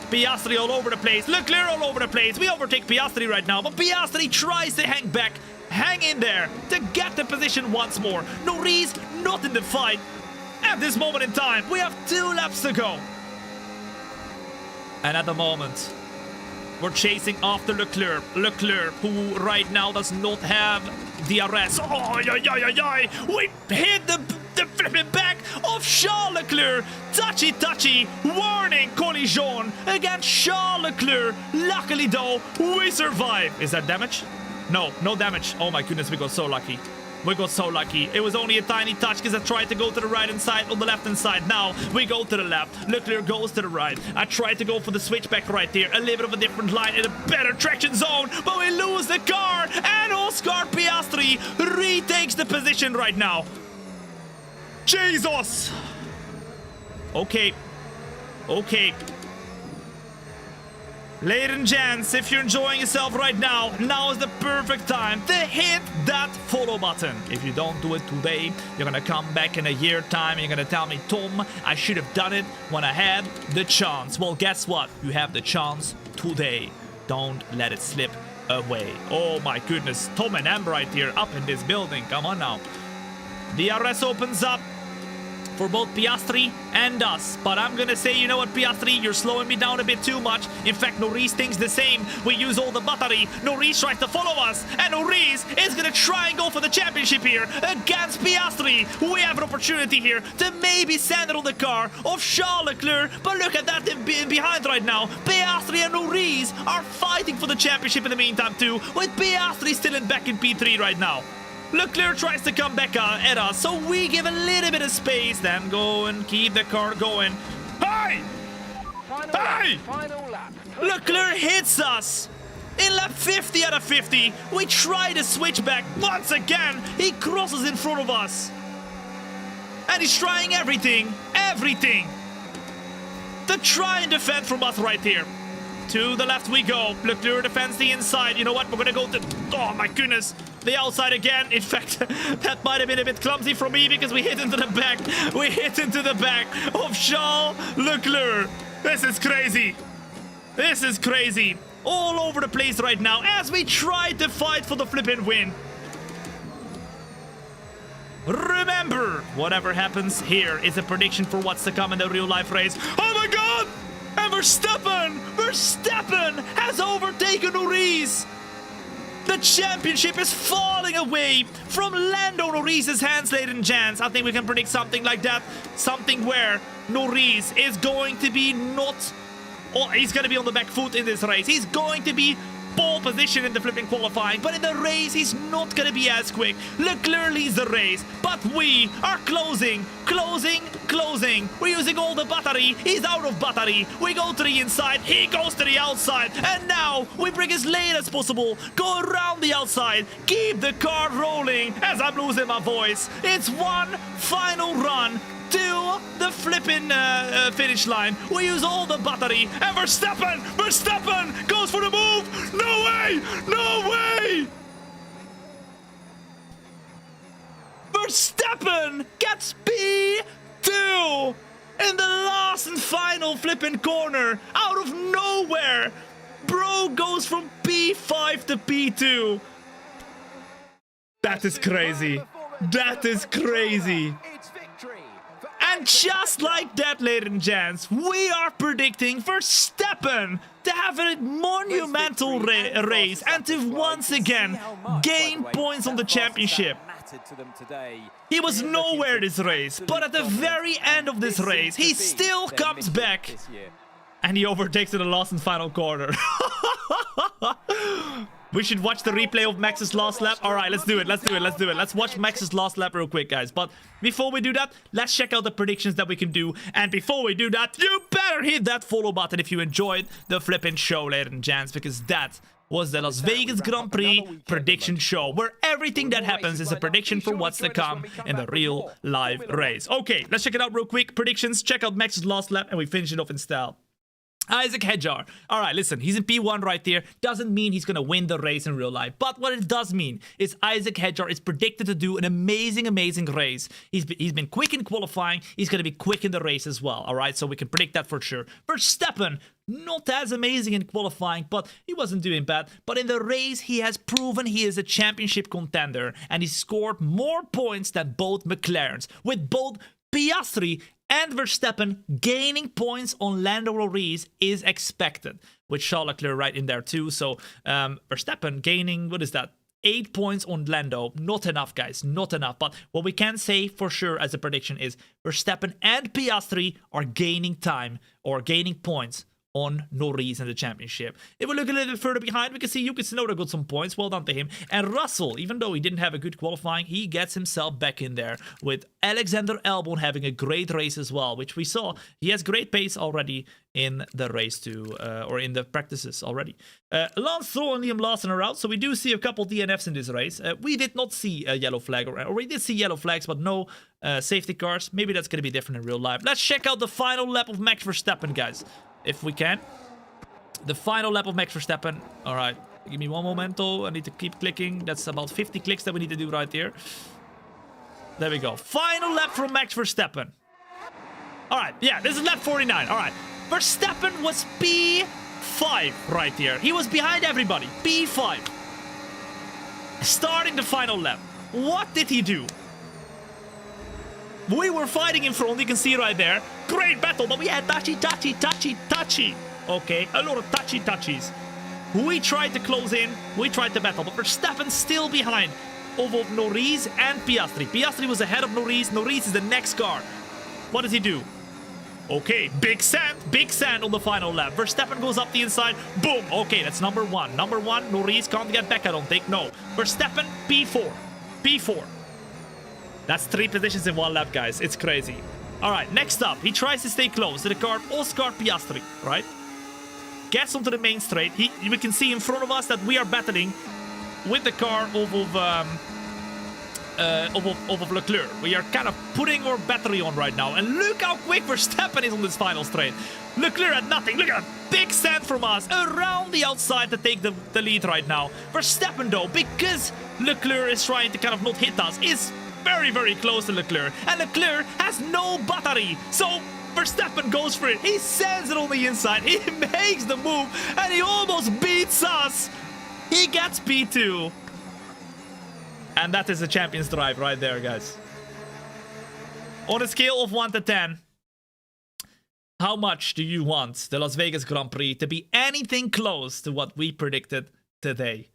Piastri all over the place. Leclerc all over the place. We overtake Piastri right now, but Piastri tries to hang back, hang in there to get the position once more. Norris not in the fight at this moment in time. We have 2 laps to go, and at the moment, we're chasing after Leclerc. Leclerc, who right now does not have DRS. We hit the flipping back of Charles Leclerc. Touchy. Warning collision against Charles Leclerc. Luckily, though, we survive. Is that damage? No damage. Oh my goodness, we got so lucky. We got so lucky. It was only a tiny touch because I tried to go to the right-hand side on the left-hand side. Now we go to the left. Leclerc goes to the right. I tried to go for the switchback right there. A little bit of a different line in a better traction zone, but we lose the car. And Oscar Piastri retakes the position right now. Jesus. Okay. Ladies and gents, if you're enjoying yourself right now, now is the perfect time to hit that follow button. If you don't do it today, you're gonna come back in a year time and you're gonna tell me, Tom, I should have done it when I had the chance. Well, guess what? You have the chance today. Don't let it slip away. Oh my goodness, Tom and Am right here up in this building. Come on now. DRS opens up for both Piastri and us, but I'm gonna say, you know what, Piastri, you're slowing me down a bit too much. In fact, Norris thinks the same. We use all the battery. Norris tries to follow us, and Norris is gonna try and go for the championship here against Piastri. We have an opportunity here to maybe send it on the car of Charles Leclerc, but look at that behind right now. Piastri and Norris are fighting for the championship in the meantime too, with Piastri still back in P3 right now. Leclerc tries to come back at us, so we give a little bit of space, then go and keep the car going. Hey! Final lap. Leclerc hits us in lap 50 out of 50. We try to switch back once again. He crosses in front of us. And he's trying everything to try and defend from us right here. To the left we go. Leclerc defends the inside. You know what? We're gonna go to... Oh my goodness. The outside again. In fact, that might have been a bit clumsy for me because we hit into the back. We hit into the back of Charles Leclerc. This is crazy. This is crazy. All over the place right now as we try to fight for the flipping win. Remember, whatever happens here is a prediction for what's to come in the real life race. Oh my god! And Verstappen has overtaken Norris. The championship is falling away from Lando Norris's hands, ladies and gents. I think we can predict something like that. Something where Norris is going to be he's going to be on the back foot in this race. He's going to be pole position in the flipping qualifying, but in the race he's not gonna be as quick. Leclerc leads the race, but we are closing. We're using all the battery. He's out of battery. We go to the inside, he goes to the outside, and now we bring as late as possible, go around the outside, keep the car rolling as I'm losing my voice. It's one final run to the flipping finish line. We use all the battery, and Verstappen goes for the move. No way! Verstappen gets P2 in the last and final flipping corner out of nowhere. Bro goes from P5 to P2. That is crazy. And just like that, ladies and gents, we are predicting Verstappen to have a monumental race and to once again gain points on the championship. presented to them today. He was nowhere this race, but at the very end of this race, he still comes back. And he overtakes in the last and final corner. We should watch the replay of Max's last lap. All right, let's do it. Let's watch Max's last lap real quick, guys. But before we do that, let's check out the predictions that we can do. And before we do that, you better hit that follow button if you enjoyed the flipping show, ladies and gents, because that was the Las Vegas Grand Prix prediction show, where everything that happens is a prediction for what's to come in the real live race. Okay, let's check it out real quick. Predictions, check out Max's last lap, and we finish it off in style. Isaac Hedjar. All right, listen, he's in P1 right there. Doesn't mean he's going to win the race in real life. But what it does mean is Isaac Hedjar is predicted to do an amazing, amazing race. He's been quick in qualifying. He's going to be quick in the race as well. All right, so we can predict that for sure. Verstappen, not as amazing in qualifying, but he wasn't doing bad. But in the race, he has proven he is a championship contender. And he scored more points than both McLarens, with both Piastri and Verstappen gaining points on Lando Norris is expected, with Charles Leclerc right in there too. So Verstappen gaining, what is that? 8 points on Lando. Not enough, guys. Not enough. But what we can say for sure as a prediction is Verstappen and Piastri are gaining time or gaining points on Norris in the championship. If we look a little bit further behind, we can see Yuki Tsunoda got some points. Well done to him. And Russell, even though he didn't have a good qualifying, he gets himself back in there, with Alexander Albon having a great race as well, which we saw. He has great pace already in the race too, or in the practices already. Lance Stroll and Liam Lawson are out, so we do see a couple DNFs in this race. We did not see a yellow flag, or we did see yellow flags, but no safety cars. Maybe that's going to be different in real life. Let's check out the final lap of Max Verstappen, guys, if we can. The final lap of Max Verstappen. All right, give me one momento. I need to keep clicking. That's about 50 clicks that we need to do right there. There we go. Final lap from Max Verstappen. All right, yeah, this is lap 49. All right, Verstappen was P5 right here. He was behind everybody. P5. Starting the final lap. What did he do? We were fighting in front, you can see right there. Great battle, but we had touchy. Okay, a lot of touchies. We tried to close in, we tried to battle, but Verstappen still behind of Norris and Piastri. Piastri was ahead of Norris. Norris is the next car. What does he do? Okay, big sand on the final lap. Verstappen goes up the inside. Boom. Okay, that's number one. Number one, Norris can't get back, I don't think. No. Verstappen, P4. That's 3 positions in 1 lap, guys. It's crazy. All right, next up, he tries to stay close to the car Oscar Piastri, right? Gets onto the main straight. We can see in front of us that we are battling with the car of Leclerc. We are kind of putting our battery on right now. And look how quick Verstappen is on this final straight. Leclerc had nothing. Look at that big sand from us around the outside to take the lead right now. Verstappen, though, because Leclerc is trying to kind of not hit us, is very, very close to Leclerc. And Leclerc has no battery. So Verstappen goes for it. He sends it on the inside. He makes the move. And he almost beats us. He gets P2. And that is a champion's drive right there, guys. On a scale of 1 to 10, how much do you want the Las Vegas Grand Prix to be anything close to what we predicted today?